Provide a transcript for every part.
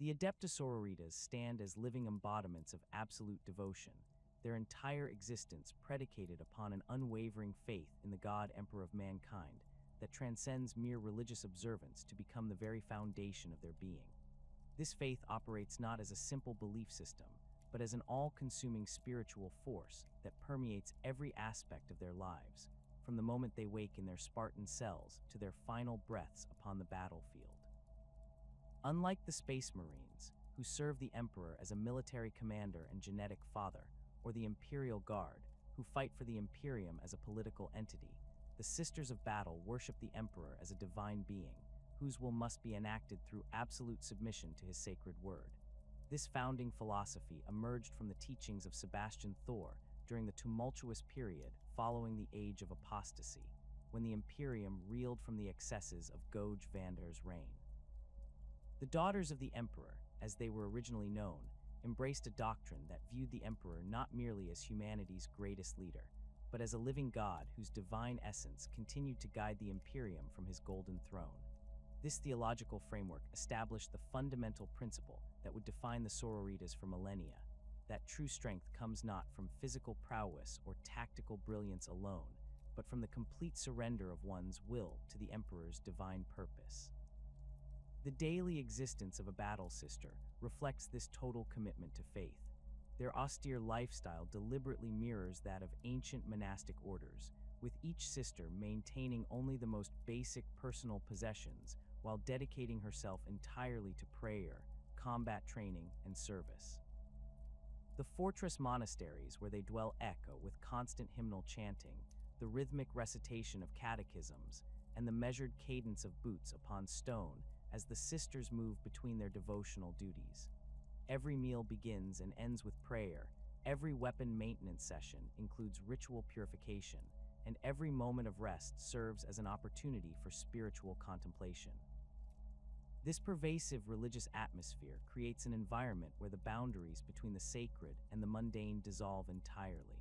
The Adepta Sororitas stand as living embodiments of absolute devotion, their entire existence predicated upon an unwavering faith in the God Emperor of mankind that transcends mere religious observance to become the very foundation of their being. This faith operates not as a simple belief system, but as an all-consuming spiritual force that permeates every aspect of their lives, from the moment they wake in their Spartan cells to their final breaths upon the battlefield. Unlike the Space Marines, who serve the Emperor as a military commander and genetic father, or the Imperial Guard, who fight for the Imperium as a political entity, the Sisters of Battle worship the Emperor as a divine being, whose will must be enacted through absolute submission to his sacred word. This founding philosophy emerged from the teachings of Sebastian Thor during the tumultuous period following the Age of Apostasy, when the Imperium reeled from the excesses of Goj Vander's reign. The Daughters of the Emperor, as they were originally known, embraced a doctrine that viewed the Emperor not merely as humanity's greatest leader, but as a living god whose divine essence continued to guide the Imperium from his golden throne. This theological framework established the fundamental principle that would define the Sororitas for millennia, that true strength comes not from physical prowess or tactical brilliance alone, but from the complete surrender of one's will to the Emperor's divine purpose. The daily existence of a battle sister reflects this total commitment to faith. Their austere lifestyle deliberately mirrors that of ancient monastic orders, with each sister maintaining only the most basic personal possessions while dedicating herself entirely to prayer, combat training, and service. The fortress monasteries where they dwell echo with constant hymnal chanting, the rhythmic recitation of catechisms, and the measured cadence of boots upon stone as the sisters move between their devotional duties. Every meal begins and ends with prayer, every weapon maintenance session includes ritual purification, and every moment of rest serves as an opportunity for spiritual contemplation. This pervasive religious atmosphere creates an environment where the boundaries between the sacred and the mundane dissolve entirely.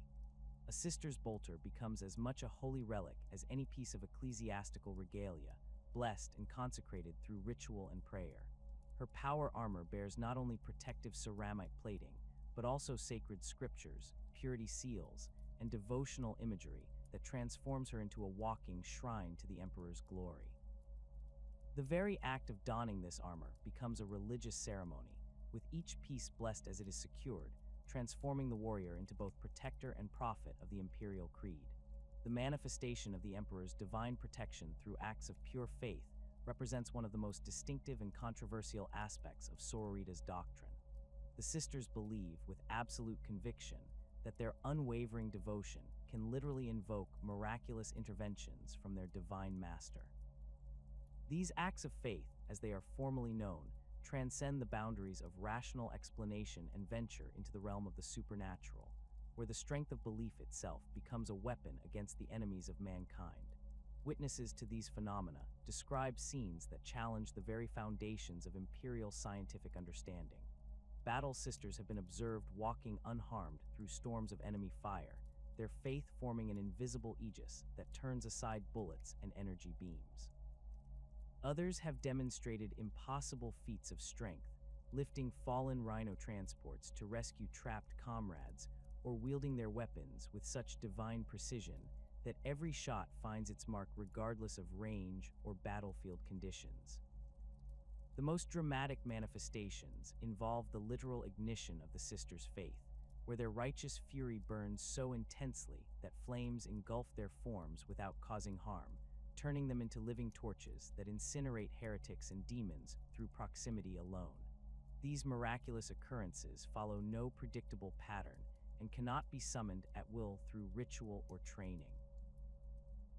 A sister's bolter becomes as much a holy relic as any piece of ecclesiastical regalia, blessed and consecrated through ritual and prayer. Her power armor bears not only protective ceramic plating, but also sacred scriptures, purity seals, and devotional imagery that transforms her into a walking shrine to the Emperor's glory. The very act of donning this armor becomes a religious ceremony, with each piece blessed as it is secured, transforming the warrior into both protector and prophet of the Imperial Creed. The manifestation of the Emperor's divine protection through acts of pure faith represents one of the most distinctive and controversial aspects of Sororitas' doctrine. The sisters believe with absolute conviction that their unwavering devotion can literally invoke miraculous interventions from their divine master. These acts of faith, as they are formally known, transcend the boundaries of rational explanation and venture into the realm of the supernatural, where the strength of belief itself becomes a weapon against the enemies of mankind. Witnesses to these phenomena describe scenes that challenge the very foundations of imperial scientific understanding. Battle sisters have been observed walking unharmed through storms of enemy fire, their faith forming an invisible aegis that turns aside bullets and energy beams. Others have demonstrated impossible feats of strength, lifting fallen rhino transports to rescue trapped comrades, or wielding their weapons with such divine precision that every shot finds its mark regardless of range or battlefield conditions. The most dramatic manifestations involve the literal ignition of the sisters' faith, where their righteous fury burns so intensely that flames engulf their forms without causing harm, turning them into living torches that incinerate heretics and demons through proximity alone. These miraculous occurrences follow no predictable pattern and cannot be summoned at will through ritual or training.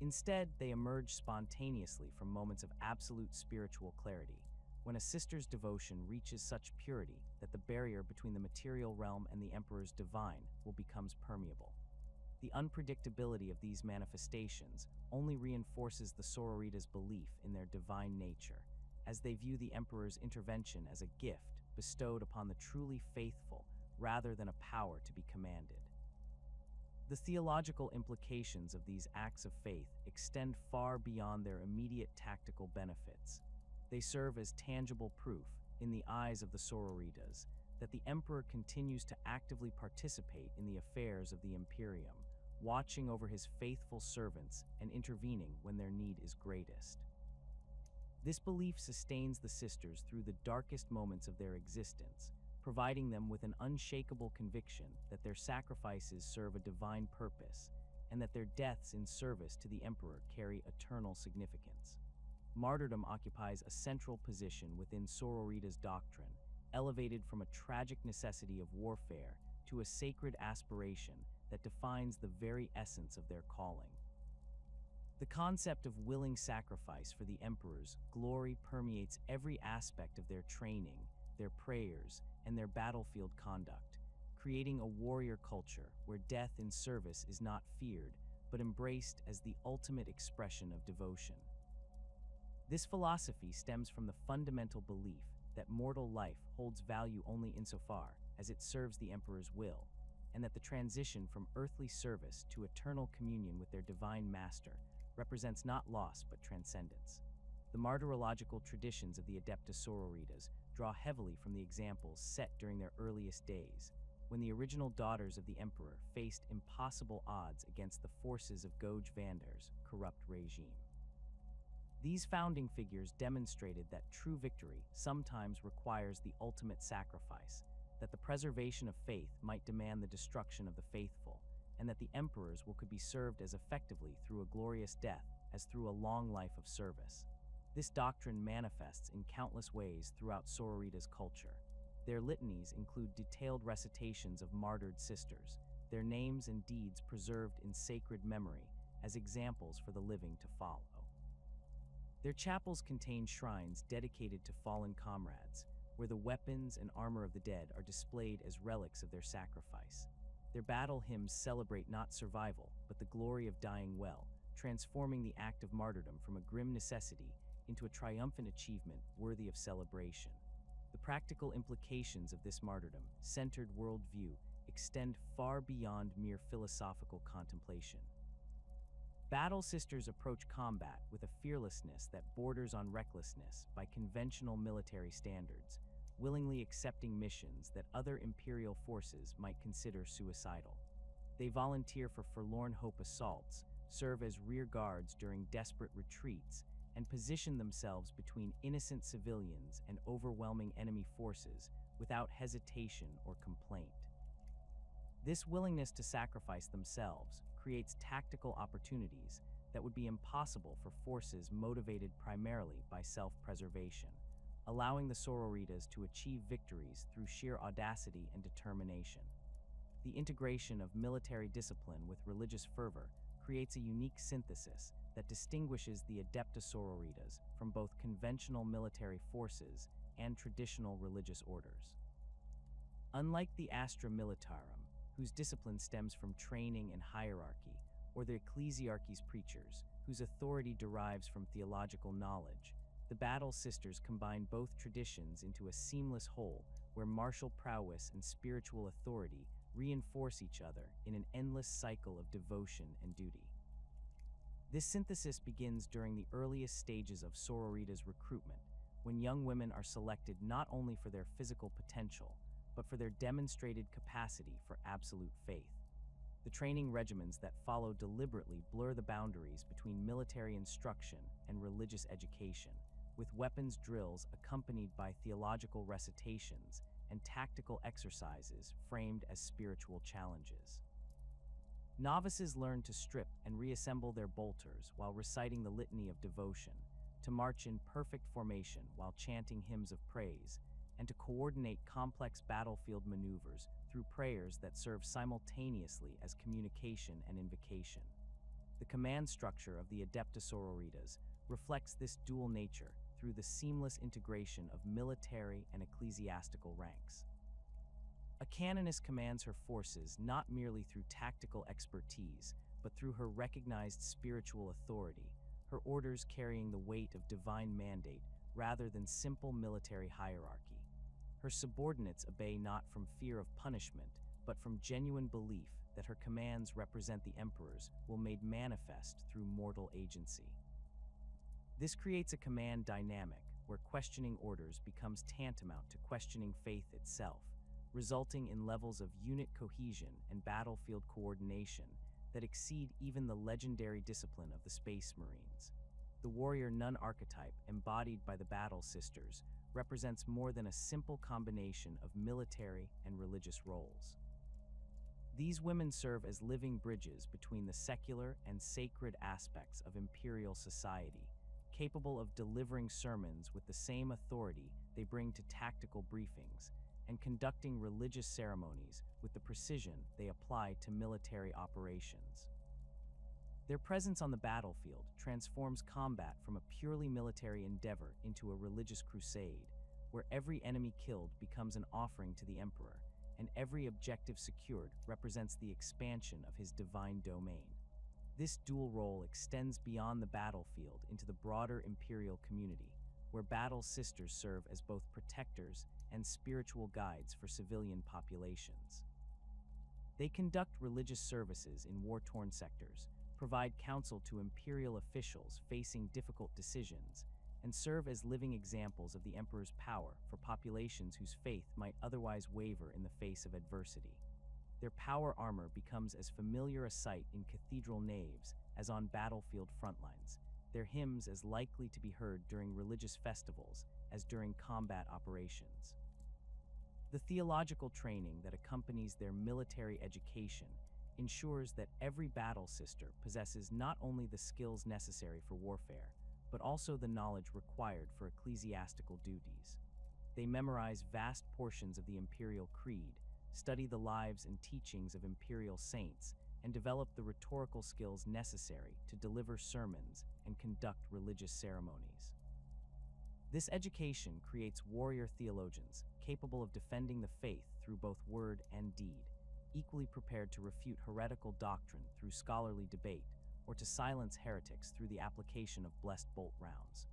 Instead, they emerge spontaneously from moments of absolute spiritual clarity, when a sister's devotion reaches such purity that the barrier between the material realm and the Emperor's divine will become permeable. The unpredictability of these manifestations only reinforces the Sororitas' belief in their divine nature, as they view the Emperor's intervention as a gift bestowed upon the truly faithful rather than a power to be commanded. The theological implications of these acts of faith extend far beyond their immediate tactical benefits. They serve as tangible proof in the eyes of the Sororitas, that the Emperor continues to actively participate in the affairs of the Imperium, watching over his faithful servants and intervening when their need is greatest. This belief sustains the sisters through the darkest moments of their existence, providing them with an unshakable conviction that their sacrifices serve a divine purpose and that their deaths in service to the Emperor carry eternal significance. Martyrdom occupies a central position within Sororitas' doctrine, elevated from a tragic necessity of warfare to a sacred aspiration that defines the very essence of their calling. The concept of willing sacrifice for the Emperor's glory permeates every aspect of their training, their prayers, and their battlefield conduct, creating a warrior culture where death in service is not feared, but embraced as the ultimate expression of devotion. This philosophy stems from the fundamental belief that mortal life holds value only insofar as it serves the Emperor's will, and that the transition from earthly service to eternal communion with their divine master represents not loss but transcendence. The martyrological traditions of the Adepta Sororitas draw heavily from the examples set during their earliest days, when the original daughters of the Emperor faced impossible odds against the forces of Goj Vandar's corrupt regime. These founding figures demonstrated that true victory sometimes requires the ultimate sacrifice, that the preservation of faith might demand the destruction of the faithful, and that the emperor's will could be served as effectively through a glorious death as through a long life of service. This doctrine manifests in countless ways throughout Sororitas' culture. Their litanies include detailed recitations of martyred sisters, their names and deeds preserved in sacred memory as examples for the living to follow. Their chapels contain shrines dedicated to fallen comrades, where the weapons and armor of the dead are displayed as relics of their sacrifice. Their battle hymns celebrate not survival, but the glory of dying well, transforming the act of martyrdom from a grim necessity into a triumphant achievement worthy of celebration. The practical implications of this martyrdom-centered worldview extend far beyond mere philosophical contemplation. Battle sisters approach combat with a fearlessness that borders on recklessness by conventional military standards, willingly accepting missions that other imperial forces might consider suicidal. They volunteer for forlorn hope assaults, serve as rear guards during desperate retreats, and position themselves between innocent civilians and overwhelming enemy forces without hesitation or complaint. This willingness to sacrifice themselves creates tactical opportunities that would be impossible for forces motivated primarily by self-preservation, allowing the Sororitas to achieve victories through sheer audacity and determination. The integration of military discipline with religious fervor creates a unique synthesis that distinguishes the Adepta Sororitas from both conventional military forces and traditional religious orders. Unlike the Astra Militarum, whose discipline stems from training and hierarchy, or the Ecclesiarchy's preachers, whose authority derives from theological knowledge, the Battle Sisters combine both traditions into a seamless whole where martial prowess and spiritual authority reinforce each other in an endless cycle of devotion and duty. This synthesis begins during the earliest stages of Sororitas recruitment, when young women are selected not only for their physical potential, but for their demonstrated capacity for absolute faith. The training regimens that follow deliberately blur the boundaries between military instruction and religious education, with weapons drills accompanied by theological recitations and tactical exercises framed as spiritual challenges. Novices learn to strip and reassemble their bolters while reciting the litany of devotion, to march in perfect formation while chanting hymns of praise, and to coordinate complex battlefield maneuvers through prayers that serve simultaneously as communication and invocation. The command structure of the Adepta Sororitas reflects this dual nature through the seamless integration of military and ecclesiastical ranks. A canoness commands her forces not merely through tactical expertise, but through her recognized spiritual authority, her orders carrying the weight of divine mandate rather than simple military hierarchy. Her subordinates obey not from fear of punishment, but from genuine belief that her commands represent the emperor's will made manifest through mortal agency. This creates a command dynamic where questioning orders becomes tantamount to questioning faith itself, resulting in levels of unit cohesion and battlefield coordination that exceed even the legendary discipline of the Space Marines. The warrior nun archetype, embodied by the Battle Sisters, represents more than a simple combination of military and religious roles. These women serve as living bridges between the secular and sacred aspects of imperial society, capable of delivering sermons with the same authority they bring to tactical briefings, and conducting religious ceremonies with the precision they apply to military operations. Their presence on the battlefield transforms combat from a purely military endeavor into a religious crusade, where every enemy killed becomes an offering to the Emperor, and every objective secured represents the expansion of his divine domain. This dual role extends beyond the battlefield into the broader imperial community, where Battle Sisters serve as both protectors and spiritual guides for civilian populations. They conduct religious services in war-torn sectors, provide counsel to imperial officials facing difficult decisions, and serve as living examples of the Emperor's power for populations whose faith might otherwise waver in the face of adversity. Their power armor becomes as familiar a sight in cathedral naves as on battlefield frontlines, their hymns as likely to be heard during religious festivals as during combat operations. The theological training that accompanies their military education ensures that every battle sister possesses not only the skills necessary for warfare, but also the knowledge required for ecclesiastical duties. They memorize vast portions of the imperial creed, study the lives and teachings of imperial saints, and develop the rhetorical skills necessary to deliver sermons and conduct religious ceremonies. This education creates warrior theologians capable of defending the faith through both word and deed, equally prepared to refute heretical doctrine through scholarly debate or to silence heretics through the application of blessed bolt rounds.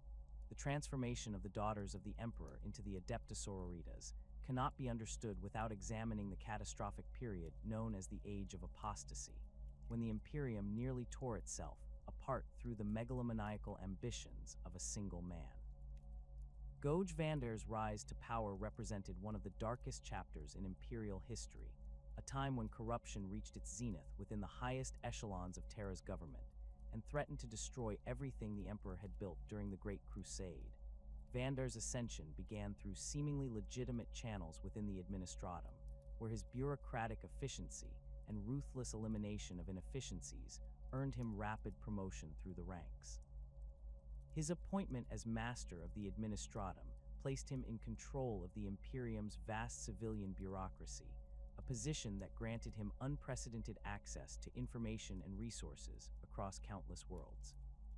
The transformation of the daughters of the Emperor into the Adepta Sororitas cannot be understood without examining the catastrophic period known as the Age of Apostasy, when the Imperium nearly tore itself apart through the megalomaniacal ambitions of a single man. Goj Vander's rise to power represented one of the darkest chapters in imperial history, a time when corruption reached its zenith within the highest echelons of Terra's government and threatened to destroy everything the Emperor had built during the Great Crusade. Vander's ascension began through seemingly legitimate channels within the Administratum, where his bureaucratic efficiency and ruthless elimination of inefficiencies earned him rapid promotion through the ranks. His appointment as master of the Administratum placed him in control of the Imperium's vast civilian bureaucracy, a position that granted him unprecedented access to information and resources across countless worlds.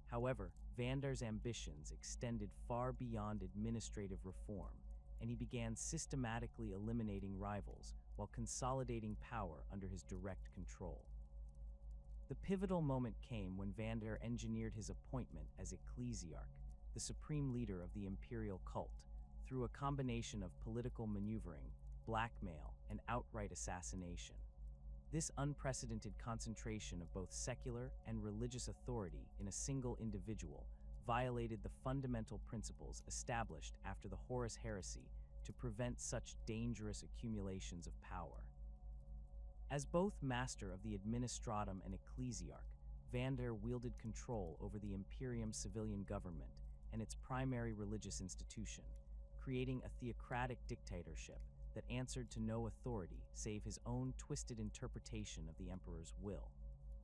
However, Vander's ambitions extended far beyond administrative reform, and he began systematically eliminating rivals while consolidating power under his direct control. The pivotal moment came when Vander engineered his appointment as Ecclesiarch, the supreme leader of the imperial cult, through a combination of political maneuvering, blackmail, and outright assassination. This unprecedented concentration of both secular and religious authority in a single individual violated the fundamental principles established after the Horus Heresy to prevent such dangerous accumulations of power. As both master of the Administratum and Ecclesiarch, Vander wielded control over the Imperium's civilian government and its primary religious institution, creating a theocratic dictatorship that answered to no authority save his own twisted interpretation of the Emperor's will.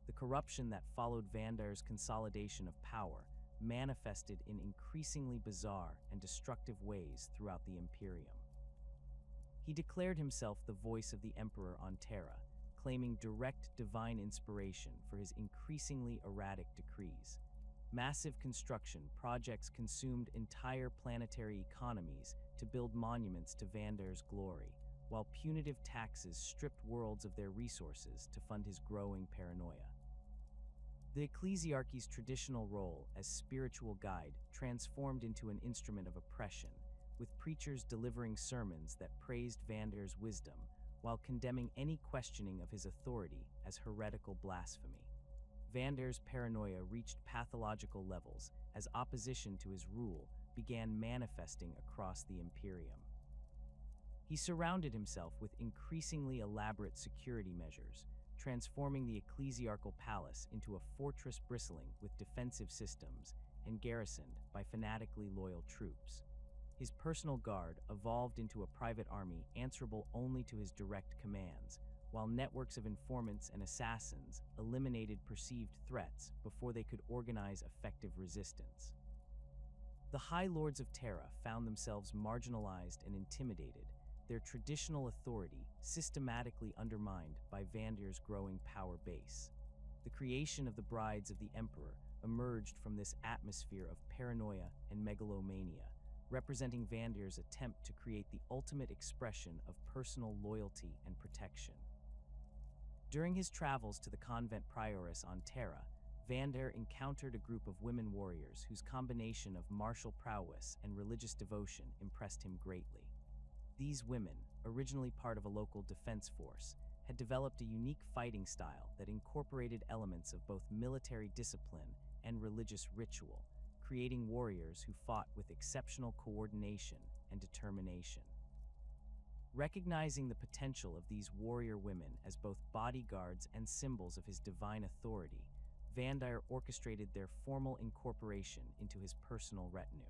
The corruption that followed Vander's consolidation of power manifested in increasingly bizarre and destructive ways throughout the Imperium. He declared himself the voice of the Emperor on Terra, claiming direct divine inspiration for his increasingly erratic decrees. Massive construction projects consumed entire planetary economies to build monuments to Vander's glory, while punitive taxes stripped worlds of their resources to fund his growing paranoia. The Ecclesiarchy's traditional role as spiritual guide transformed into an instrument of oppression, with preachers delivering sermons that praised Vander's wisdom while condemning any questioning of his authority as heretical blasphemy. Vander's paranoia reached pathological levels as opposition to his rule began manifesting across the Imperium. He surrounded himself with increasingly elaborate security measures, transforming the ecclesiarchal palace into a fortress bristling with defensive systems and garrisoned by fanatically loyal troops. His personal guard evolved into a private army answerable only to his direct commands, while networks of informants and assassins eliminated perceived threats before they could organize effective resistance. The High Lords of Terra found themselves marginalized and intimidated, their traditional authority systematically undermined by Vandir's growing power base. The creation of the Brides of the Emperor emerged from this atmosphere of paranoia and megalomania, representing Vandir's attempt to create the ultimate expression of personal loyalty and protection. During his travels to the convent prioress on Terra, Vandir encountered a group of women warriors whose combination of martial prowess and religious devotion impressed him greatly. These women, originally part of a local defense force, had developed a unique fighting style that incorporated elements of both military discipline and religious ritual, creating warriors who fought with exceptional coordination and determination. Recognizing the potential of these warrior women as both bodyguards and symbols of his divine authority, Vandir orchestrated their formal incorporation into his personal retinue.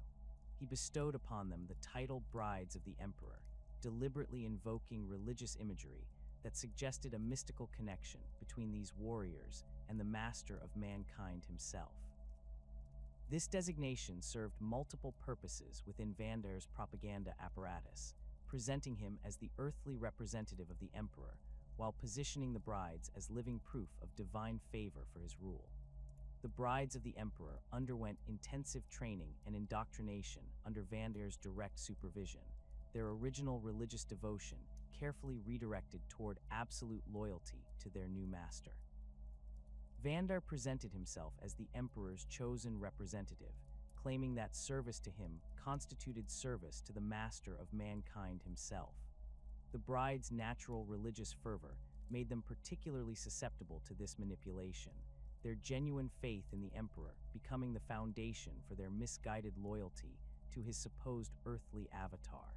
He bestowed upon them the title Brides of the Emperor, deliberately invoking religious imagery that suggested a mystical connection between these warriors and the master of mankind himself. This designation served multiple purposes within Vandir's propaganda apparatus, presenting him as the earthly representative of the emperor, while positioning the brides as living proof of divine favor for his rule. The Brides of the Emperor underwent intensive training and indoctrination under Vandir's direct supervision, their original religious devotion carefully redirected toward absolute loyalty to their new master. Vandir presented himself as the emperor's chosen representative, claiming that service to him constituted service to the master of mankind himself. The bride's natural religious fervor made them particularly susceptible to this manipulation, their genuine faith in the emperor becoming the foundation for their misguided loyalty to his supposed earthly avatar.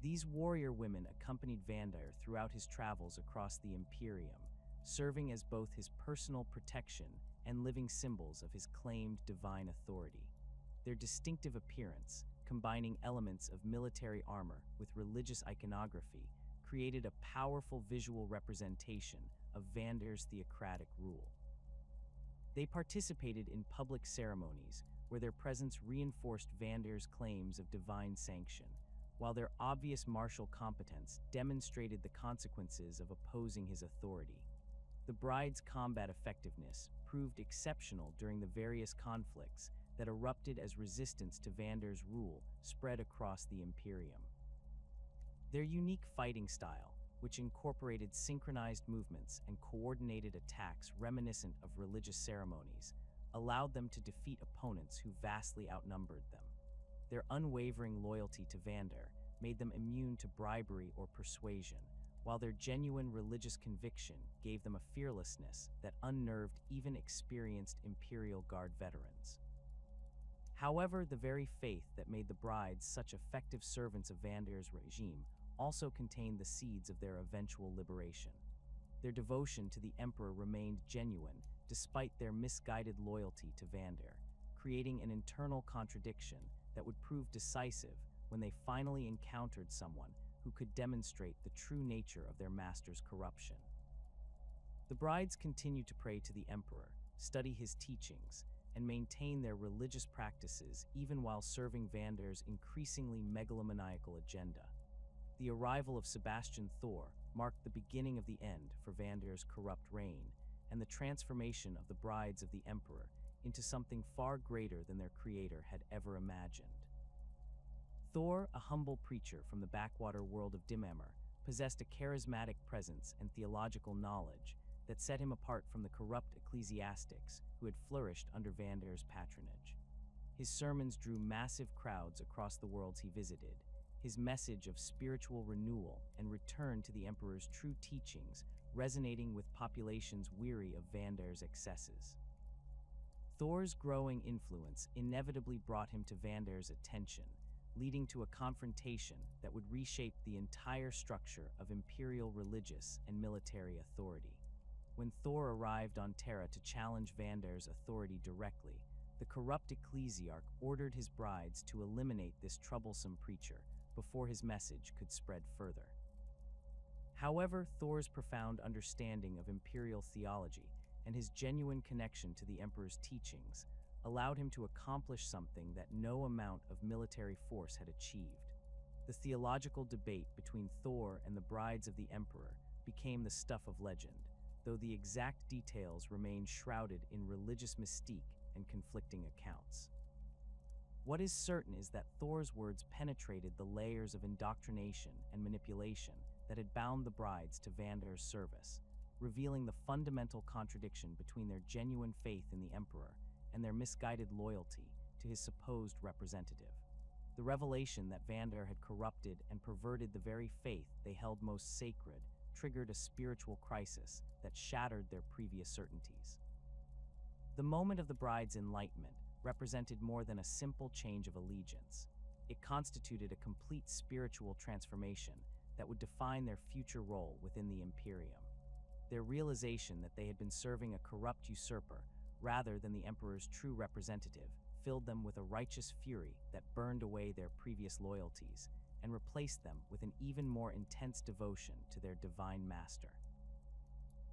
These warrior women accompanied Vandir throughout his travels across the Imperium, serving as both his personal protection and living symbols of his claimed divine authority. Their distinctive appearance, combining elements of military armor with religious iconography, created a powerful visual representation of Vandir's theocratic rule. They participated in public ceremonies where their presence reinforced Vandir's claims of divine sanction, while their obvious martial competence demonstrated the consequences of opposing his authority. The bride's combat effectiveness proved exceptional during the various conflicts that erupted as resistance to Vandir's rule spread across the Imperium. Their unique fighting style, which incorporated synchronized movements and coordinated attacks reminiscent of religious ceremonies, allowed them to defeat opponents who vastly outnumbered them. Their unwavering loyalty to Vandir made them immune to bribery or persuasion, while their genuine religious conviction gave them a fearlessness that unnerved even experienced Imperial Guard veterans. However, the very faith that made the brides such effective servants of Vandir's regime also contained the seeds of their eventual liberation. Their devotion to the emperor remained genuine despite their misguided loyalty to Vandir, creating an internal contradiction that would prove decisive when they finally encountered someone who could demonstrate the true nature of their master's corruption. The brides continued to pray to the emperor, study his teachings, and maintain their religious practices even while serving Vandir's increasingly megalomaniacal agenda. The arrival of Sebastian Thor marked the beginning of the end for Vandir's corrupt reign and the transformation of the brides of the emperor into something far greater than their creator had ever imagined. Thor, a humble preacher from the backwater world of Dimammer, possessed a charismatic presence and theological knowledge that set him apart from the corrupt ecclesiastics who had flourished under Vandir's patronage. His sermons drew massive crowds across the worlds he visited, his message of spiritual renewal and return to the emperor's true teachings resonating with populations weary of Vandir's excesses. Thor's growing influence inevitably brought him to Vander's attention, leading to a confrontation that would reshape the entire structure of imperial religious and military authority. When Thor arrived on Terra to challenge Vander's authority directly, the corrupt Ecclesiarch ordered his brides to eliminate this troublesome preacher before his message could spread further. However, Thor's profound understanding of imperial theology and his genuine connection to the Emperor's teachings allowed him to accomplish something that no amount of military force had achieved. The theological debate between Thor and the brides of the Emperor became the stuff of legend, though the exact details remained shrouded in religious mystique and conflicting accounts. What is certain is that Thor's words penetrated the layers of indoctrination and manipulation that had bound the brides to Vander's service, revealing the fundamental contradiction between their genuine faith in the Emperor and their misguided loyalty to his supposed representative. The revelation that Vander had corrupted and perverted the very faith they held most sacred triggered a spiritual crisis that shattered their previous certainties. The moment of the bride's enlightenment represented more than a simple change of allegiance. It constituted a complete spiritual transformation that would define their future role within the Imperium. Their realization that they had been serving a corrupt usurper rather than the Emperor's true representative filled them with a righteous fury that burned away their previous loyalties and replaced them with an even more intense devotion to their divine master.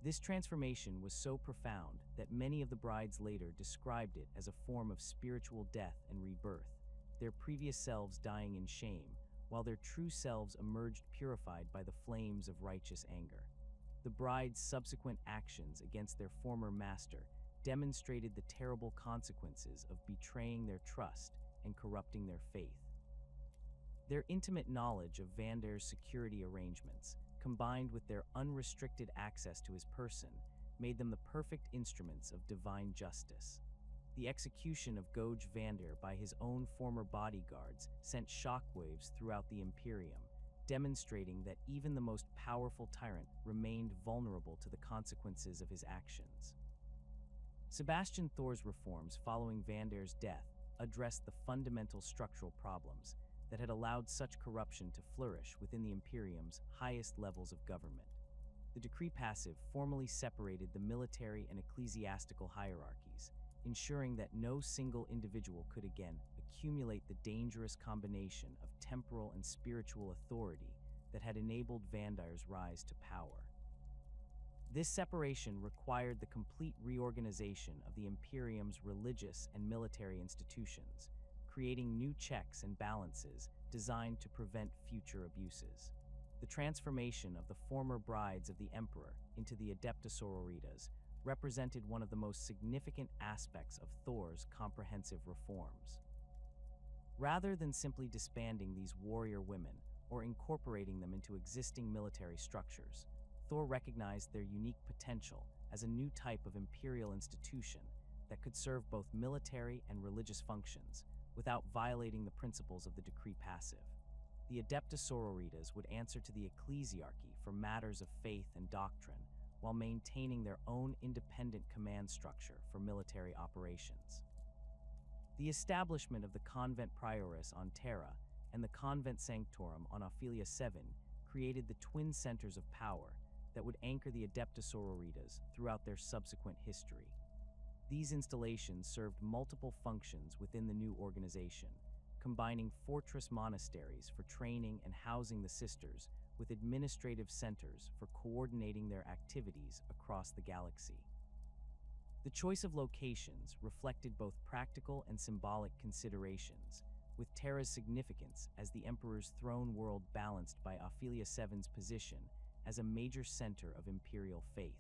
This transformation was so profound that many of the brides later described it as a form of spiritual death and rebirth, their previous selves dying in shame, while their true selves emerged purified by the flames of righteous anger. The bride's subsequent actions against their former master demonstrated the terrible consequences of betraying their trust and corrupting their faith. Their intimate knowledge of Vander's security arrangements, combined with their unrestricted access to his person, made them the perfect instruments of divine justice. The execution of Goj Vander by his own former bodyguards sent shockwaves throughout the Imperium, demonstrating that even the most powerful tyrant remained vulnerable to the consequences of his actions. Sebastian Thor's reforms following Vander's death addressed the fundamental structural problems that had allowed such corruption to flourish within the Imperium's highest levels of government. The decree passive formally separated the military and ecclesiastical hierarchies, ensuring that no single individual could again accumulate the dangerous combination of temporal and spiritual authority that had enabled Vander's rise to power. This separation required the complete reorganization of the Imperium's religious and military institutions, creating new checks and balances designed to prevent future abuses. The transformation of the former brides of the Emperor into the Adepta Sororitas represented one of the most significant aspects of Thor's comprehensive reforms. Rather than simply disbanding these warrior women or incorporating them into existing military structures, Thor recognized their unique potential as a new type of imperial institution that could serve both military and religious functions without violating the principles of the decree passive. The Adepta Sororitas would answer to the Ecclesiarchy for matters of faith and doctrine, while maintaining their own independent command structure for military operations. The establishment of the Convent Prioress on Terra and the Convent Sanctorum on Ophelia 7 created the twin centers of power that would anchor the Adepta Sororitas throughout their subsequent history. These installations served multiple functions within the new organization, combining fortress monasteries for training and housing the sisters with administrative centers for coordinating their activities across the galaxy. The choice of locations reflected both practical and symbolic considerations, with Terra's significance as the Emperor's throne world balanced by Ophelia 7's position as a major center of imperial faith.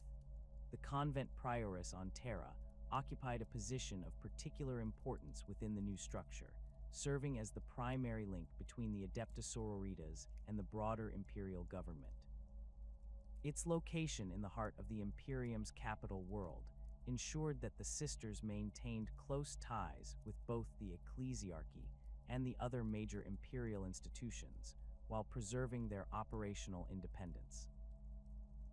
The Convent Prioress on Terra occupied a position of particular importance within the new structure, serving as the primary link between the Adepta Sororitas and the broader imperial government. Its location in the heart of the Imperium's capital world ensured that the sisters maintained close ties with both the Ecclesiarchy and the other major imperial institutions, while preserving their operational independence.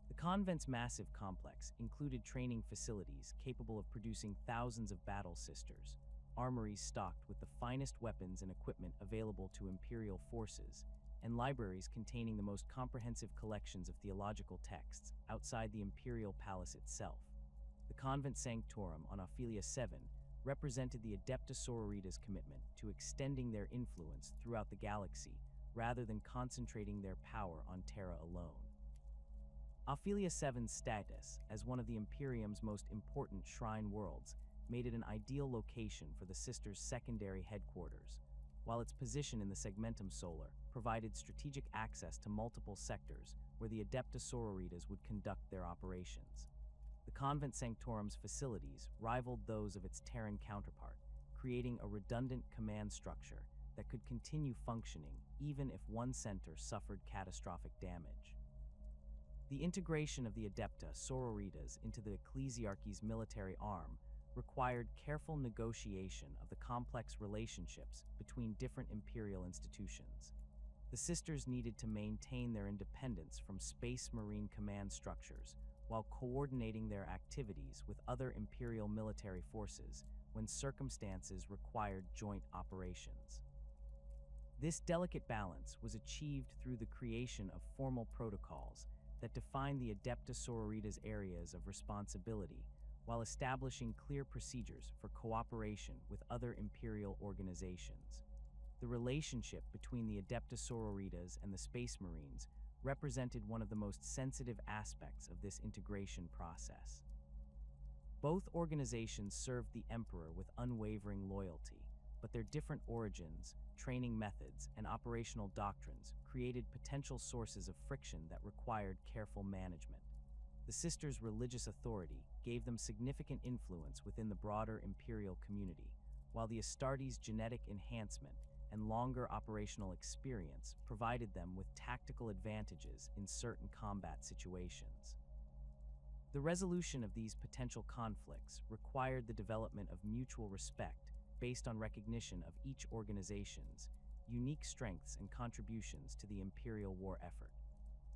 The The convent's massive complex included training facilities capable of producing thousands of battle sisters, armories stocked with the finest weapons and equipment available to imperial forces, and libraries containing the most comprehensive collections of theological texts outside the imperial palace itself. The convent sanctorum on Ophelia 7 represented the Adepta Sororitas' commitment to extending their influence throughout the galaxy rather than concentrating their power on Terra alone. Ophelia 7's status as one of the Imperium's most important shrine worlds made it an ideal location for the Sisters' secondary headquarters, while its position in the Segmentum Solar provided strategic access to multiple sectors where the Adepta Sororitas would conduct their operations. The convent sanctorum's facilities rivaled those of its Terran counterpart, creating a redundant command structure that could continue functioning even if one center suffered catastrophic damage. The integration of the Adepta Sororitas into the Ecclesiarchy's military arm required careful negotiation of the complex relationships between different imperial institutions. The sisters needed to maintain their independence from Space Marine command structures while coordinating their activities with other imperial military forces when circumstances required joint operations. This delicate balance was achieved through the creation of formal protocols that define the Adepta Sororitas' areas of responsibility while establishing clear procedures for cooperation with other imperial organizations. The relationship between the Adepta Sororitas and the Space Marines represented one of the most sensitive aspects of this integration process. Both organizations served the Emperor with unwavering loyalty, but their different origins, training methods, and operational doctrines created potential sources of friction that required careful management. The sisters' religious authority gave them significant influence within the broader imperial community, while the Astartes' genetic enhancement and longer operational experience provided them with tactical advantages in certain combat situations. The resolution of these potential conflicts required the development of mutual respect based on recognition of each organization's unique strengths and contributions to the imperial war effort.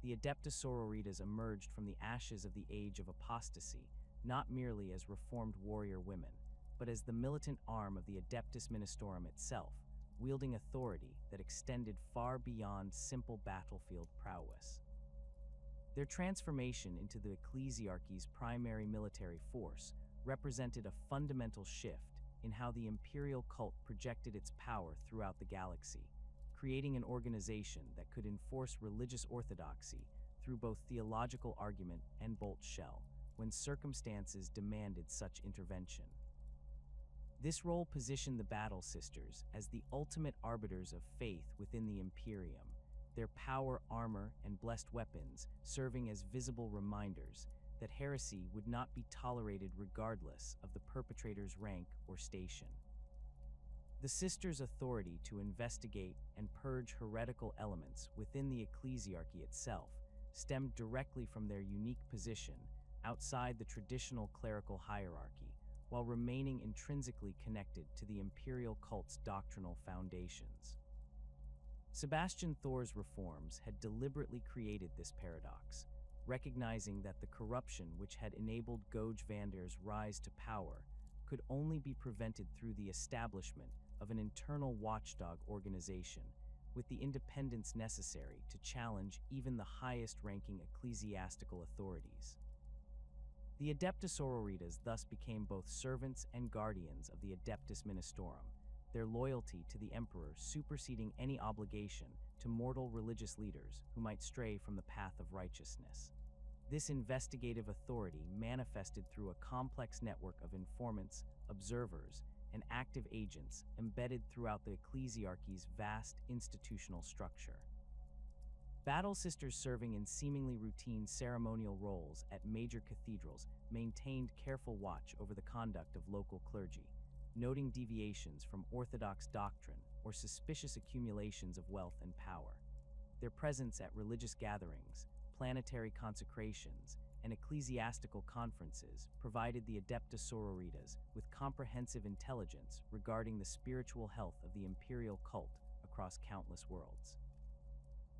The Adepta Sororitas emerged from the ashes of the age of apostasy not merely as reformed warrior women, but as the militant arm of the Adeptus Ministorum itself, wielding authority that extended far beyond simple battlefield prowess. Their transformation into the Ecclesiarchy's primary military force represented a fundamental shift in how the imperial cult projected its power throughout the galaxy, creating an organization that could enforce religious orthodoxy through both theological argument and bolt shell when circumstances demanded such intervention. This role positioned the Battle Sisters as the ultimate arbiters of faith within the Imperium, their power, armor, and blessed weapons serving as visible reminders that heresy would not be tolerated regardless of the perpetrator's rank or station. The sisters' authority to investigate and purge heretical elements within the Ecclesiarchy itself stemmed directly from their unique position outside the traditional clerical hierarchy, while remaining intrinsically connected to the imperial cult's doctrinal foundations. Sebastian Thor's reforms had deliberately created this paradox, recognizing that the corruption which had enabled Goj Vander's rise to power could only be prevented through the establishment of an internal watchdog organization with the independence necessary to challenge even the highest-ranking ecclesiastical authorities. The Adepta Sororitas thus became both servants and guardians of the Adeptus Ministorum, their loyalty to the Emperor superseding any obligation to mortal religious leaders who might stray from the path of righteousness. This investigative authority manifested through a complex network of informants, observers, and active agents embedded throughout the Ecclesiarchy's vast institutional structure. Battle Sisters serving in seemingly routine ceremonial roles at major cathedrals maintained careful watch over the conduct of local clergy, noting deviations from orthodox doctrine or suspicious accumulations of wealth and power. Their presence at religious gatherings, planetary consecrations, and ecclesiastical conferences provided the Adepta Sororitas with comprehensive intelligence regarding the spiritual health of the imperial cult across countless worlds.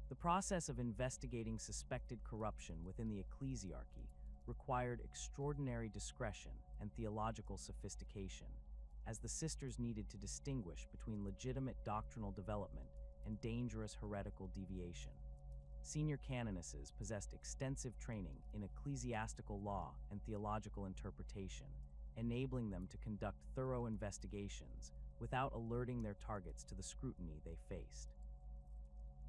The process of investigating suspected corruption within the Ecclesiarchy required extraordinary discretion and theological sophistication, as the sisters needed to distinguish between legitimate doctrinal development and dangerous heretical deviation. Senior canonesses possessed extensive training in ecclesiastical law and theological interpretation, enabling them to conduct thorough investigations without alerting their targets to the scrutiny they faced.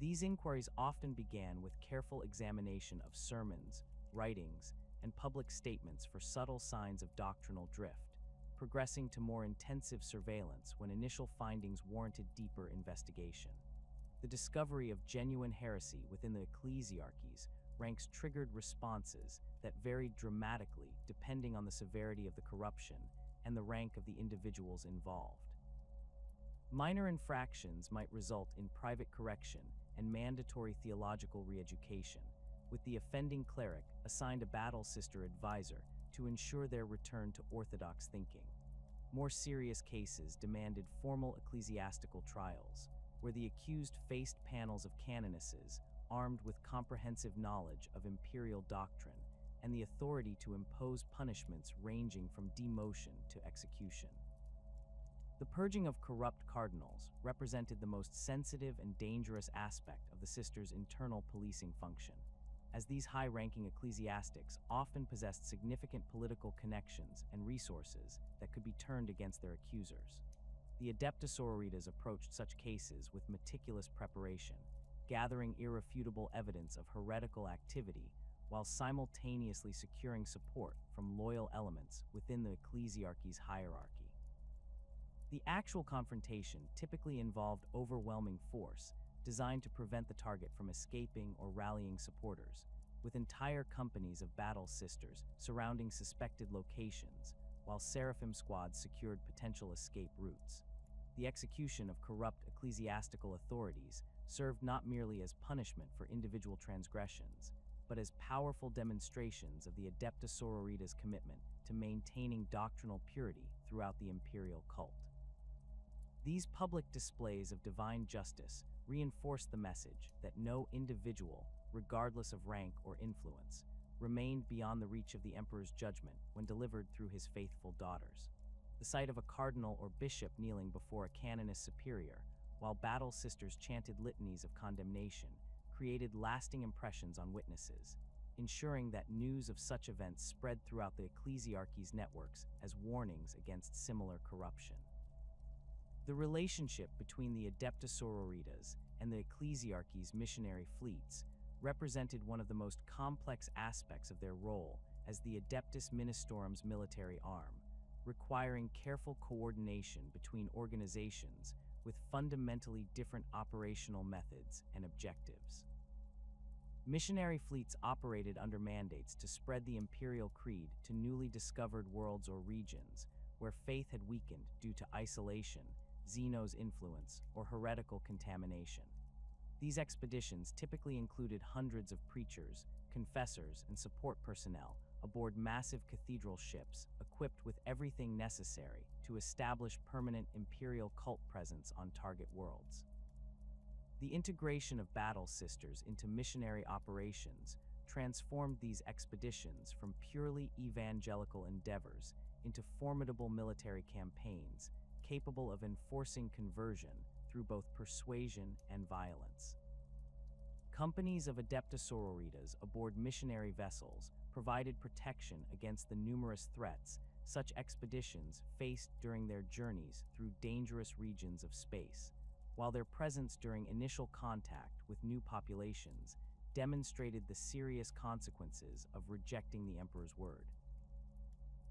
These inquiries often began with careful examination of sermons, writings, and public statements for subtle signs of doctrinal drift, progressing to more intensive surveillance when initial findings warranted deeper investigation. The discovery of genuine heresy within the ecclesiarchies ranks triggered responses that varied dramatically depending on the severity of the corruption and the rank of the individuals involved. Minor infractions might result in private correction and mandatory theological re-education, with the offending cleric assigned a battle sister advisor to ensure their return to orthodox thinking. More serious cases demanded formal ecclesiastical trials, where the accused faced panels of canonesses armed with comprehensive knowledge of imperial doctrine and the authority to impose punishments ranging from demotion to execution. The purging of corrupt cardinals represented the most sensitive and dangerous aspect of the sisters' internal policing function, as these high-ranking ecclesiastics often possessed significant political connections and resources that could be turned against their accusers. The Adepta Sororitas approached such cases with meticulous preparation, gathering irrefutable evidence of heretical activity while simultaneously securing support from loyal elements within the Ecclesiarchy's hierarchy. The actual confrontation typically involved overwhelming force designed to prevent the target from escaping or rallying supporters, with entire companies of battle sisters surrounding suspected locations, while seraphim squads secured potential escape routes. The execution of corrupt ecclesiastical authorities served not merely as punishment for individual transgressions, but as powerful demonstrations of the Adepta Sororitas' commitment to maintaining doctrinal purity throughout the imperial cult. These public displays of divine justice reinforced the message that no individual, regardless of rank or influence, remained beyond the reach of the emperor's judgment when delivered through his faithful daughters. The sight of a cardinal or bishop kneeling before a canoness superior, while battle sisters chanted litanies of condemnation, created lasting impressions on witnesses, ensuring that news of such events spread throughout the Ecclesiarchy's networks as warnings against similar corruption. The relationship between the Adepta Sororitas and the Ecclesiarchy's missionary fleets represented one of the most complex aspects of their role as the Adeptus Ministerum's military arm, requiring careful coordination between organizations with fundamentally different operational methods and objectives. Missionary fleets operated under mandates to spread the imperial creed to newly discovered worlds or regions where faith had weakened due to isolation, Zeno's influence, or heretical contamination. These expeditions typically included hundreds of preachers, confessors, and support personnel aboard massive cathedral ships equipped with everything necessary to establish permanent imperial cult presence on target worlds. The integration of battle sisters into missionary operations transformed these expeditions from purely evangelical endeavors into formidable military campaigns capable of enforcing conversion through both persuasion and violence. Companies of Adepta Sororitas aboard missionary vessels provided protection against the numerous threats such expeditions faced during their journeys through dangerous regions of space, while their presence during initial contact with new populations demonstrated the serious consequences of rejecting the Emperor's word.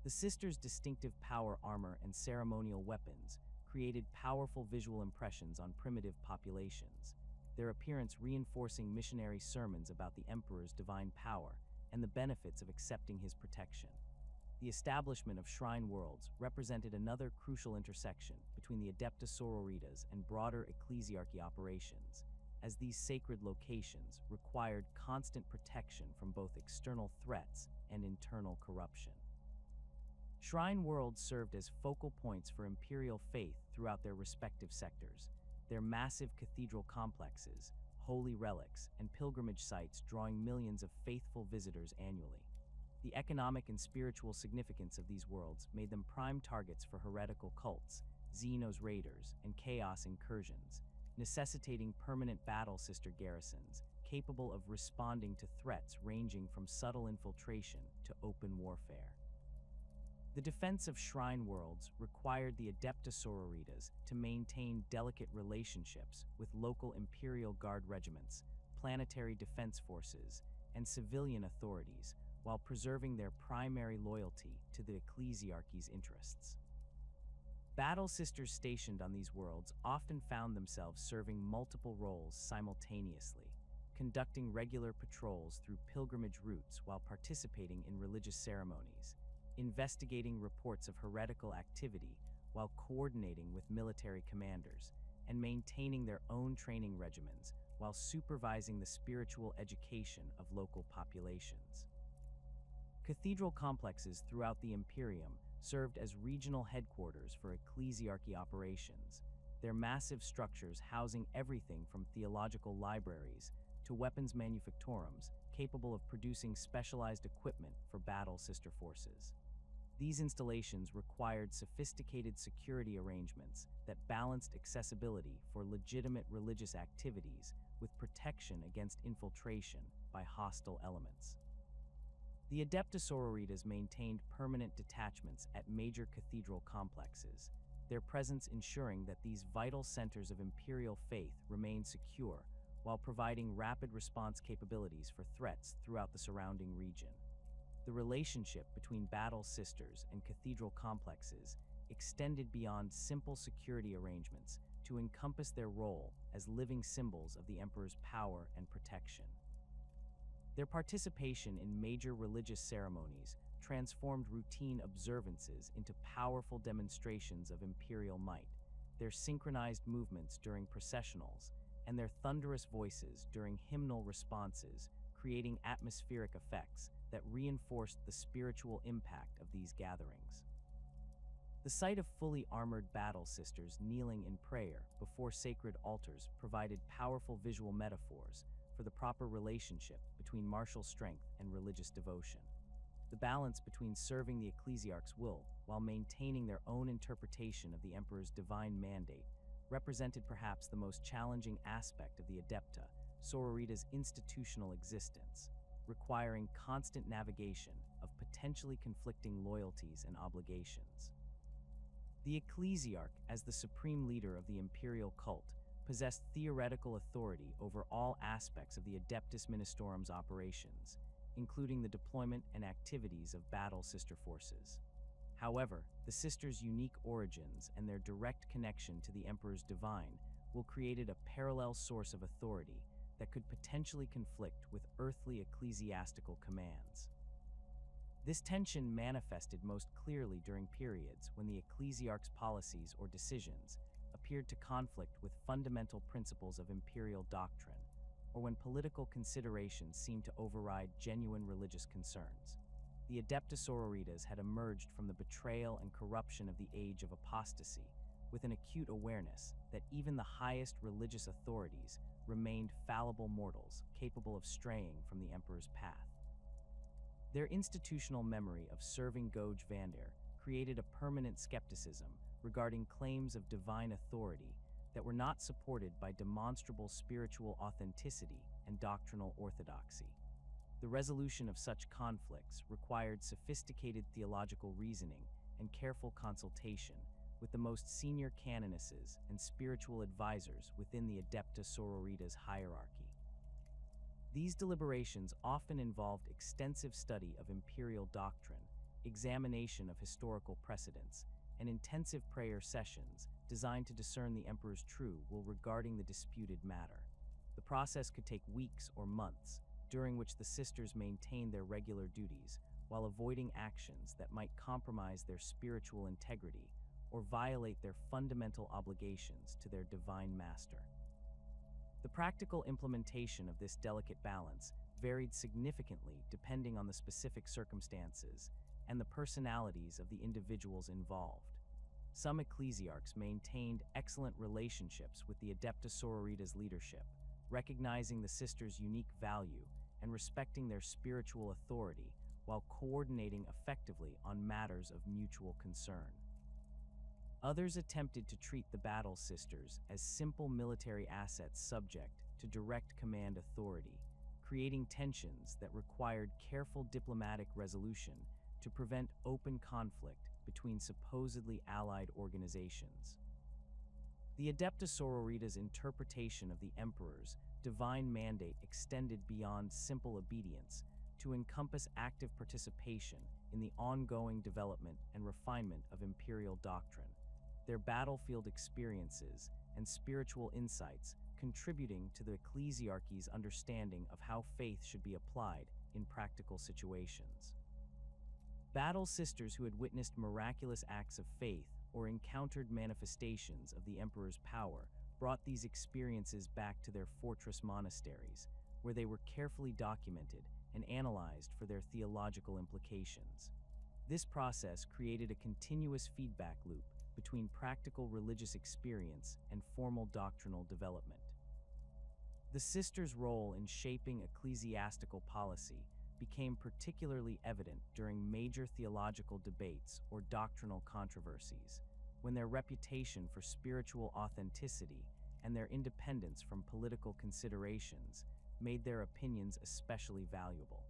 The sisters' distinctive power armor and ceremonial weapons created powerful visual impressions on primitive populations, their appearance reinforcing missionary sermons about the Emperor's divine power and the benefits of accepting his protection. The establishment of shrine worlds represented another crucial intersection between the Adepta Sororitas and broader Ecclesiarchy operations, as these sacred locations required constant protection from both external threats and internal corruption. Shrine worlds served as focal points for imperial faith throughout their respective sectors, their massive cathedral complexes, holy relics, and pilgrimage sites drawing millions of faithful visitors annually. The economic and spiritual significance of these worlds made them prime targets for heretical cults, Xenos raiders, and chaos incursions, necessitating permanent battle sister garrisons capable of responding to threats ranging from subtle infiltration to open warfare. The defense of shrine worlds required the Adepta Sororitas to maintain delicate relationships with local Imperial Guard regiments, planetary defense forces, and civilian authorities, while preserving their primary loyalty to the Ecclesiarchy's interests. Battle sisters stationed on these worlds often found themselves serving multiple roles simultaneously, conducting regular patrols through pilgrimage routes while participating in religious ceremonies, investigating reports of heretical activity while coordinating with military commanders, and maintaining their own training regimens while supervising the spiritual education of local populations. Cathedral complexes throughout the Imperium served as regional headquarters for Ecclesiarchy operations, their massive structures housing everything from theological libraries to weapons manufactorums capable of producing specialized equipment for battle sister forces. These installations required sophisticated security arrangements that balanced accessibility for legitimate religious activities with protection against infiltration by hostile elements. The Adepta Sororitas maintained permanent detachments at major cathedral complexes, their presence ensuring that these vital centers of imperial faith remained secure while providing rapid response capabilities for threats throughout the surrounding region. The relationship between battle sisters and cathedral complexes extended beyond simple security arrangements to encompass their role as living symbols of the Emperor's power and protection. Their participation in major religious ceremonies transformed routine observances into powerful demonstrations of imperial might, their synchronized movements during processionals, and their thunderous voices during hymnal responses, creating atmospheric effects that reinforced the spiritual impact of these gatherings. The sight of fully armored battle sisters kneeling in prayer before sacred altars provided powerful visual metaphors for the proper relationship between martial strength and religious devotion. The balance between serving the Ecclesiarch's will while maintaining their own interpretation of the Emperor's divine mandate represented perhaps the most challenging aspect of the Adepta Sororitas' institutional existence, requiring constant navigation of potentially conflicting loyalties and obligations. The Ecclesiarch, as the supreme leader of the imperial cult, possessed theoretical authority over all aspects of the Adeptus Ministerum's operations, including the deployment and activities of battle sister forces. However, the sisters' unique origins and their direct connection to the Emperor's divine will create a parallel source of authority that could potentially conflict with earthly ecclesiastical commands. This tension manifested most clearly during periods when the Ecclesiarch's policies or decisions appeared to conflict with fundamental principles of imperial doctrine, or when political considerations seemed to override genuine religious concerns. The Adepta Sororitas had emerged from the betrayal and corruption of the age of apostasy, with an acute awareness that even the highest religious authorities remained fallible mortals capable of straying from the Emperor's path. Their institutional memory of serving Goj Vander created a permanent skepticism regarding claims of divine authority that were not supported by demonstrable spiritual authenticity and doctrinal orthodoxy. The resolution of such conflicts required sophisticated theological reasoning and careful consultation with the most senior canonesses and spiritual advisors within the Adepta Sororitas hierarchy. These deliberations often involved extensive study of imperial doctrine, examination of historical precedents, and intensive prayer sessions designed to discern the Emperor's true will regarding the disputed matter. The process could take weeks or months, during which the sisters maintained their regular duties while avoiding actions that might compromise their spiritual integrity or violate their fundamental obligations to their divine master. The practical implementation of this delicate balance varied significantly depending on the specific circumstances and the personalities of the individuals involved. Some ecclesiarchs maintained excellent relationships with the Adepta Sororitas leadership, recognizing the sisters' unique value and respecting their spiritual authority while coordinating effectively on matters of mutual concern. Others attempted to treat the battle sisters as simple military assets subject to direct command authority, creating tensions that required careful diplomatic resolution to prevent open conflict between supposedly allied organizations. The Adepta Sororitas' interpretation of the Emperor's divine mandate extended beyond simple obedience to encompass active participation in the ongoing development and refinement of imperial doctrine, their battlefield experiences and spiritual insights contributing to the Ecclesiarchy's understanding of how faith should be applied in practical situations. Battle sisters who had witnessed miraculous acts of faith or encountered manifestations of the Emperor's power brought these experiences back to their fortress monasteries, where they were carefully documented and analyzed for their theological implications. This process created a continuous feedback loop between practical religious experience and formal doctrinal development. The sisters' role in shaping ecclesiastical policy became particularly evident during major theological debates or doctrinal controversies, when their reputation for spiritual authenticity and their independence from political considerations made their opinions especially valuable.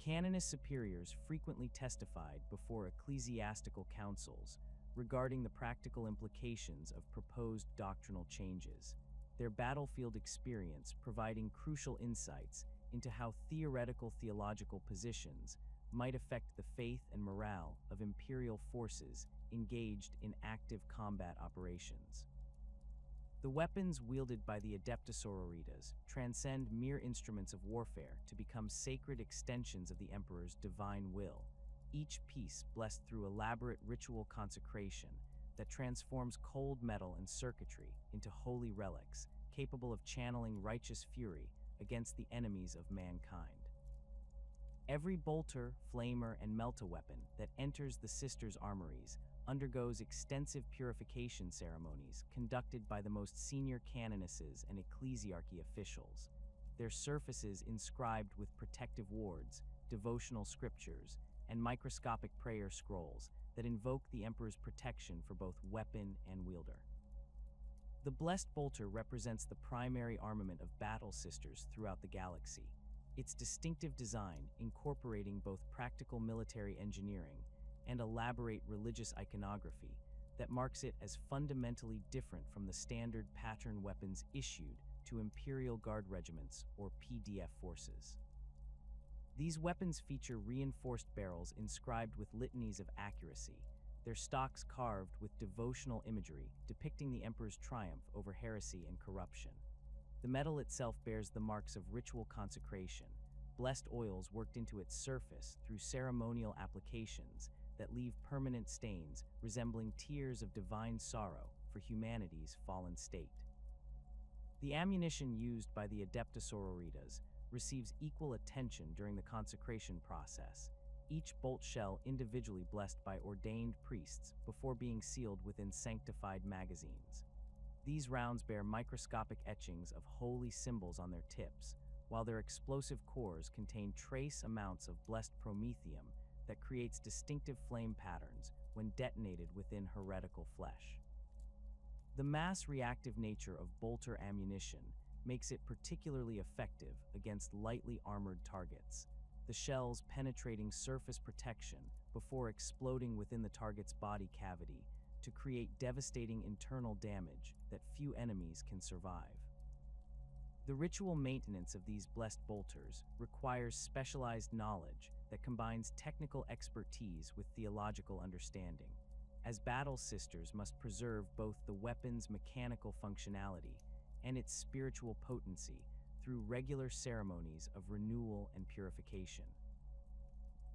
Canonist superiors frequently testified before ecclesiastical councils regarding the practical implications of proposed doctrinal changes, their battlefield experience providing crucial insights into how theoretical theological positions might affect the faith and morale of imperial forces engaged in active combat operations. The weapons wielded by the Adepta Sororitas transcend mere instruments of warfare to become sacred extensions of the Emperor's divine will, each piece blessed through elaborate ritual consecration that transforms cold metal and circuitry into holy relics capable of channeling righteous fury against the enemies of mankind. Every bolter, flamer, and melta-weapon that enters the sisters' armories undergoes extensive purification ceremonies conducted by the most senior canonesses and ecclesiarchy officials, their surfaces inscribed with protective wards, devotional scriptures, and microscopic prayer scrolls that invoke the Emperor's protection for both weapon and wielder. The Blessed Bolter represents the primary armament of battle sisters throughout the galaxy, its distinctive design incorporating both practical military engineering and elaborate religious iconography that marks it as fundamentally different from the standard pattern weapons issued to Imperial Guard regiments or PDF forces. These weapons feature reinforced barrels inscribed with litanies of accuracy, their stocks carved with devotional imagery depicting the Emperor's triumph over heresy and corruption. The metal itself bears the marks of ritual consecration, blessed oils worked into its surface through ceremonial applications that leave permanent stains resembling tears of divine sorrow for humanity's fallen state. The ammunition used by the Adepta Sororitas receives equal attention during the consecration process, each bolt shell individually blessed by ordained priests before being sealed within sanctified magazines. These rounds bear microscopic etchings of holy symbols on their tips, while their explosive cores contain trace amounts of blessed promethium that creates distinctive flame patterns when detonated within heretical flesh. The mass-reactive nature of bolter ammunition makes it particularly effective against lightly armored targets, the shells penetrating surface protection before exploding within the target's body cavity to create devastating internal damage that few enemies can survive. The ritual maintenance of these blessed bolters requires specialized knowledge that combines technical expertise with theological understanding, as battle sisters must preserve both the weapon's mechanical functionality and its spiritual potency through regular ceremonies of renewal and purification.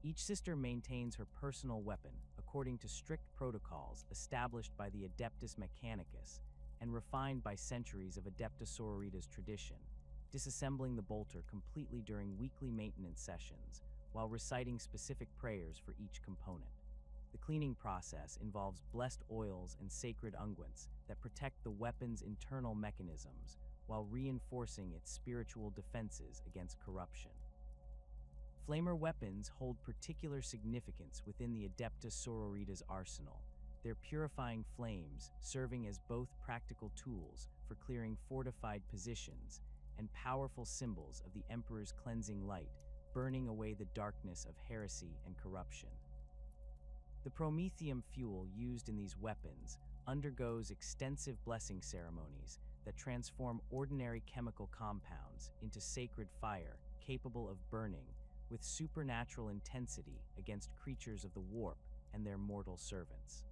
Each sister maintains her personal weapon according to strict protocols established by the Adeptus Mechanicus and refined by centuries of Adepta Sororitas tradition, disassembling the bolter completely during weekly maintenance sessions while reciting specific prayers for each component. The cleaning process involves blessed oils and sacred unguents that protect the weapon's internal mechanisms while reinforcing its spiritual defenses against corruption. Flamer weapons hold particular significance within the Adepta Sororitas arsenal, their purifying flames serving as both practical tools for clearing fortified positions and powerful symbols of the Emperor's cleansing light, burning away the darkness of heresy and corruption. The promethium fuel used in these weapons undergoes extensive blessing ceremonies that transform ordinary chemical compounds into sacred fire capable of burning with supernatural intensity against creatures of the warp and their mortal servants.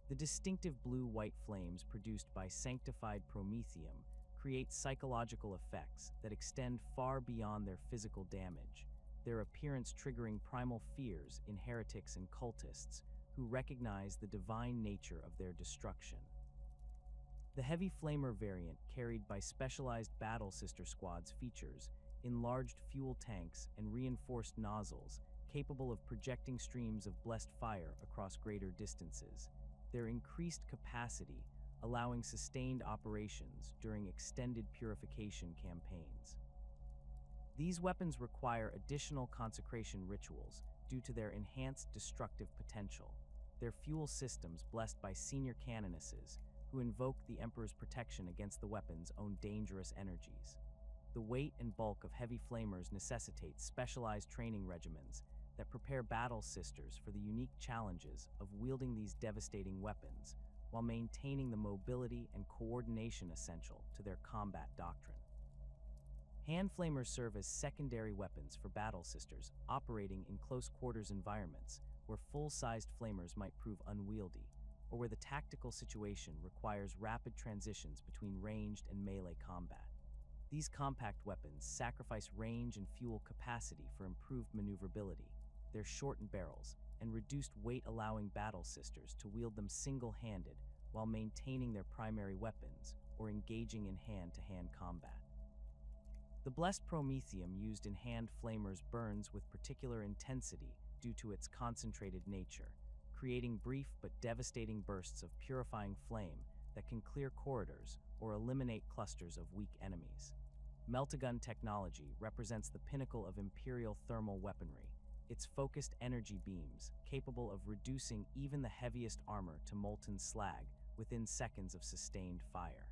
The distinctive blue-white flames produced by sanctified promethium create psychological effects that extend far beyond their physical damage, their appearance triggering primal fears in heretics and cultists who recognize the divine nature of their destruction. The heavy flamer variant carried by specialized battle sister squads features enlarged fuel tanks and reinforced nozzles capable of projecting streams of blessed fire across greater distances, their increased capacity allowing sustained operations during extended purification campaigns. These weapons require additional consecration rituals due to their enhanced destructive potential, their fuel systems blessed by senior canonesses who invoke the Emperor's protection against the weapon's own dangerous energies. The weight and bulk of heavy flamers necessitates specialized training regimens that prepare battle sisters for the unique challenges of wielding these devastating weapons while maintaining the mobility and coordination essential to their combat doctrine. Hand flamers serve as secondary weapons for battle sisters operating in close-quarters environments where full-sized flamers might prove unwieldy, or where the tactical situation requires rapid transitions between ranged and melee combat. These compact weapons sacrifice range and fuel capacity for improved maneuverability, their shortened barrels, and reduced weight allowing battle sisters to wield them single-handed while maintaining their primary weapons or engaging in hand-to-hand combat. The blessed promethium used in hand flamers burns with particular intensity due to its concentrated nature, creating brief but devastating bursts of purifying flame that can clear corridors or eliminate clusters of weak enemies. Meltagun technology represents the pinnacle of Imperial thermal weaponry, its focused energy beams capable of reducing even the heaviest armor to molten slag within seconds of sustained fire.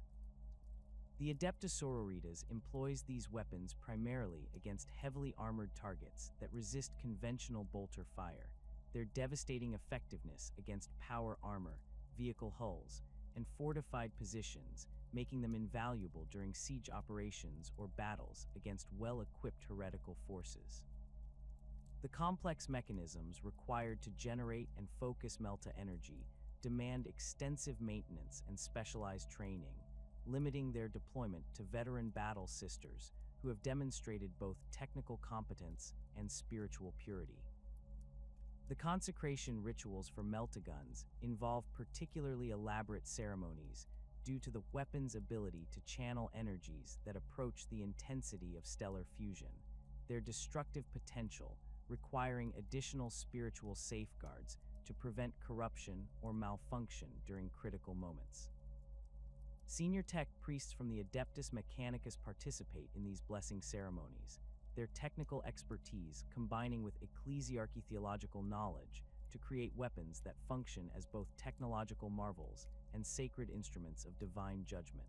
The Adepta Sororitas employs these weapons primarily against heavily armored targets that resist conventional bolter fire, their devastating effectiveness against power armor, vehicle hulls, and fortified positions, making them invaluable during siege operations or battles against well-equipped heretical forces. The complex mechanisms required to generate and focus melta energy demand extensive maintenance and specialized training, limiting their deployment to veteran battle sisters who have demonstrated both technical competence and spiritual purity. The consecration rituals for meltaguns involve particularly elaborate ceremonies due to the weapon's ability to channel energies that approach the intensity of stellar fusion, their destructive potential requiring additional spiritual safeguards to prevent corruption or malfunction during critical moments. Senior tech priests from the Adeptus Mechanicus participate in these blessing ceremonies, their technical expertise combining with Ecclesiarchy theological knowledge to create weapons that function as both technological marvels and sacred instruments of divine judgment.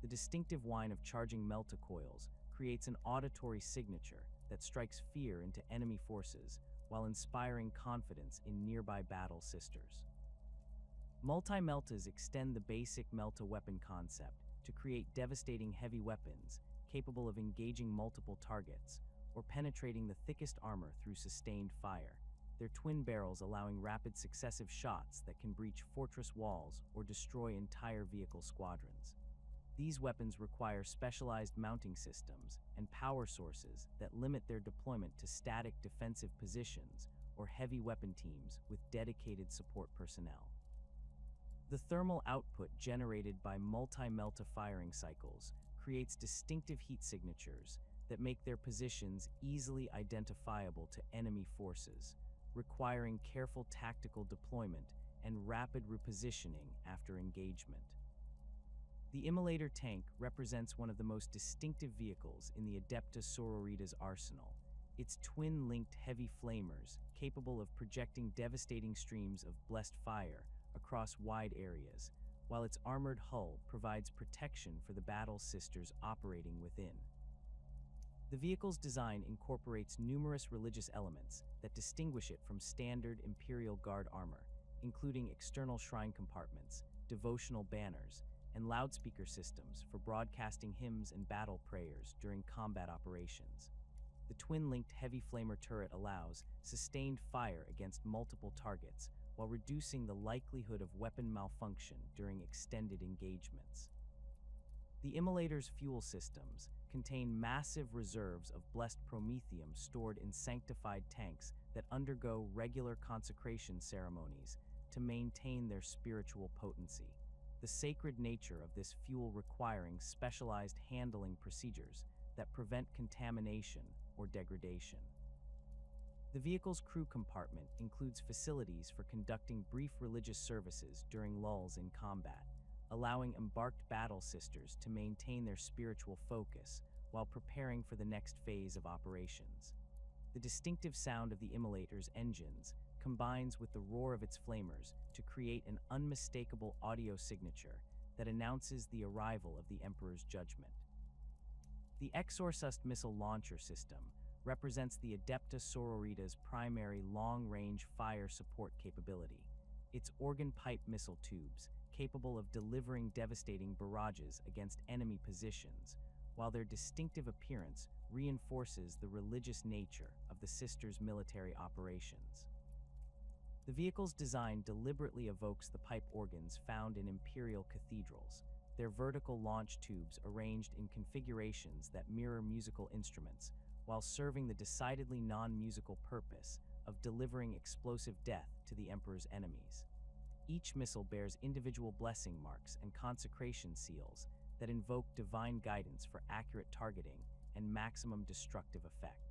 The distinctive whine of charging melta coils creates an auditory signature that strikes fear into enemy forces while inspiring confidence in nearby battle sisters. Multi-meltas extend the basic melta weapon concept to create devastating heavy weapons capable of engaging multiple targets or penetrating the thickest armor through sustained fire, their twin barrels allowing rapid successive shots that can breach fortress walls or destroy entire vehicle squadrons. These weapons require specialized mounting systems and power sources that limit their deployment to static defensive positions or heavy weapon teams with dedicated support personnel. The thermal output generated by multi-melta firing cycles creates distinctive heat signatures that make their positions easily identifiable to enemy forces, requiring careful tactical deployment and rapid repositioning after engagement. The Immolator tank represents one of the most distinctive vehicles in the Adepta Sororitas arsenal. Its twin-linked heavy flamers, capable of projecting devastating streams of blessed fire across wide areas, while its armored hull provides protection for the battle sisters operating within. The vehicle's design incorporates numerous religious elements that distinguish it from standard Imperial Guard armor, including external shrine compartments, devotional banners, and loudspeaker systems for broadcasting hymns and battle prayers during combat operations. The twin-linked heavy flamer turret allows sustained fire against multiple targets while reducing the likelihood of weapon malfunction during extended engagements. The Immolator's fuel systems contain massive reserves of blessed promethium stored in sanctified tanks that undergo regular consecration ceremonies to maintain their spiritual potency. The sacred nature of this fuel requiring specialized handling procedures that prevent contamination or degradation. The vehicle's crew compartment includes facilities for conducting brief religious services during lulls in combat, allowing embarked battle sisters to maintain their spiritual focus while preparing for the next phase of operations. The distinctive sound of the Immolator's engines combines with the roar of its flamers to create an unmistakable audio signature that announces the arrival of the Emperor's judgment. The Exorcist missile launcher system represents the Adepta Sororitas' primary long-range fire support capability. Its organ pipe missile tubes, capable of delivering devastating barrages against enemy positions, while their distinctive appearance reinforces the religious nature of the sisters' military operations. The vehicle's design deliberately evokes the pipe organs found in imperial cathedrals, their vertical launch tubes arranged in configurations that mirror musical instruments, while serving the decidedly non-musical purpose of delivering explosive death to the Emperor's enemies. Each missile bears individual blessing marks and consecration seals that invoke divine guidance for accurate targeting and maximum destructive effect.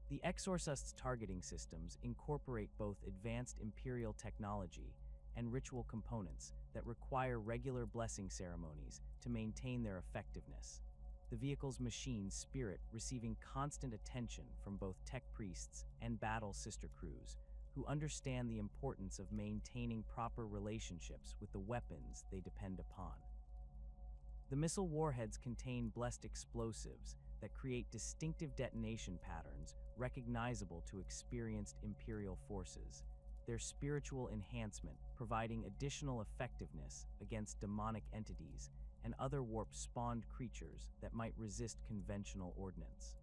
The Exorcist's targeting systems incorporate both advanced Imperial technology and ritual components that require regular blessing ceremonies to maintain their effectiveness. The vehicle's machine spirit receiving constant attention from both tech priests and battle sister crews, who understand the importance of maintaining proper relationships with the weapons they depend upon. The missile warheads contain blessed explosives that create distinctive detonation patterns recognizable to experienced Imperial forces, their spiritual enhancement providing additional effectiveness against demonic entities and other warp-spawned creatures that might resist conventional ordnance.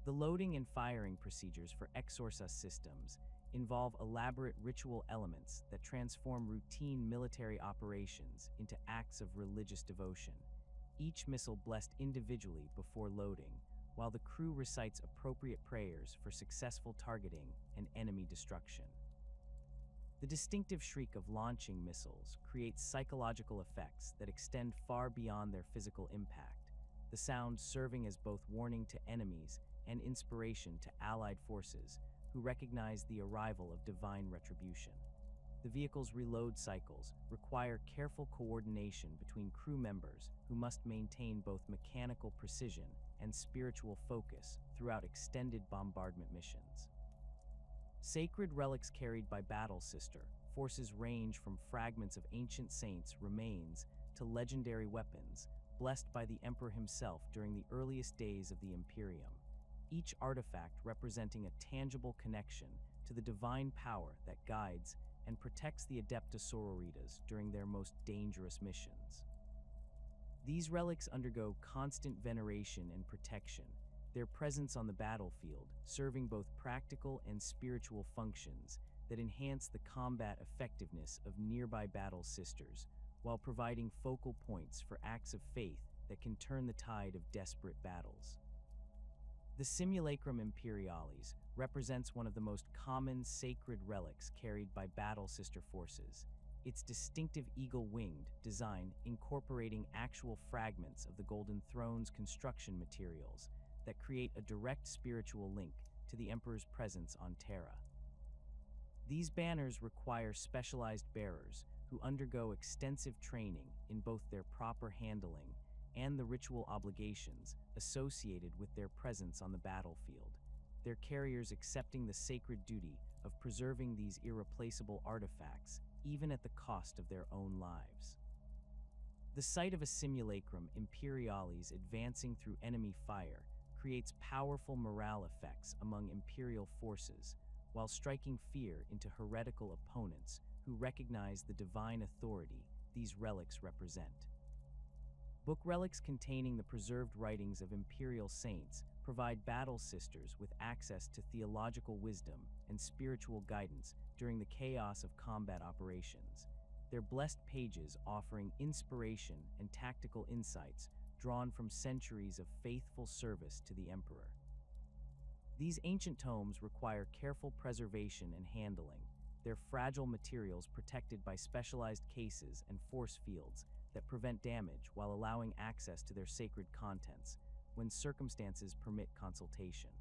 The loading and firing procedures for Exorcist systems involve elaborate ritual elements that transform routine military operations into acts of religious devotion, each missile blessed individually before loading, while the crew recites appropriate prayers for successful targeting and enemy destruction. The distinctive shriek of launching missiles creates psychological effects that extend far beyond their physical impact, the sound serving as both warning to enemies and inspiration to allied forces who recognize the arrival of divine retribution. The vehicle's reload cycles require careful coordination between crew members who must maintain both mechanical precision and spiritual focus throughout extended bombardment missions. Sacred relics carried by Battle Sister forces range from fragments of ancient saints' remains to legendary weapons blessed by the Emperor himself during the earliest days of the Imperium, each artifact representing a tangible connection to the divine power that guides and protects the Adepta Sororitas during their most dangerous missions. These relics undergo constant veneration and protection, their presence on the battlefield serving both practical and spiritual functions that enhance the combat effectiveness of nearby battle sisters, while providing focal points for acts of faith that can turn the tide of desperate battles. The Simulacrum Imperialis represents one of the most common sacred relics carried by battle sister forces, its distinctive eagle-winged design incorporating actual fragments of the Golden Throne's construction materials that create a direct spiritual link to the Emperor's presence on Terra. These banners require specialized bearers who who undergo extensive training in both their proper handling and the ritual obligations associated with their presence on the battlefield, their carriers accepting the sacred duty of preserving these irreplaceable artifacts even at the cost of their own lives. The sight of a simulacrum Imperialis advancing through enemy fire creates powerful morale effects among Imperial forces, while striking fear into heretical opponents who recognize the divine authority these relics represent. Book relics containing the preserved writings of Imperial saints provide battle sisters with access to theological wisdom and spiritual guidance during the chaos of combat operations, their blessed pages offering inspiration and tactical insights drawn from centuries of faithful service to the Emperor. These ancient tomes require careful preservation and handling, their fragile materials protected by specialized cases and force fields that prevent damage while allowing access to their sacred contents when circumstances permit consultation.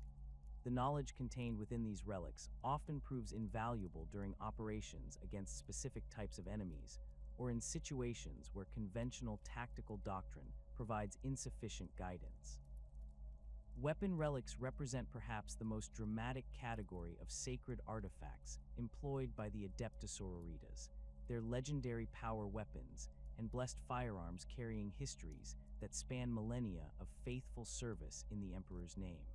The knowledge contained within these relics often proves invaluable during operations against specific types of enemies or in situations where conventional tactical doctrine provides insufficient guidance. Weapon relics represent perhaps the most dramatic category of sacred artifacts employed by the Adepta Sororitas, their legendary power weapons and blessed firearms carrying histories that span millennia of faithful service in the Emperor's name.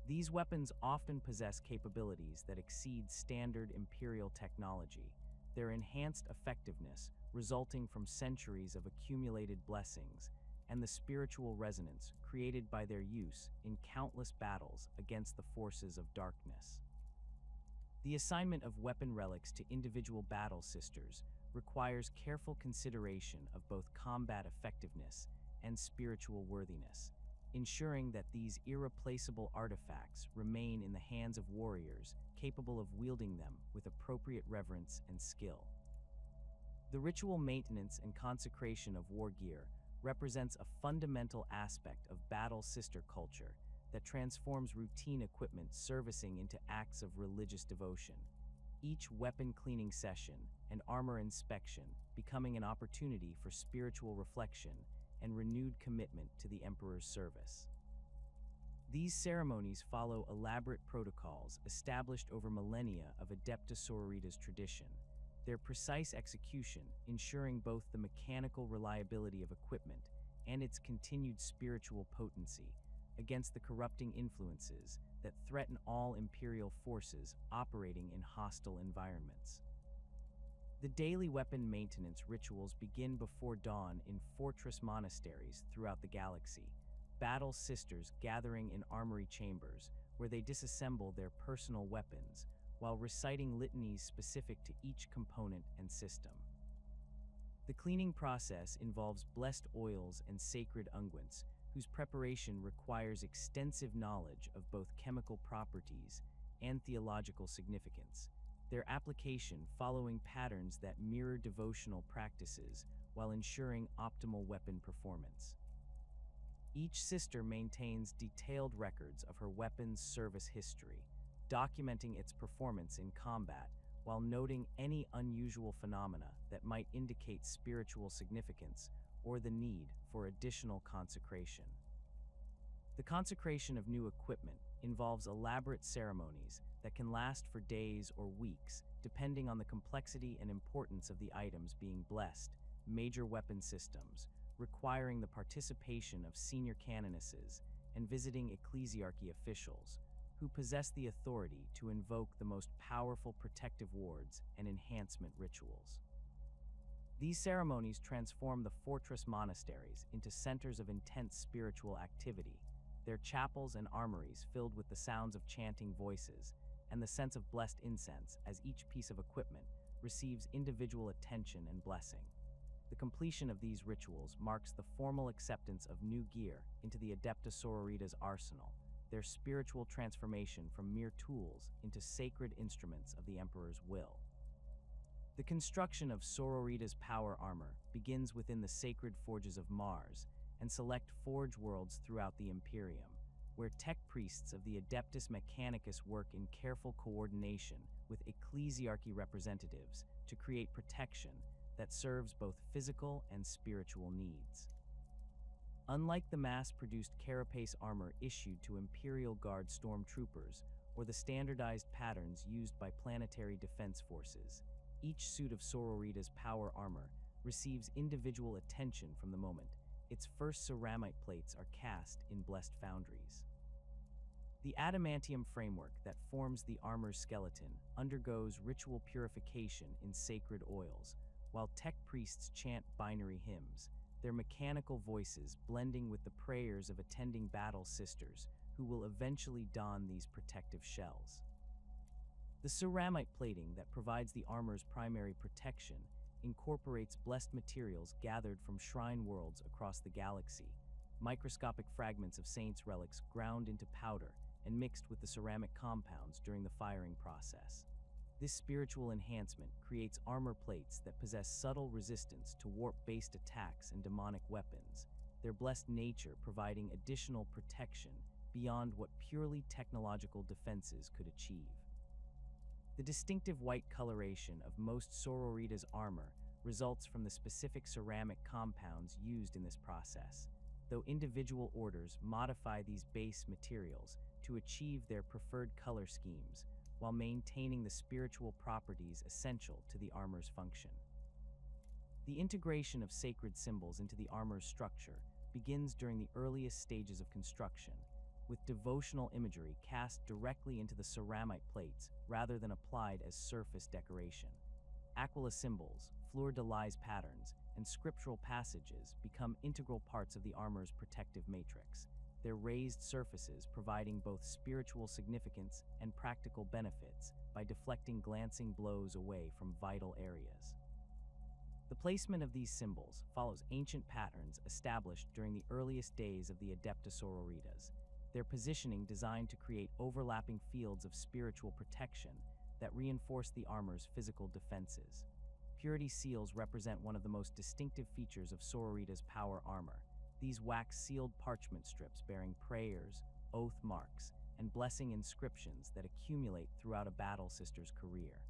These weapons often possess capabilities that exceed standard Imperial technology, their enhanced effectiveness resulting from centuries of accumulated blessings and the spiritual resonance created by their use in countless battles against the forces of darkness. The assignment of weapon relics to individual battle sisters requires careful consideration of both combat effectiveness and spiritual worthiness, ensuring that these irreplaceable artifacts remain in the hands of warriors capable of wielding them with appropriate reverence and skill. The ritual maintenance and consecration of war gear represents a fundamental aspect of battle sister culture that transforms routine equipment servicing into acts of religious devotion, each weapon cleaning session and armor inspection becoming an opportunity for spiritual reflection and renewed commitment to the Emperor's service. These ceremonies follow elaborate protocols established over millennia of Adepta Sororitas tradition, their precise execution ensuring both the mechanical reliability of equipment and its continued spiritual potency against the corrupting influences that threaten all Imperial forces operating in hostile environments. The daily weapon maintenance rituals begin before dawn in fortress monasteries throughout the galaxy, battle sisters gathering in armory chambers where they disassemble their personal weapons while reciting litanies specific to each component and system. The cleaning process involves blessed oils and sacred unguents, whose preparation requires extensive knowledge of both chemical properties and theological significance, their application following patterns that mirror devotional practices while ensuring optimal weapon performance. Each sister maintains detailed records of her weapon's service history, documenting its performance in combat while noting any unusual phenomena that might indicate spiritual significance or the need for additional consecration. The consecration of new equipment involves elaborate ceremonies that can last for days or weeks, depending on the complexity and importance of the items being blessed, major weapon systems, requiring the participation of senior canonesses and visiting Ecclesiarchy officials, who possess the authority to invoke the most powerful protective wards and enhancement rituals. These ceremonies transform the fortress monasteries into centers of intense spiritual activity, their chapels and armories filled with the sounds of chanting voices and the sense of blessed incense as each piece of equipment receives individual attention and blessing. The completion of these rituals marks the formal acceptance of new gear into the Adepta Sororitas arsenal, their spiritual transformation from mere tools into sacred instruments of the Emperor's will. The construction of Sororitas power armor begins within the sacred forges of Mars and select forge worlds throughout the Imperium, where tech priests of the Adeptus Mechanicus work in careful coordination with Ecclesiarchy representatives to create protection that serves both physical and spiritual needs. Unlike the mass-produced carapace armor issued to Imperial Guard stormtroopers or the standardized patterns used by planetary defense forces, each suit of Sororitas power armor receives individual attention from the moment its first ceramite plates are cast in blessed foundries. The adamantium framework that forms the armor's skeleton undergoes ritual purification in sacred oils, while tech priests chant binary hymns, their mechanical voices blending with the prayers of attending battle sisters who will eventually don these protective shells. The ceramite plating that provides the armor's primary protection incorporates blessed materials gathered from shrine worlds across the galaxy, microscopic fragments of saints' relics ground into powder and mixed with the ceramic compounds during the firing process. This spiritual enhancement creates armor plates that possess subtle resistance to warp-based attacks and demonic weapons, their blessed nature providing additional protection beyond what purely technological defenses could achieve. The distinctive white coloration of most Sororitas armor results from the specific ceramic compounds used in this process, though individual orders modify these base materials to achieve their preferred color schemes while maintaining the spiritual properties essential to the armor's function. The integration of sacred symbols into the armor's structure begins during the earliest stages of construction, with devotional imagery cast directly into the ceramite plates rather than applied as surface decoration. Aquila symbols, fleur-de-lis patterns, and scriptural passages become integral parts of the armor's protective matrix, their raised surfaces providing both spiritual significance and practical benefits by deflecting glancing blows away from vital areas. The placement of these symbols follows ancient patterns established during the earliest days of the Adepta Sororitas, their positioning designed to create overlapping fields of spiritual protection that reinforce the armor's physical defenses. Purity seals represent one of the most distinctive features of Sororitas power armor. These wax-sealed parchment strips bearing prayers, oath marks, and blessing inscriptions that accumulate throughout a battle sister's career.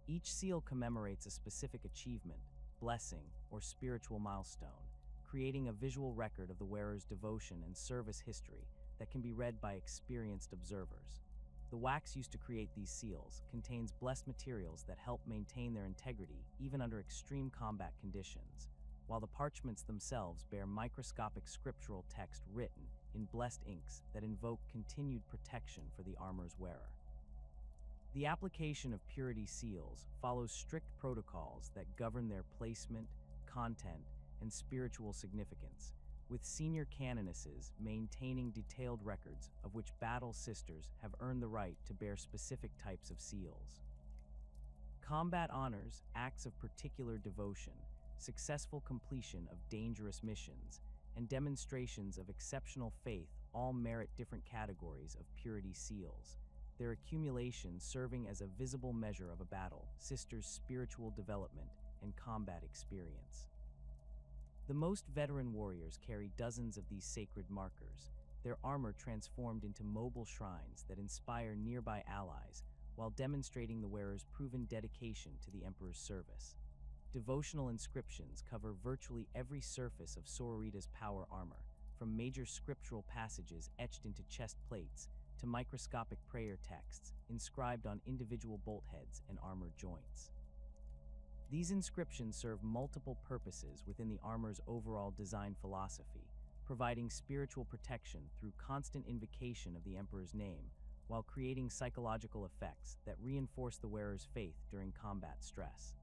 Each seal commemorates a specific achievement, blessing, or spiritual milestone, creating a visual record of the wearer's devotion and service history that can be read by experienced observers. The wax used to create these seals contains blessed materials that help maintain their integrity even under extreme combat conditions, while the parchments themselves bear microscopic scriptural text written in blessed inks that invoke continued protection for the armor's wearer. The application of purity seals follows strict protocols that govern their placement, content, and spiritual significance, with senior canonesses maintaining detailed records of which battle sisters have earned the right to bear specific types of seals. Combat honors, acts of particular devotion, successful completion of dangerous missions, and demonstrations of exceptional faith all merit different categories of purity seals, their accumulation serving as a visible measure of a battle sister's spiritual development and combat experience. The most veteran warriors carry dozens of these sacred markers, their armor transformed into mobile shrines that inspire nearby allies while demonstrating the wearer's proven dedication to the Emperor's service. Devotional inscriptions cover virtually every surface of Sororita's power armor, from major scriptural passages etched into chest plates to microscopic prayer texts inscribed on individual bolt heads and armor joints. These inscriptions serve multiple purposes within the armor's overall design philosophy, providing spiritual protection through constant invocation of the Emperor's name, while creating psychological effects that reinforce the wearer's faith during combat stress.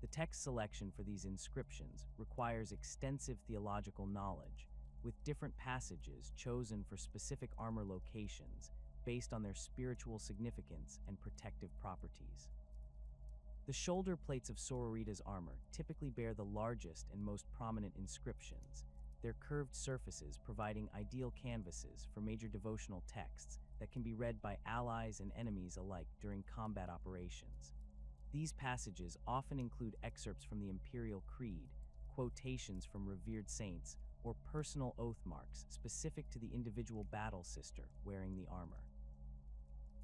The text selection for these inscriptions requires extensive theological knowledge, with different passages chosen for specific armor locations based on their spiritual significance and protective properties. The shoulder plates of Sororita's armor typically bear the largest and most prominent inscriptions, their curved surfaces providing ideal canvases for major devotional texts that can be read by allies and enemies alike during combat operations. These passages often include excerpts from the Imperial Creed, quotations from revered saints, or personal oath marks specific to the individual battle sister wearing the armor.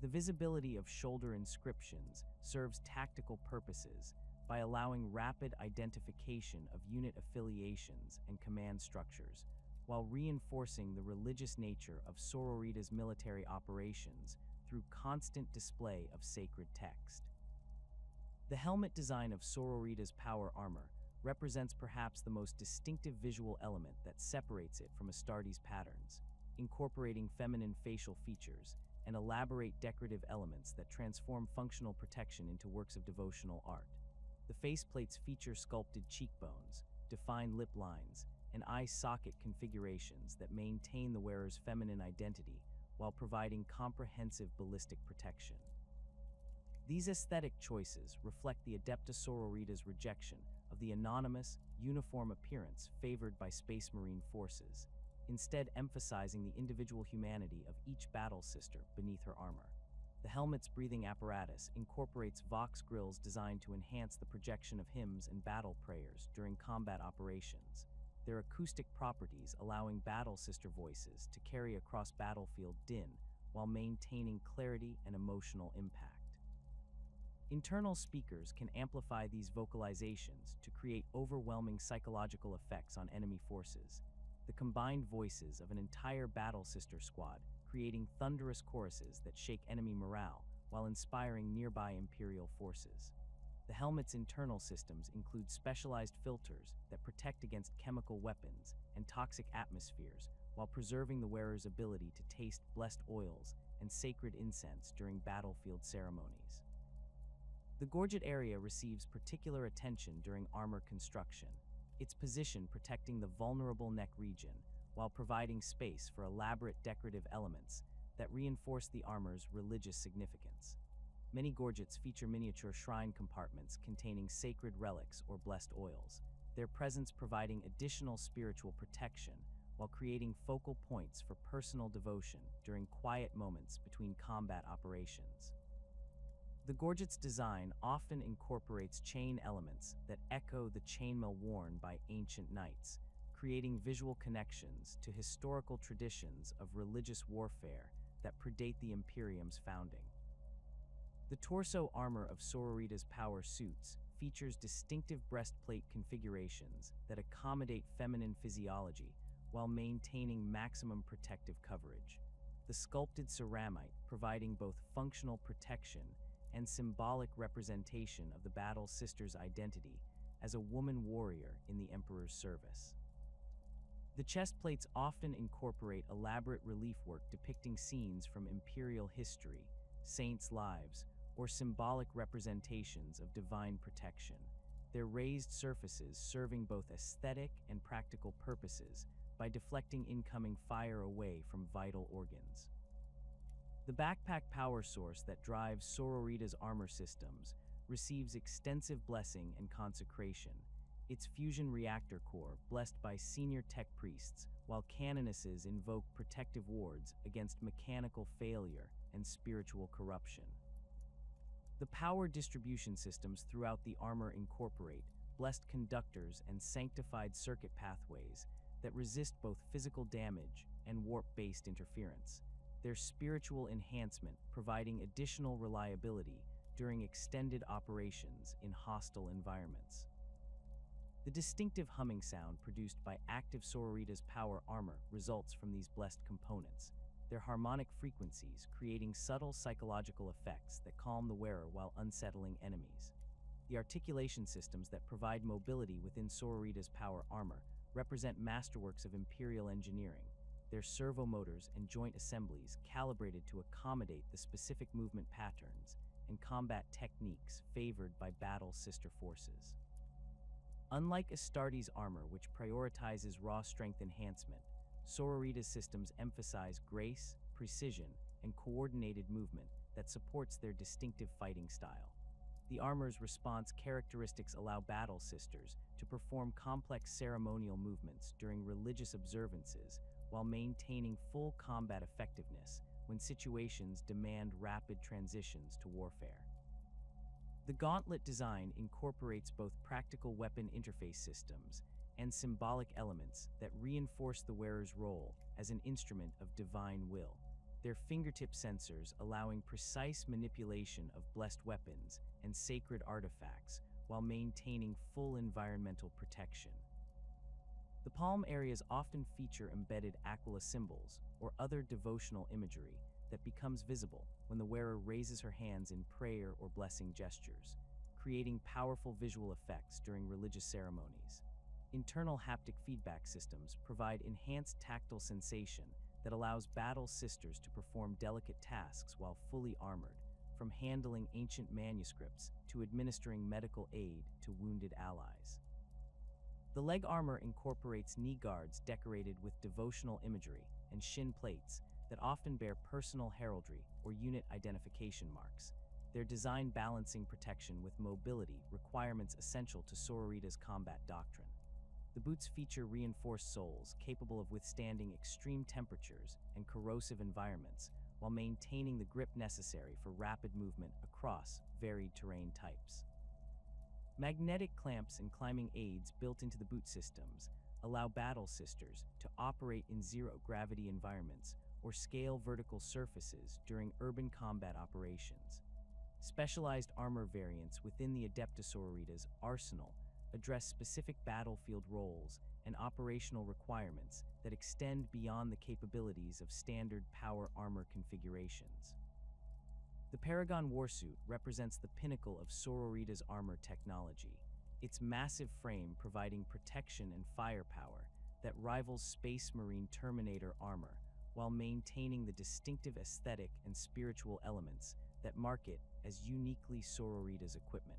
The visibility of shoulder inscriptions serves tactical purposes by allowing rapid identification of unit affiliations and command structures, while reinforcing the religious nature of Sororitas' military operations through constant display of sacred text. The helmet design of Sororitas' power armor represents perhaps the most distinctive visual element that separates it from Astartes' patterns, incorporating feminine facial features and elaborate decorative elements that transform functional protection into works of devotional art. The faceplates feature sculpted cheekbones, defined lip lines, and eye socket configurations that maintain the wearer's feminine identity while providing comprehensive ballistic protection. These aesthetic choices reflect the Adepta Sororitas' rejection of the anonymous, uniform appearance favored by Space Marine forces, instead emphasizing the individual humanity of each battle sister beneath her armor. The helmet's breathing apparatus incorporates vox grills designed to enhance the projection of hymns and battle prayers during combat operations, their acoustic properties allowing battle sister voices to carry across battlefield din while maintaining clarity and emotional impact. Internal speakers can amplify these vocalizations to create overwhelming psychological effects on enemy forces, the combined voices of an entire battle sister squad creating thunderous choruses that shake enemy morale while inspiring nearby Imperial forces. The helmet's internal systems include specialized filters that protect against chemical weapons and toxic atmospheres while preserving the wearer's ability to taste blessed oils and sacred incense during battlefield ceremonies. The gorget area receives particular attention during armor construction, its position protecting the vulnerable neck region while providing space for elaborate decorative elements that reinforce the armor's religious significance. Many gorgets feature miniature shrine compartments containing sacred relics or blessed oils, their presence providing additional spiritual protection while creating focal points for personal devotion during quiet moments between combat operations. The gorget's design often incorporates chain elements that echo the chainmail worn by ancient knights, creating visual connections to historical traditions of religious warfare that predate the Imperium's founding. The torso armor of Sororitas' power suits features distinctive breastplate configurations that accommodate feminine physiology while maintaining maximum protective coverage. The sculpted ceramite providing both functional protection and symbolic representation of the battle sister's identity as a woman warrior in the Emperor's service. The chest plates often incorporate elaborate relief work depicting scenes from Imperial history, saints' lives, or symbolic representations of divine protection, their raised surfaces serving both aesthetic and practical purposes by deflecting incoming fire away from vital organs. The backpack power source that drives Sororitas' armor systems receives extensive blessing and consecration, its fusion reactor core blessed by senior tech priests, while canonesses invoke protective wards against mechanical failure and spiritual corruption. The power distribution systems throughout the armor incorporate blessed conductors and sanctified circuit pathways that resist both physical damage and warp-based interference, their spiritual enhancement providing additional reliability during extended operations in hostile environments. The distinctive humming sound produced by active Sororitas' power armor results from these blessed components, their harmonic frequencies creating subtle psychological effects that calm the wearer while unsettling enemies. The articulation systems that provide mobility within Sororitas' power armor represent masterworks of Imperial engineering, their servo motors and joint assemblies calibrated to accommodate the specific movement patterns and combat techniques favored by battle sister forces. Unlike Astartes' armor, which prioritizes raw strength enhancement, Sororitas' systems emphasize grace, precision, and coordinated movement that supports their distinctive fighting style. The armor's response characteristics allow battle sisters to perform complex ceremonial movements during religious observances while maintaining full combat effectiveness when situations demand rapid transitions to warfare. The gauntlet design incorporates both practical weapon interface systems and symbolic elements that reinforce the wearer's role as an instrument of divine will. Their fingertip sensors allowing precise manipulation of blessed weapons and sacred artifacts while maintaining full environmental protection. The palm areas often feature embedded aquila symbols or other devotional imagery that becomes visible when the wearer raises her hands in prayer or blessing gestures, creating powerful visual effects during religious ceremonies. Internal haptic feedback systems provide enhanced tactile sensation that allows battle sisters to perform delicate tasks while fully armored, from handling ancient manuscripts to administering medical aid to wounded allies. The leg armor incorporates knee guards decorated with devotional imagery and shin plates that often bear personal heraldry or unit identification marks, their design balancing protection with mobility requirements essential to Sororitas' combat doctrine. The boots feature reinforced soles capable of withstanding extreme temperatures and corrosive environments while maintaining the grip necessary for rapid movement across varied terrain types. Magnetic clamps and climbing aids built into the boot systems allow battle sisters to operate in zero-gravity environments or scale vertical surfaces during urban combat operations. Specialized armor variants within the Adepta Sororitas arsenal address specific battlefield roles and operational requirements that extend beyond the capabilities of standard power armor configurations. The Paragon Warsuit represents the pinnacle of Sororitas' armor technology, its massive frame providing protection and firepower that rivals Space Marine Terminator armor while maintaining the distinctive aesthetic and spiritual elements that mark it as uniquely Sororitas equipment.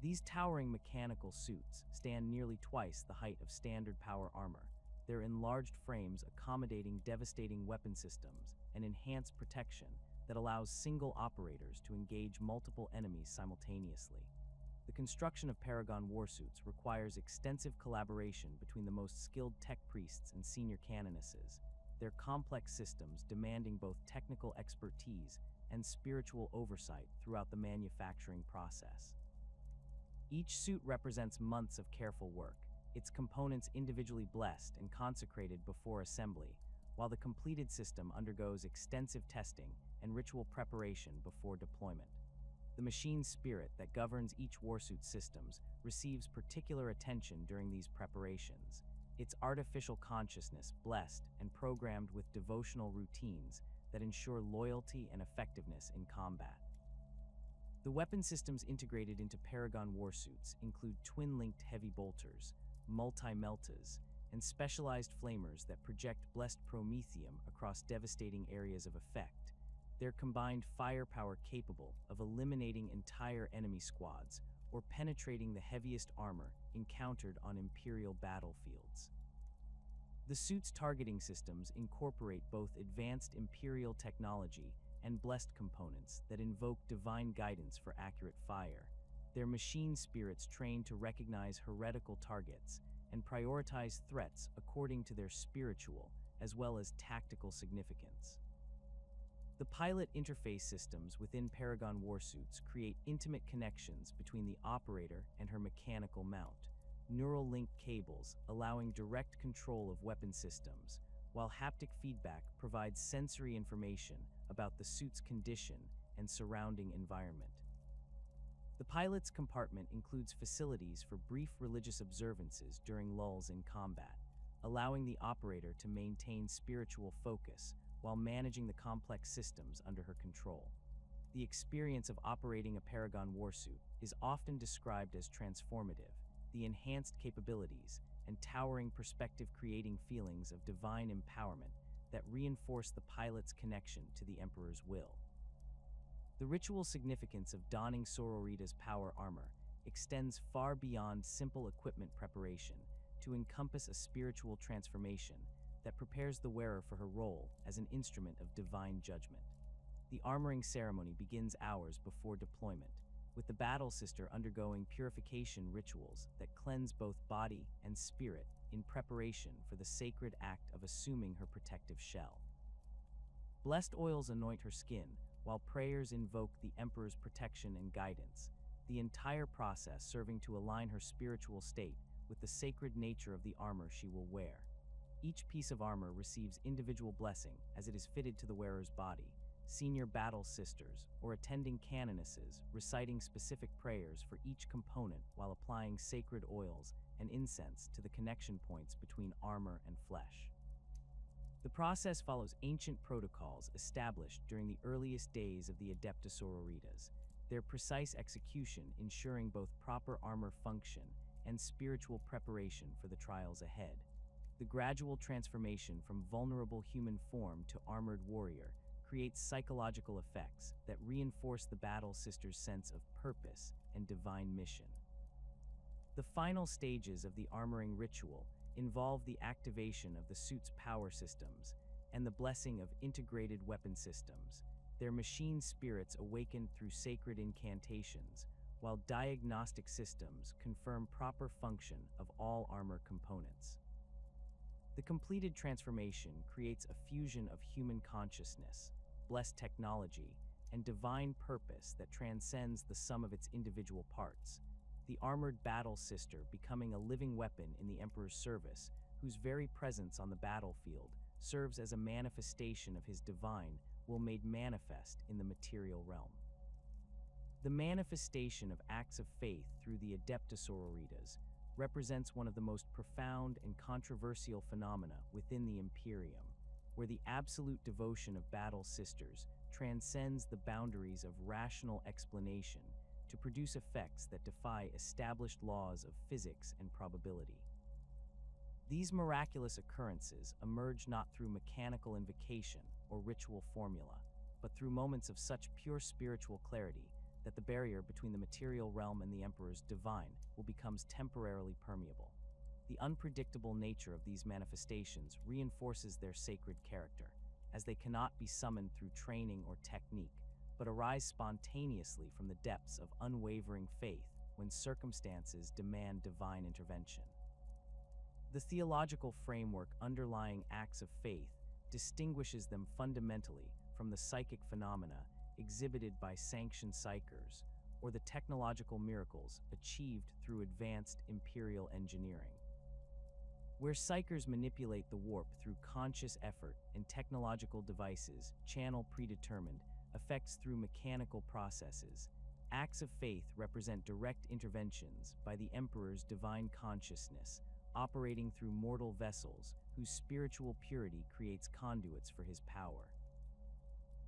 These towering mechanical suits stand nearly twice the height of standard power armor, their enlarged frames accommodating devastating weapon systems and enhanced protection that allows single operators to engage multiple enemies simultaneously. The construction of Paragon warsuits requires extensive collaboration between the most skilled tech priests and senior canonesses, their complex systems demanding both technical expertise and spiritual oversight throughout the manufacturing process. Each suit represents months of careful work, its components individually blessed and consecrated before assembly, while the completed system undergoes extensive testing and ritual preparation before deployment. The machine spirit that governs each warsuit systems receives particular attention during these preparations, its artificial consciousness blessed and programmed with devotional routines that ensure loyalty and effectiveness in combat. The weapon systems integrated into Paragon warsuits include twin-linked heavy bolters, multi-meltas, and specialized flamers that project blessed promethium across devastating areas of effect, their combined firepower capable of eliminating entire enemy squads or penetrating the heaviest armor encountered on Imperial battlefields. The suit's targeting systems incorporate both advanced Imperial technology and blessed components that invoke divine guidance for accurate fire, their machine spirits trained to recognize heretical targets and prioritize threats according to their spiritual as well as tactical significance. The pilot interface systems within Paragon warsuits create intimate connections between the operator and her mechanical mount, neural link cables allowing direct control of weapon systems, while haptic feedback provides sensory information about the suit's condition and surrounding environment. The pilot's compartment includes facilities for brief religious observances during lulls in combat, allowing the operator to maintain spiritual focus while managing the complex systems under her control. The experience of operating a Paragon warsuit is often described as transformative, the enhanced capabilities and towering perspective creating feelings of divine empowerment that reinforce the pilot's connection to the Emperor's will. The ritual significance of donning Sororitas' power armor extends far beyond simple equipment preparation to encompass a spiritual transformation that prepares the wearer for her role as an instrument of divine judgment. The armoring ceremony begins hours before deployment, with the battle sister undergoing purification rituals that cleanse both body and spirit in preparation for the sacred act of assuming her protective shell. Blessed oils anoint her skin, while prayers invoke the Emperor's protection and guidance, the entire process serving to align her spiritual state with with the sacred nature of the armor she will wear. Each piece of armor receives individual blessing as it is fitted to the wearer's body, senior battle sisters or attending canonesses reciting specific prayers for each component while applying sacred oils and incense to the connection points between armor and flesh. The process follows ancient protocols established during the earliest days of the Adepta Sororitas, their precise execution ensuring both proper armor function and spiritual preparation for the trials ahead. The gradual transformation from vulnerable human form to armored warrior creates psychological effects that reinforce the battle sister's sense of purpose and divine mission. The final stages of the armoring ritual involve the activation of the suit's power systems and the blessing of integrated weapon systems, their machine spirits awakened through sacred incantations, while diagnostic systems confirm proper function of all armor components. The completed transformation creates a fusion of human consciousness, blessed technology, and divine purpose that transcends the sum of its individual parts, the armored battle sister becoming a living weapon in the Emperor's service, whose very presence on the battlefield serves as a manifestation of his divine will made manifest in the material realm. The manifestation of acts of faith through the Adepta Sororitas represents one of the most profound and controversial phenomena within the Imperium, where the absolute devotion of battle sisters transcends the boundaries of rational explanation to produce effects that defy established laws of physics and probability. These miraculous occurrences emerge not through mechanical invocation or ritual formula, but through moments of such pure spiritual clarity that the barrier between the material realm and the Emperor's divine will become temporarily permeable. The unpredictable nature of these manifestations reinforces their sacred character, as they cannot be summoned through training or technique, but arise spontaneously from the depths of unwavering faith when circumstances demand divine intervention. The theological framework underlying acts of faith distinguishes them fundamentally from the psychic phenomena exhibited by sanctioned psychers or the technological miracles achieved through advanced imperial engineering. Where psychers manipulate the warp through conscious effort and technological devices channel predetermined effects through mechanical processes, acts of faith represent direct interventions by the Emperor's divine consciousness, operating through mortal vessels whose spiritual purity creates conduits for his power.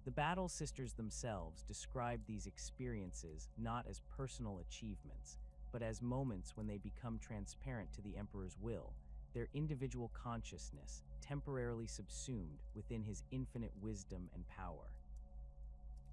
The battle sisters themselves describe these experiences not as personal achievements, but as moments when they become transparent to the Emperor's will, their individual consciousness temporarily subsumed within his infinite wisdom and power.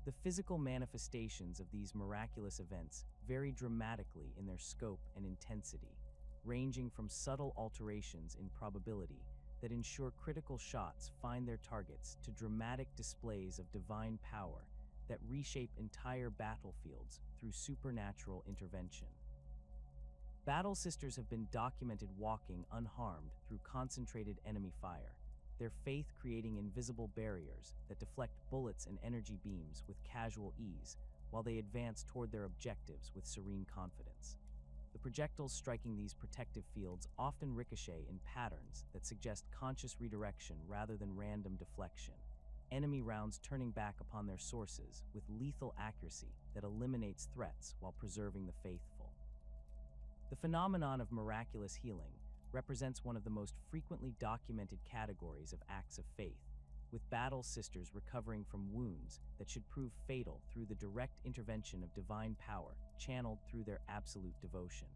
The physical manifestations of these miraculous events vary dramatically in their scope and intensity, ranging from subtle alterations in probability that ensure critical shots find their targets to dramatic displays of divine power that reshape entire battlefields through supernatural intervention. Battle sisters have been documented walking unharmed through concentrated enemy fire, their faith creating invisible barriers that deflect bullets and energy beams with casual ease while they advance toward their objectives with serene confidence. The projectiles striking these protective fields often ricochet in patterns that suggest conscious redirection rather than random deflection, enemy rounds turning back upon their sources with lethal accuracy that eliminates threats while preserving the faithful. The phenomenon of miraculous healing represents one of the most frequently documented categories of acts of faith, with battle sisters recovering from wounds that should prove fatal through the direct intervention of divine power channeled through their absolute devotion.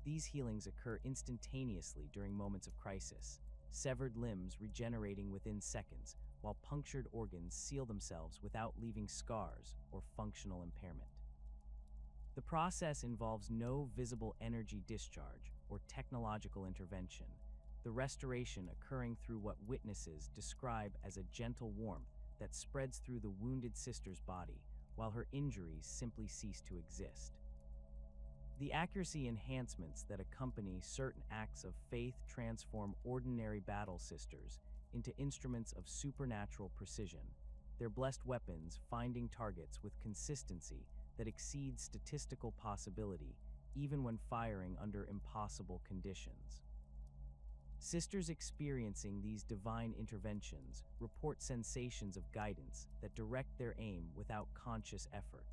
These healings occur instantaneously during moments of crisis, severed limbs regenerating within seconds, while punctured organs seal themselves without leaving scars or functional impairment. The process involves no visible energy discharge or technological intervention, the restoration occurring through what witnesses describe as a gentle warmth that spreads through the wounded sister's body, while her injuries simply cease to exist. The accuracy enhancements that accompany certain acts of faith transform ordinary battle sisters into instruments of supernatural precision, their blessed weapons finding targets with consistency that exceeds statistical possibility, even when firing under impossible conditions. Sisters experiencing these divine interventions report sensations of guidance that direct their aim without conscious effort,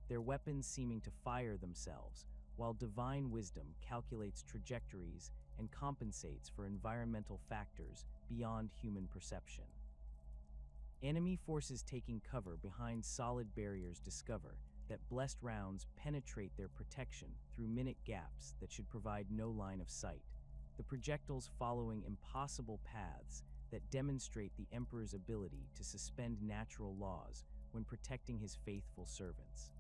their weapons seeming to fire themselves, while divine wisdom calculates trajectories and compensates for environmental factors beyond human perception. Enemy forces taking cover behind solid barriers discover that blessed rounds penetrate their protection through minute gaps that should provide no line of sight, the projectiles following impossible paths that demonstrate the Emperor's ability to suspend natural laws when protecting his faithful servants.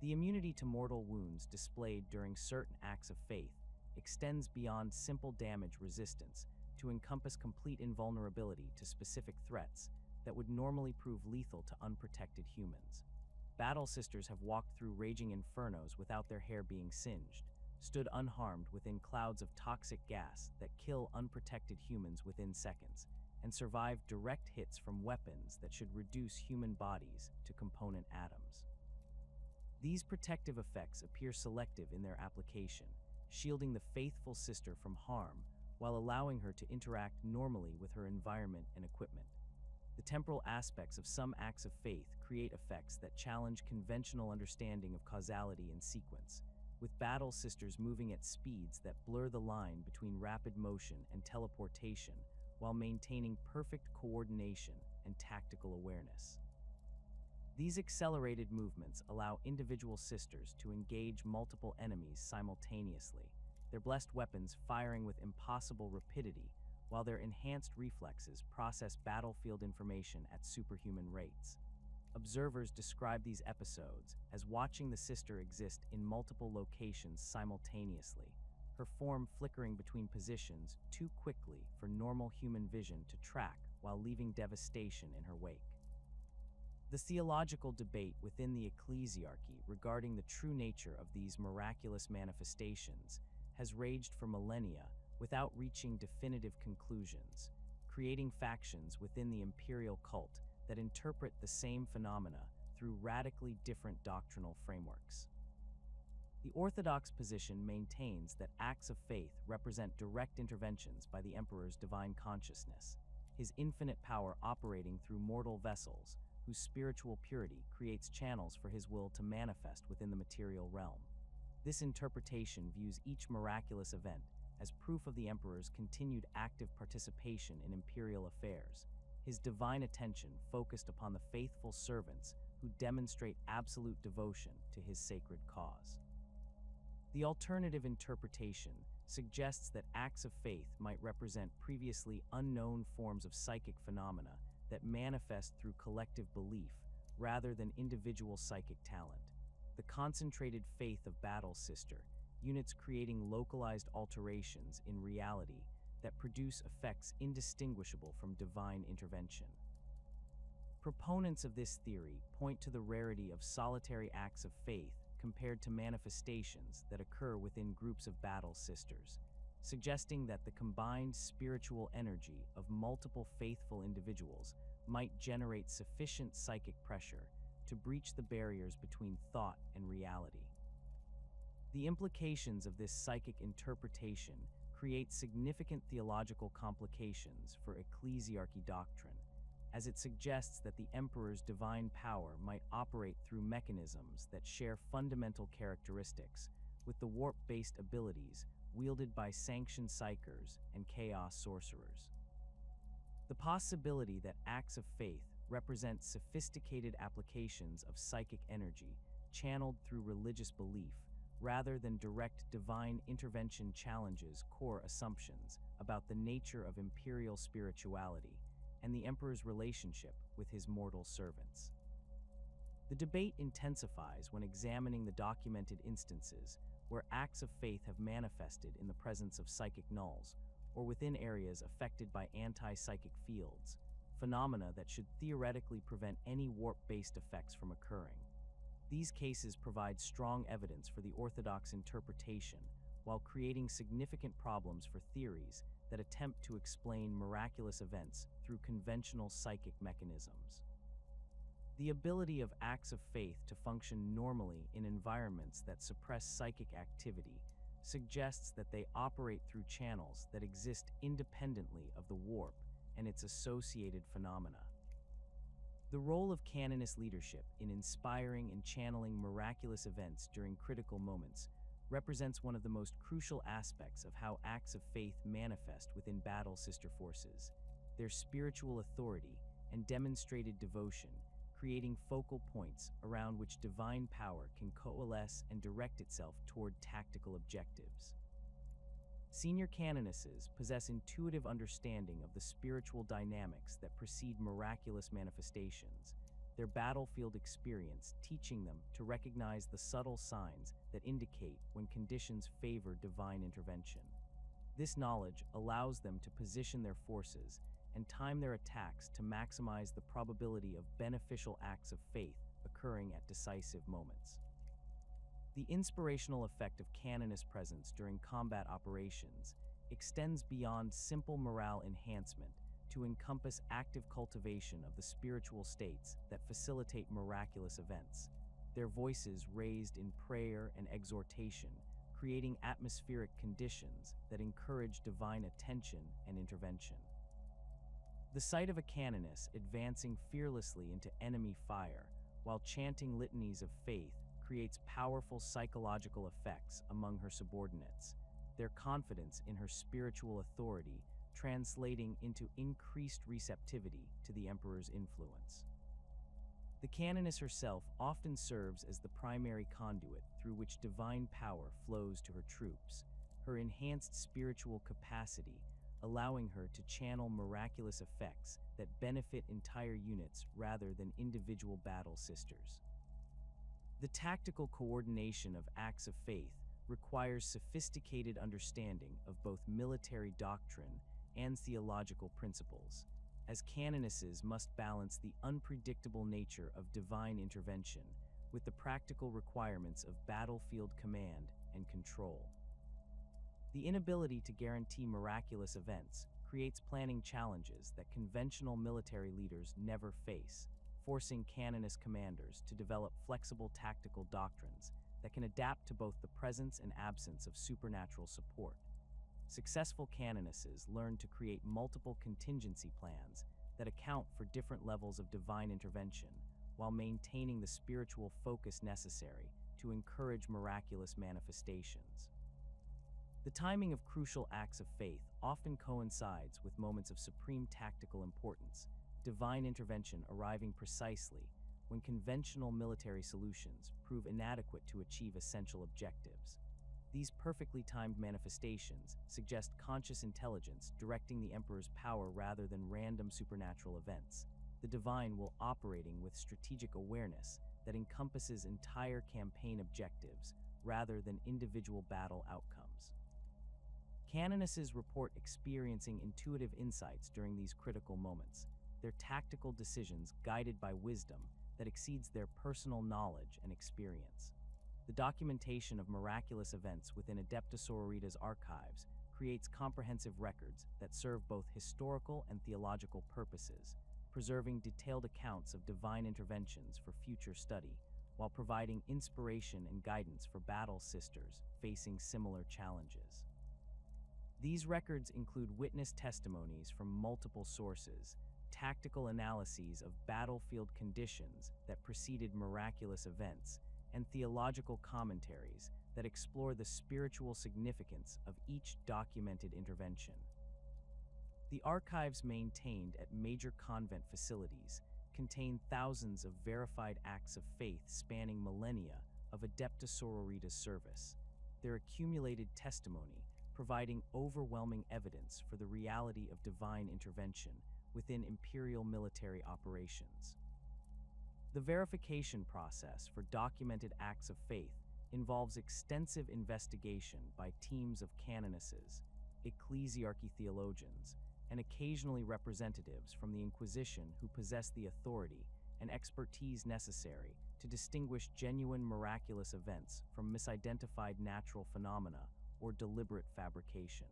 The immunity to mortal wounds displayed during certain acts of faith extends beyond simple damage resistance to encompass complete invulnerability to specific threats that would normally prove lethal to unprotected humans. Battle Sisters have walked through raging infernos without their hair being singed, stood unharmed within clouds of toxic gas that kill unprotected humans within seconds, and survived direct hits from weapons that should reduce human bodies to component atoms. These protective effects appear selective in their application, shielding the faithful sister from harm while allowing her to interact normally with her environment and equipment. The temporal aspects of some acts of faith create effects that challenge conventional understanding of causality and sequence, with battle sisters moving at speeds that blur the line between rapid motion and teleportation while maintaining perfect coordination and tactical awareness. These accelerated movements allow individual sisters to engage multiple enemies simultaneously, their blessed weapons firing with impossible rapidity, while their enhanced reflexes process battlefield information at superhuman rates. Observers describe these episodes as watching the sister exist in multiple locations simultaneously, her form flickering between positions too quickly for normal human vision to track while leaving devastation in her wake. The theological debate within the Ecclesiarchy regarding the true nature of these miraculous manifestations has raged for millennia without reaching definitive conclusions, creating factions within the imperial cult that interpret the same phenomena through radically different doctrinal frameworks. The Orthodox position maintains that acts of faith represent direct interventions by the Emperor's divine consciousness, his infinite power operating through mortal vessels whose spiritual purity creates channels for his will to manifest within the material realm. This interpretation views each miraculous event as proof of the Emperor's continued active participation in imperial affairs, his divine attention focused upon the faithful servants who demonstrate absolute devotion to his sacred cause. The alternative interpretation suggests that acts of faith might represent previously unknown forms of psychic phenomena that manifest through collective belief rather than individual psychic talent. The concentrated faith of Battle Sister, units creating localized alterations in reality that produce effects indistinguishable from divine intervention. Proponents of this theory point to the rarity of solitary acts of faith compared to manifestations that occur within groups of Battle Sisters, suggesting that the combined spiritual energy of multiple faithful individuals might generate sufficient psychic pressure to breach the barriers between thought and reality. The implications of this psychic interpretation create significant theological complications for Ecclesiarchy doctrine, as it suggests that the Emperor's divine power might operate through mechanisms that share fundamental characteristics with the warp-based abilities wielded by sanctioned psychers and chaos sorcerers. The possibility that acts of faith represent sophisticated applications of psychic energy channeled through religious belief rather than direct divine intervention challenges core assumptions about the nature of imperial spirituality and the Emperor's relationship with his mortal servants. The debate intensifies when examining the documented instances where acts of faith have manifested in the presence of psychic nulls or within areas affected by anti-psychic fields, phenomena that should theoretically prevent any warp-based effects from occurring. These cases provide strong evidence for the Orthodox interpretation while creating significant problems for theories that attempt to explain miraculous events through conventional psychic mechanisms. The ability of acts of faith to function normally in environments that suppress psychic activity suggests that they operate through channels that exist independently of the warp and its associated phenomena. The role of canonist leadership in inspiring and channeling miraculous events during critical moments represents one of the most crucial aspects of how acts of faith manifest within battle sister forces. Their spiritual authority and demonstrated devotion creating focal points around which divine power can coalesce and direct itself toward tactical objectives. Senior canonesses possess intuitive understanding of the spiritual dynamics that precede miraculous manifestations, their battlefield experience teaching them to recognize the subtle signs that indicate when conditions favor divine intervention. This knowledge allows them to position their forces and time their attacks to maximize the probability of beneficial acts of faith occurring at decisive moments. The inspirational effect of canonist presence during combat operations extends beyond simple morale enhancement to encompass active cultivation of the spiritual states that facilitate miraculous events, their voices raised in prayer and exhortation, creating atmospheric conditions that encourage divine attention and intervention. The sight of a canoness advancing fearlessly into enemy fire while chanting litanies of faith creates powerful psychological effects among her subordinates, their confidence in her spiritual authority translating into increased receptivity to the emperor's influence. The canoness herself often serves as the primary conduit through which divine power flows to her troops, her enhanced spiritual capacity allowing her to channel miraculous effects that benefit entire units rather than individual battle sisters. The tactical coordination of acts of faith requires sophisticated understanding of both military doctrine and theological principles, as canonesses must balance the unpredictable nature of divine intervention with the practical requirements of battlefield command and control. The inability to guarantee miraculous events creates planning challenges that conventional military leaders never face, forcing canonist commanders to develop flexible tactical doctrines that can adapt to both the presence and absence of supernatural support. Successful canonesses learn to create multiple contingency plans that account for different levels of divine intervention while maintaining the spiritual focus necessary to encourage miraculous manifestations. The timing of crucial acts of faith often coincides with moments of supreme tactical importance, divine intervention arriving precisely when conventional military solutions prove inadequate to achieve essential objectives. These perfectly timed manifestations suggest conscious intelligence directing the Emperor's power rather than random supernatural events, the divine will operating with strategic awareness that encompasses entire campaign objectives rather than individual battle outcomes. Canonesses report experiencing intuitive insights during these critical moments, their tactical decisions guided by wisdom that exceeds their personal knowledge and experience. The documentation of miraculous events within Adepta Sororitas archives creates comprehensive records that serve both historical and theological purposes, preserving detailed accounts of divine interventions for future study, while providing inspiration and guidance for battle sisters facing similar challenges. These records include witness testimonies from multiple sources, tactical analyses of battlefield conditions that preceded miraculous events, and theological commentaries that explore the spiritual significance of each documented intervention. The archives maintained at major convent facilities contain thousands of verified acts of faith spanning millennia of Adepta Sororitas service, their accumulated testimony providing overwhelming evidence for the reality of divine intervention within imperial military operations. The verification process for documented acts of faith involves extensive investigation by teams of canonesses, Ecclesiarchy theologians, and occasionally representatives from the Inquisition who possess the authority and expertise necessary to distinguish genuine miraculous events from misidentified natural phenomena or deliberate fabrication.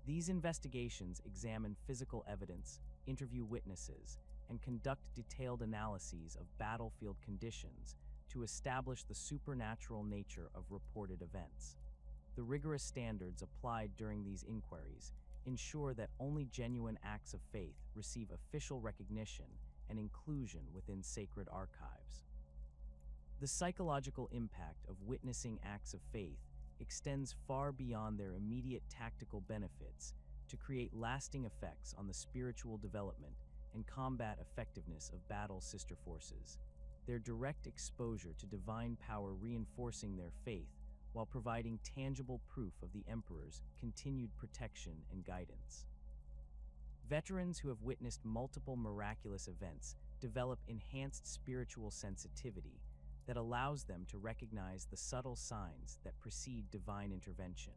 These investigations examine physical evidence, interview witnesses, and conduct detailed analyses of battlefield conditions to establish the supernatural nature of reported events. The rigorous standards applied during these inquiries ensure that only genuine acts of faith receive official recognition and inclusion within sacred archives. The psychological impact of witnessing acts of faith extends far beyond their immediate tactical benefits to create lasting effects on the spiritual development and combat effectiveness of battle sister forces. Their direct exposure to divine power reinforcing their faith while providing tangible proof of the Emperor's continued protection and guidance. Veterans who have witnessed multiple miraculous events develop enhanced spiritual sensitivity that allows them to recognize the subtle signs that precede divine intervention,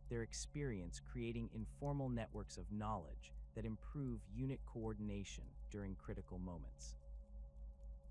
their experience creating informal networks of knowledge that improve unit coordination during critical moments.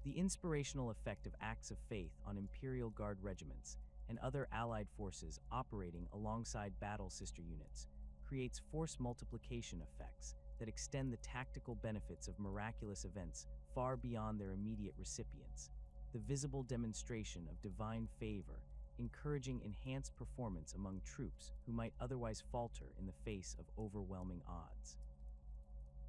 The inspirational effect of acts of faith on Imperial Guard regiments and other allied forces operating alongside battle sister units creates force multiplication effects that extend the tactical benefits of miraculous events far beyond their immediate recipients, the visible demonstration of divine favor encouraging enhanced performance among troops who might otherwise falter in the face of overwhelming odds.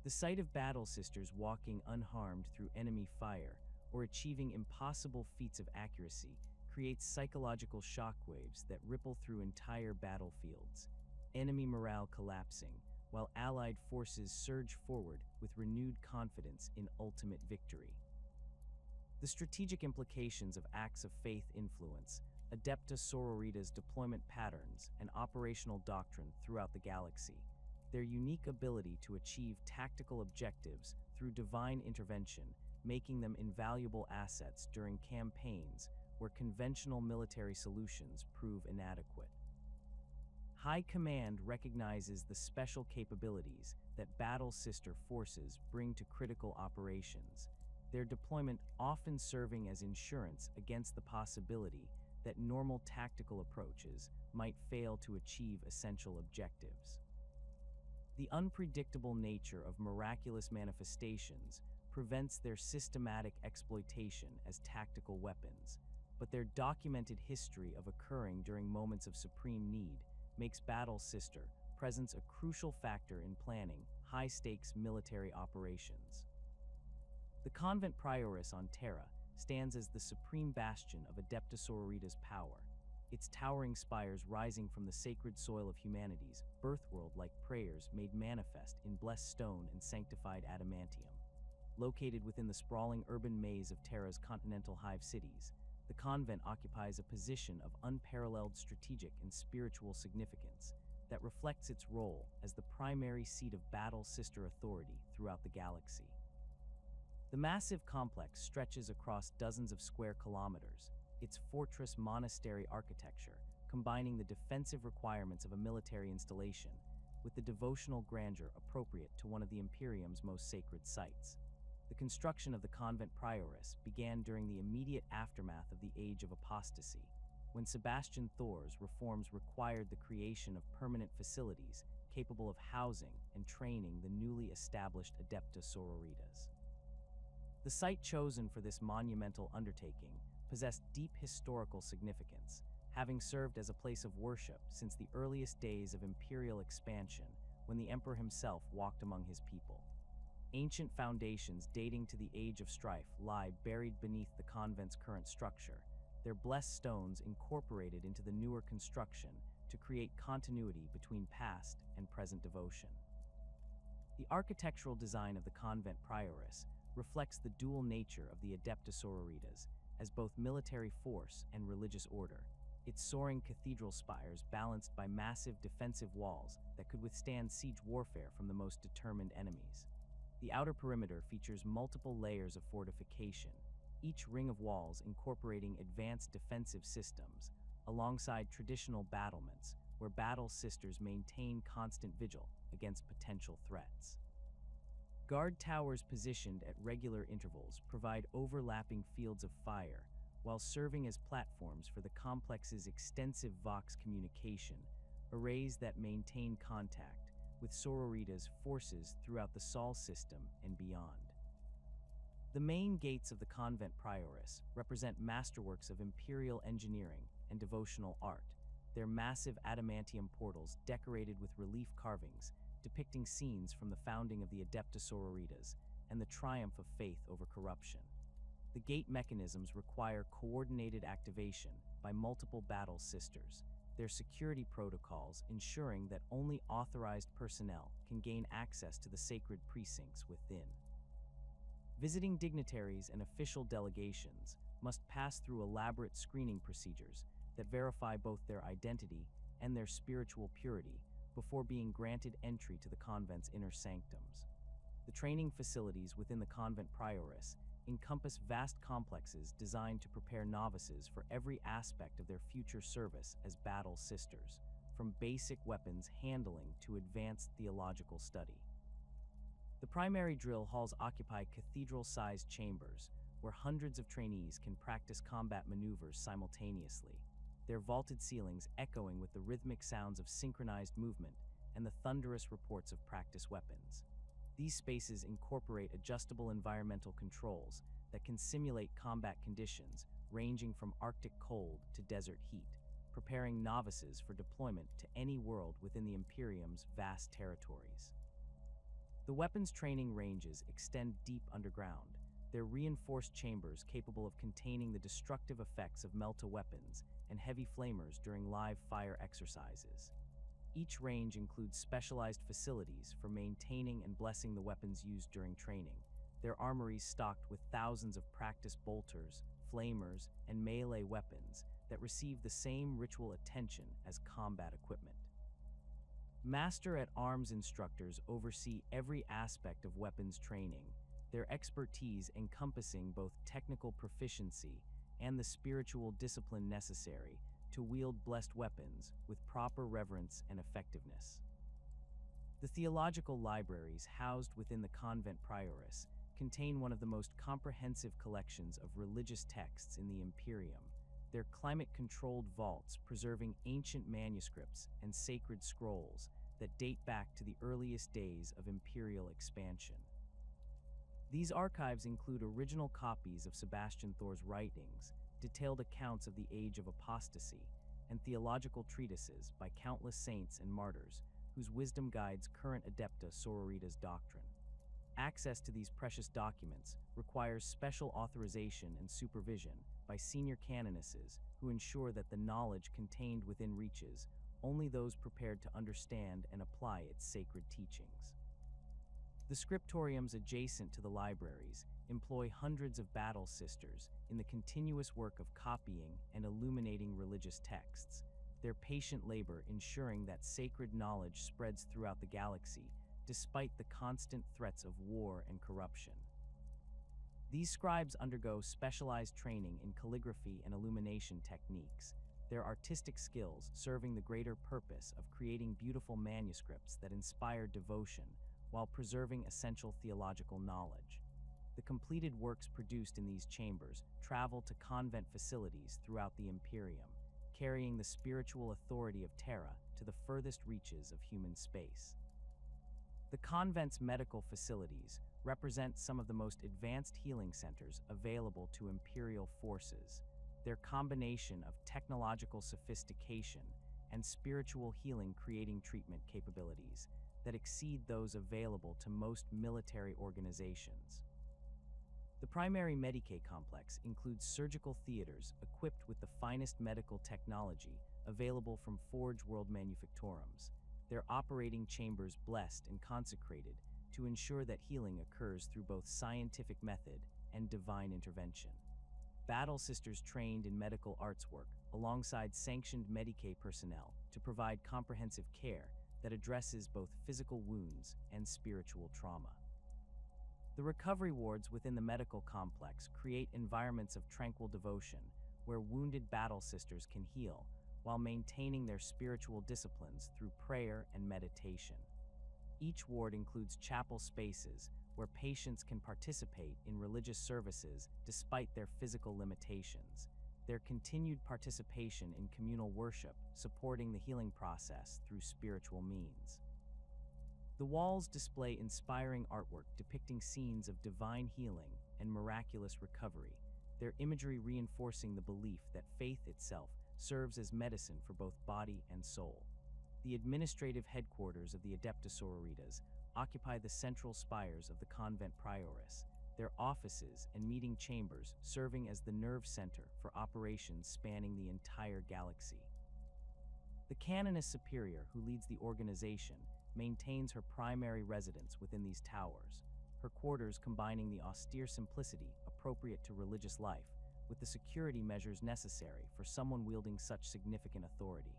The sight of battle sisters walking unharmed through enemy fire or achieving impossible feats of accuracy creates psychological shockwaves that ripple through entire battlefields, enemy morale collapsing, while allied forces surge forward with renewed confidence in ultimate victory. The strategic implications of acts of faith influence Adepta Sororitas' deployment patterns and operational doctrine throughout the galaxy. Their unique ability to achieve tactical objectives through divine intervention, making them invaluable assets during campaigns where conventional military solutions prove inadequate. High Command recognizes the special capabilities that battle sister forces bring to critical operations, their deployment often serving as insurance against the possibility that normal tactical approaches might fail to achieve essential objectives. The unpredictable nature of miraculous manifestations prevents their systematic exploitation as tactical weapons, but their documented history of occurring during moments of supreme need makes Battle Sister presence a crucial factor in planning high-stakes military operations. The convent prioress on Terra stands as the supreme bastion of Adepta Sororitas' power, its towering spires rising from the sacred soil of humanity's birthworld like prayers made manifest in blessed stone and sanctified adamantium. Located within the sprawling urban maze of Terra's continental hive cities, the convent occupies a position of unparalleled strategic and spiritual significance that reflects its role as the primary seat of battle sister authority throughout the galaxy. The massive complex stretches across dozens of square kilometers, its fortress monastery architecture combining the defensive requirements of a military installation with the devotional grandeur appropriate to one of the Imperium's most sacred sites. The construction of the convent prioress began during the immediate aftermath of the Age of Apostasy, when Sebastian Thor's reforms required the creation of permanent facilities capable of housing and training the newly established Adepta Sororitas. The site chosen for this monumental undertaking possessed deep historical significance, having served as a place of worship since the earliest days of imperial expansion when the emperor himself walked among his people. Ancient foundations dating to the Age of Strife lie buried beneath the convent's current structure, their blessed stones incorporated into the newer construction to create continuity between past and present devotion. The architectural design of the convent prioress reflects the dual nature of the Adepta Sororitas as both military force and religious order, its soaring cathedral spires balanced by massive defensive walls that could withstand siege warfare from the most determined enemies. The outer perimeter features multiple layers of fortification, each ring of walls incorporating advanced defensive systems, alongside traditional battlements where battle sisters maintain constant vigil against potential threats. Guard towers positioned at regular intervals provide overlapping fields of fire while serving as platforms for the complex's extensive Vox communication, arrays that maintain contact with sororitas forces throughout the Sol system and beyond. The main gates of the convent prioress represent masterworks of imperial engineering and devotional art, their massive adamantium portals decorated with relief carvings depicting scenes from the founding of the Adepta Sororitas and the triumph of faith over corruption. The gate mechanisms require coordinated activation by multiple battle sisters, their security protocols ensuring that only authorized personnel can gain access to the sacred precincts within. Visiting dignitaries and official delegations must pass through elaborate screening procedures that verify both their identity and their spiritual purity before being granted entry to the convent's inner sanctums. The training facilities within the convent prioress encompass vast complexes designed to prepare novices for every aspect of their future service as battle sisters, from basic weapons handling to advanced theological study. The primary drill halls occupy cathedral-sized chambers where hundreds of trainees can practice combat maneuvers simultaneously, their vaulted ceilings echoing with the rhythmic sounds of synchronized movement and the thunderous reports of practice weapons. These spaces incorporate adjustable environmental controls that can simulate combat conditions ranging from Arctic cold to desert heat, preparing novices for deployment to any world within the Imperium's vast territories. The weapons training ranges extend deep underground, their reinforced chambers capable of containing the destructive effects of melta weapons and heavy flamers during live fire exercises. Each range includes specialized facilities for maintaining and blessing the weapons used during training, their armories stocked with thousands of practice bolters, flamers, and melee weapons that receive the same ritual attention as combat equipment. Master-at-Arms instructors oversee every aspect of weapons training, their expertise encompassing both technical proficiency and the spiritual discipline necessary to wield blessed weapons with proper reverence and effectiveness. The theological libraries housed within the convent prioress contain one of the most comprehensive collections of religious texts in the Imperium, their climate-controlled vaults preserving ancient manuscripts and sacred scrolls that date back to the earliest days of imperial expansion. These archives include original copies of Sebastian Thor's writings, detailed accounts of the age of apostasy, and theological treatises by countless saints and martyrs whose wisdom guides current Adepta Sororitas doctrine. Access to these precious documents requires special authorization and supervision by senior canonesses who ensure that the knowledge contained within reaches only those prepared to understand and apply its sacred teachings. The scriptoriums adjacent to the libraries employ hundreds of battle sisters in the continuous work of copying and illuminating religious texts, their patient labor ensuring that sacred knowledge spreads throughout the galaxy despite the constant threats of war and corruption. These scribes undergo specialized training in calligraphy and illumination techniques, their artistic skills serving the greater purpose of creating beautiful manuscripts that inspire devotion while preserving essential theological knowledge. The completed works produced in these chambers travel to convent facilities throughout the Imperium, carrying the spiritual authority of Terra to the furthest reaches of human space. The convent's medical facilities represent some of the most advanced healing centers available to Imperial forces, their combination of technological sophistication and spiritual healing creating treatment capabilities that exceed those available to most military organizations. The primary Medicae complex includes surgical theaters equipped with the finest medical technology available from Forge World Manufactorums, their operating chambers blessed and consecrated to ensure that healing occurs through both scientific method and divine intervention. Battle sisters trained in medical arts work alongside sanctioned Medicae personnel to provide comprehensive care that addresses both physical wounds and spiritual trauma. The recovery wards within the medical complex create environments of tranquil devotion where wounded battle sisters can heal while maintaining their spiritual disciplines through prayer and meditation. Each ward includes chapel spaces where patients can participate in religious services despite their physical limitations, their continued participation in communal worship supporting the healing process through spiritual means. The walls display inspiring artwork depicting scenes of divine healing and miraculous recovery, their imagery reinforcing the belief that faith itself serves as medicine for both body and soul. The administrative headquarters of the Adepta Sororitas occupy the central spires of the convent prioress, their offices and meeting chambers serving as the nerve center for operations spanning the entire galaxy. The Canoness Superior, who leads the organization, maintains her primary residence within these towers, her quarters combining the austere simplicity appropriate to religious life with the security measures necessary for someone wielding such significant authority.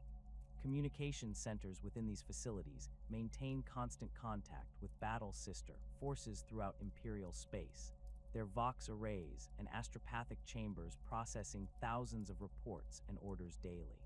Communication centers within these facilities maintain constant contact with battle sister forces throughout Imperial space, their Vox arrays and astropathic chambers processing thousands of reports and orders daily.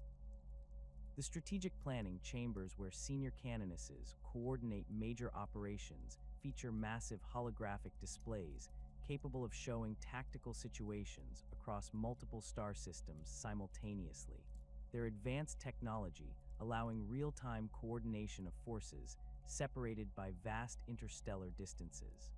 The strategic planning chambers where senior canonesses coordinate major operations feature massive holographic displays capable of showing tactical situations across multiple star systems simultaneously, their advanced technology allowing real-time coordination of forces separated by vast interstellar distances.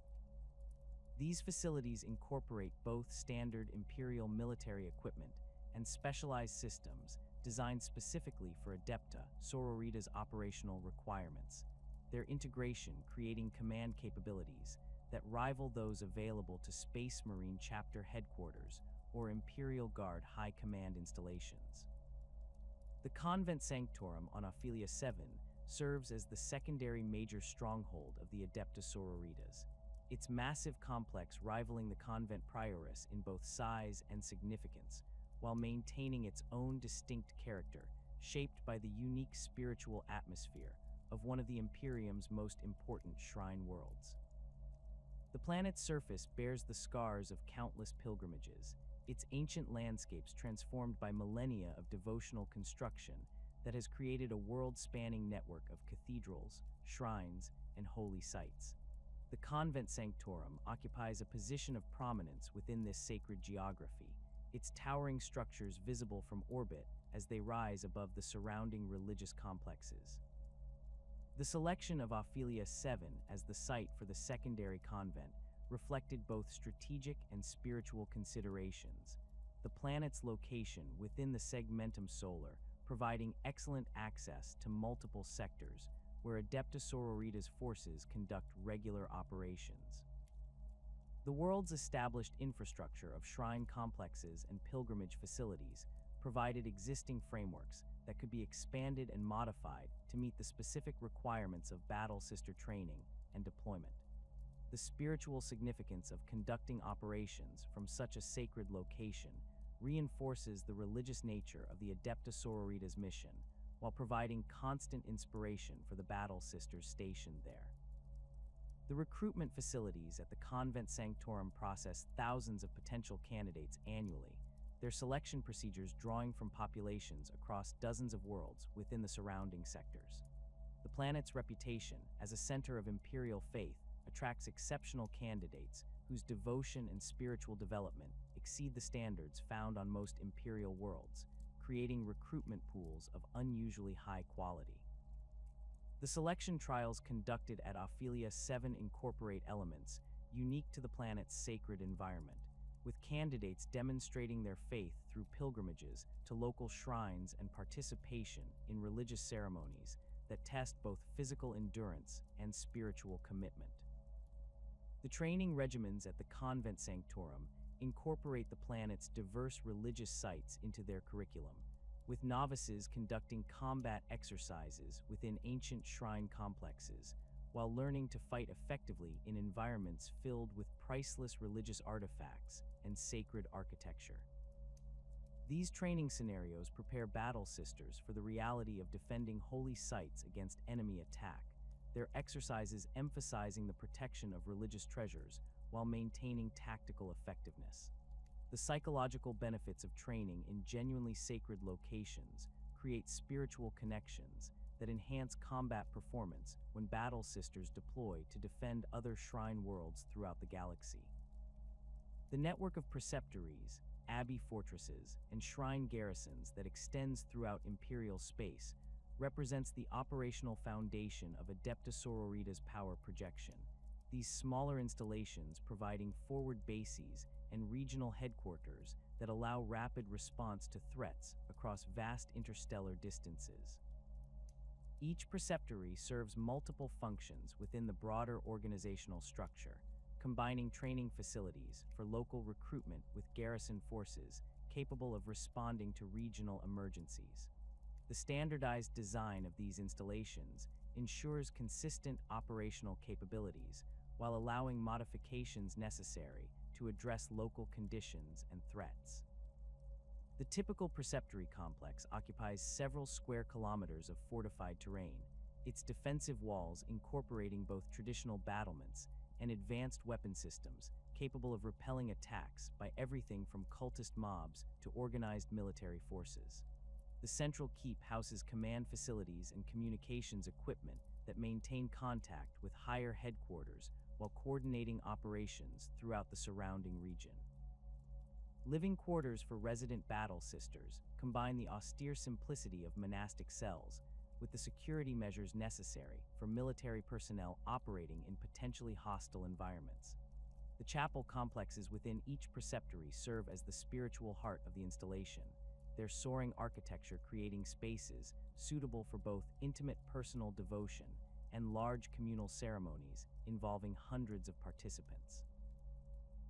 These facilities incorporate both standard Imperial military equipment and specialized systems designed specifically for Adepta Sororitas' operational requirements, their integration creating command capabilities that rival those available to Space Marine Chapter headquarters or Imperial Guard High Command installations. The Convent Sanctorum on Ophelia 7 serves as the secondary major stronghold of the Adepta Sororitas, its massive complex rivaling the convent prioress in both size and significance, while maintaining its own distinct character, shaped by the unique spiritual atmosphere of one of the Imperium's most important shrine worlds. The planet's surface bears the scars of countless pilgrimages, its ancient landscapes transformed by millennia of devotional construction that has created a world-spanning network of cathedrals, shrines, and holy sites. The Convent Sanctorum occupies a position of prominence within this sacred geography, its towering structures visible from orbit as they rise above the surrounding religious complexes. The selection of Ophelia 7 as the site for the secondary convent reflected both strategic and spiritual considerations, the planet's location within the segmentum solar providing excellent access to multiple sectors where Adepta Sororitas forces conduct regular operations. The world's established infrastructure of shrine complexes and pilgrimage facilities provided existing frameworks that could be expanded and modified to meet the specific requirements of battle sister training and deployment. The spiritual significance of conducting operations from such a sacred location reinforces the religious nature of the Adepta Sororitas mission, while providing constant inspiration for the battle sisters stationed there. The recruitment facilities at the Convent Sanctorum process thousands of potential candidates annually, their selection procedures drawing from populations across dozens of worlds within the surrounding sectors. The planet's reputation as a center of Imperial faith attracts exceptional candidates whose devotion and spiritual development exceed the standards found on most Imperial worlds, creating recruitment pools of unusually high quality. The selection trials conducted at Ophelia 7 incorporate elements unique to the planet's sacred environment, with candidates demonstrating their faith through pilgrimages to local shrines and participation in religious ceremonies that test both physical endurance and spiritual commitment. The training regimens at the Convent Sanctorum incorporate the planet's diverse religious sites into their curriculum, with novices conducting combat exercises within ancient shrine complexes, while learning to fight effectively in environments filled with priceless religious artifacts and sacred architecture. These training scenarios prepare battle sisters for the reality of defending holy sites against enemy attack, their exercises emphasizing the protection of religious treasures while maintaining tactical effectiveness. The psychological benefits of training in genuinely sacred locations create spiritual connections that enhance combat performance when battle sisters deploy to defend other shrine worlds throughout the galaxy. The network of preceptories, abbey fortresses, and shrine garrisons that extends throughout Imperial space represents the operational foundation of Adepta Sororitas power projection. These smaller installations providing forward bases and regional headquarters that allow rapid response to threats across vast interstellar distances. Each preceptory serves multiple functions within the broader organizational structure, combining training facilities for local recruitment with garrison forces capable of responding to regional emergencies. The standardized design of these installations ensures consistent operational capabilities while allowing modifications necessary to address local conditions and threats. The typical preceptory complex occupies several square kilometers of fortified terrain, its defensive walls incorporating both traditional battlements and advanced weapon systems capable of repelling attacks by everything from cultist mobs to organized military forces. The central keep houses command facilities and communications equipment that maintain contact with higher headquarters while coordinating operations throughout the surrounding region. Living quarters for resident battle sisters combine the austere simplicity of monastic cells with the security measures necessary for military personnel operating in potentially hostile environments. The chapel complexes within each preceptory serve as the spiritual heart of the installation, their soaring architecture creating spaces suitable for both intimate personal devotion and large communal ceremonies involving hundreds of participants.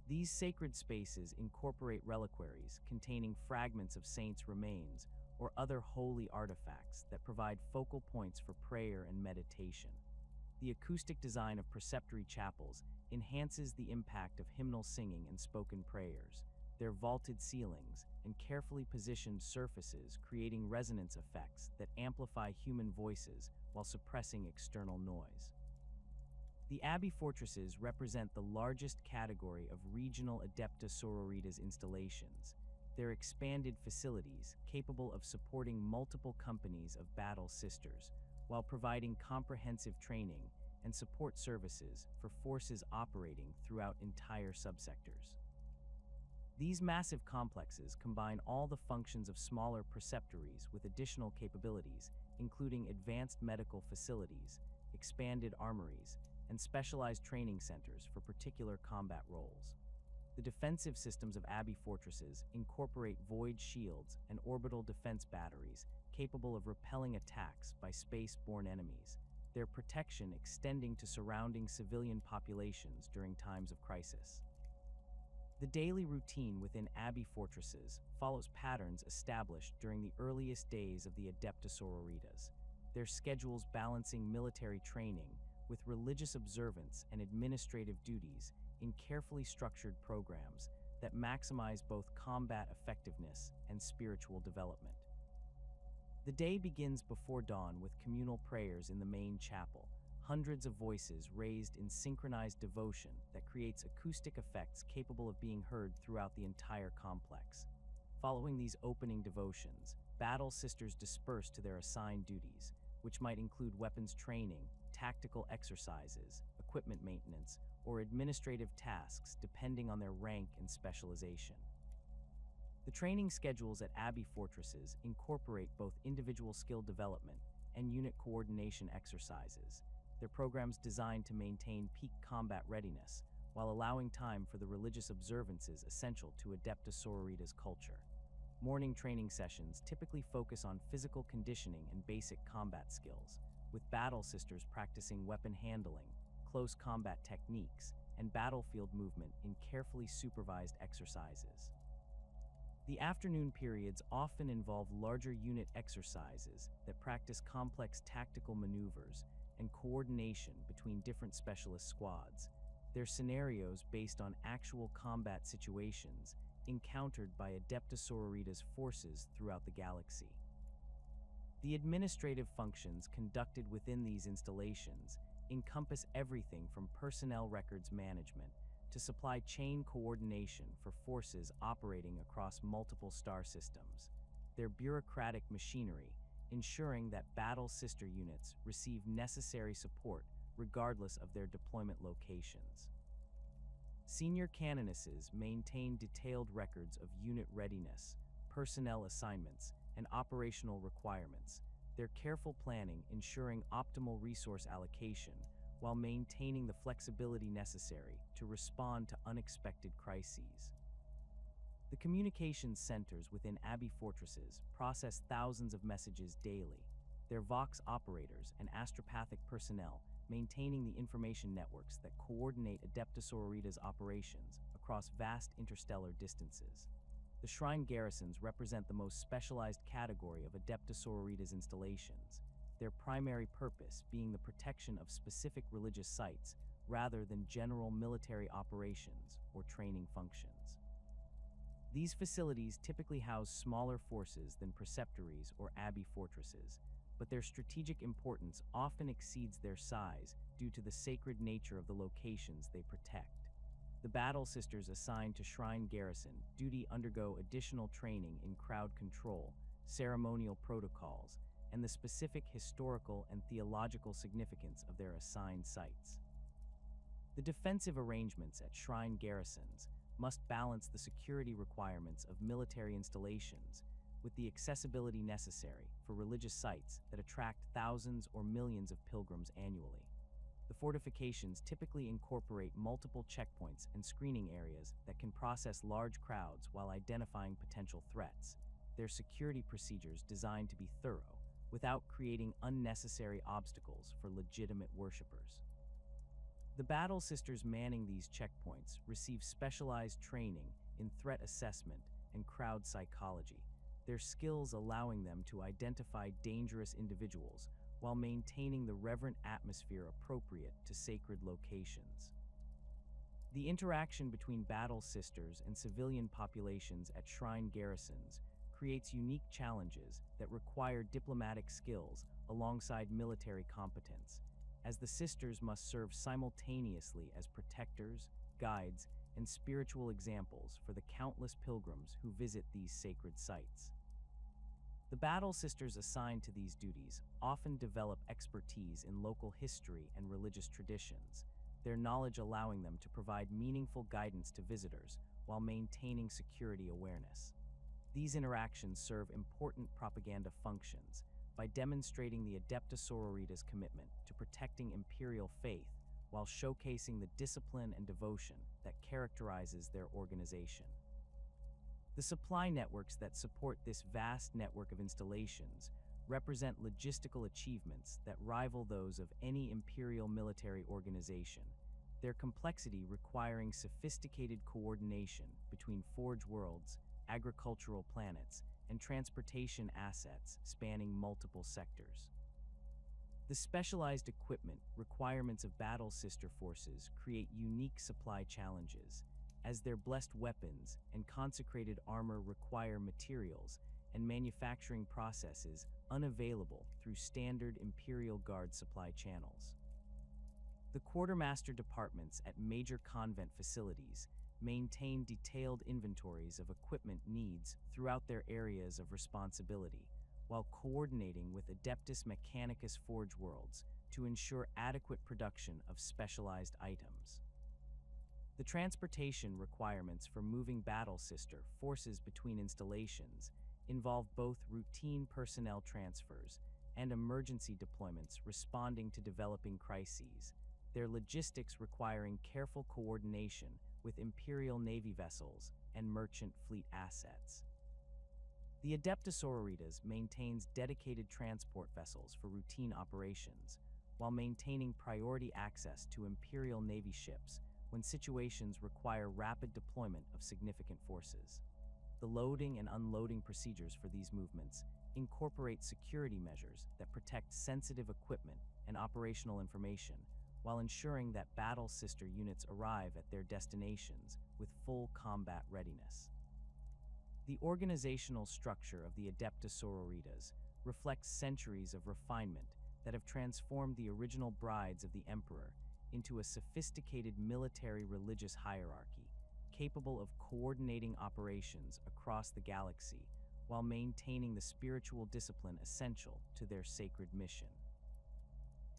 These sacred spaces incorporate reliquaries containing fragments of saints' remains or other holy artifacts that provide focal points for prayer and meditation. The acoustic design of preceptory chapels enhances the impact of hymnal singing and spoken prayers, their vaulted ceilings and carefully positioned surfaces creating resonance effects that amplify human voices while suppressing external noise. The abbey fortresses represent the largest category of regional Adepta Sororitas installations. Their expanded facilities capable of supporting multiple companies of battle sisters, while providing comprehensive training and support services for forces operating throughout entire subsectors. These massive complexes combine all the functions of smaller preceptories with additional capabilities, including advanced medical facilities, expanded armories, and specialized training centers for particular combat roles. The defensive systems of abbey fortresses incorporate void shields and orbital defense batteries capable of repelling attacks by space-borne enemies, their protection extending to surrounding civilian populations during times of crisis. The daily routine within abbey fortresses follows patterns established during the earliest days of the Adepta Sororitas, their schedules balancing military training with religious observance and administrative duties in carefully structured programs that maximize both combat effectiveness and spiritual development. The day begins before dawn with communal prayers in the main chapel, hundreds of voices raised in synchronized devotion that creates acoustic effects capable of being heard throughout the entire complex. Following these opening devotions, battle sisters disperse to their assigned duties, which might include weapons training, tactical exercises, equipment maintenance, or administrative tasks depending on their rank and specialization. The training schedules at abbey fortresses incorporate both individual skill development and unit coordination exercises, their programs designed to maintain peak combat readiness while allowing time for the religious observances essential to Adepta Sororitas culture. Morning training sessions typically focus on physical conditioning and basic combat skills, with battle sisters practicing weapon handling, close combat techniques, and battlefield movement in carefully supervised exercises. The afternoon periods often involve larger unit exercises that practice complex tactical maneuvers and coordination between different specialist squads, their scenarios based on actual combat situations encountered by Adepta Sororitas forces throughout the galaxy. The administrative functions conducted within these installations encompass everything from personnel records management to supply chain coordination for forces operating across multiple star systems, their bureaucratic machinery ensuring that battle sister units receive necessary support regardless of their deployment locations. Senior canonesses maintain detailed records of unit readiness, personnel assignments, and operational requirements, their careful planning ensuring optimal resource allocation while maintaining the flexibility necessary to respond to unexpected crises. The communications centers within Abbey fortresses process thousands of messages daily, their Vox operators and astropathic personnel maintaining the information networks that coordinate Adepta Sororitas operations across vast interstellar distances. The shrine garrisons represent the most specialized category of Adepta Sororitas installations, their primary purpose being the protection of specific religious sites rather than general military operations or training functions. These facilities typically house smaller forces than preceptories or abbey fortresses, but their strategic importance often exceeds their size due to the sacred nature of the locations they protect. The Battle Sisters assigned to Shrine Garrison duty undergo additional training in crowd control, ceremonial protocols, and the specific historical and theological significance of their assigned sites. The defensive arrangements at Shrine Garrisons must balance the security requirements of military installations with the accessibility necessary for religious sites that attract thousands or millions of pilgrims annually. The fortifications typically incorporate multiple checkpoints and screening areas that can process large crowds while identifying potential threats, their security procedures designed to be thorough without creating unnecessary obstacles for legitimate worshippers. The Battle Sisters manning these checkpoints receive specialized training in threat assessment and crowd psychology, their skills allowing them to identify dangerous individuals while maintaining the reverent atmosphere appropriate to sacred locations. The interaction between Battle Sisters and civilian populations at shrine garrisons creates unique challenges that require diplomatic skills alongside military competence, as the sisters must serve simultaneously as protectors, guides, and spiritual examples for the countless pilgrims who visit these sacred sites. The Battle Sisters assigned to these duties often develop expertise in local history and religious traditions, their knowledge allowing them to provide meaningful guidance to visitors while maintaining security awareness. These interactions serve important propaganda functions by demonstrating the Adepta Sororitas' commitment to protecting imperial faith while showcasing the discipline and devotion that characterizes their organization. The supply networks that support this vast network of installations represent logistical achievements that rival those of any imperial military organization, their complexity requiring sophisticated coordination between forge worlds, agricultural planets, and transportation assets spanning multiple sectors. The specialized equipment requirements of Battle Sister forces create unique supply challenges, as their blessed weapons and consecrated armor require materials and manufacturing processes unavailable through standard Imperial Guard supply channels. The quartermaster departments at major convent facilities maintain detailed inventories of equipment needs throughout their areas of responsibility, while coordinating with Adeptus Mechanicus Forge Worlds to ensure adequate production of specialized items. The transportation requirements for moving Battle Sister forces between installations involve both routine personnel transfers and emergency deployments responding to developing crises, their logistics requiring careful coordination with Imperial Navy vessels and merchant fleet assets. The Adepta Sororitas maintains dedicated transport vessels for routine operations, while maintaining priority access to Imperial Navy ships when situations require rapid deployment of significant forces. The loading and unloading procedures for these movements incorporate security measures that protect sensitive equipment and operational information, while ensuring that Battle Sister units arrive at their destinations with full combat readiness. The organizational structure of the Adepta Sororitas reflects centuries of refinement that have transformed the original brides of the Emperor into a sophisticated military religious hierarchy, capable of coordinating operations across the galaxy while maintaining the spiritual discipline essential to their sacred mission.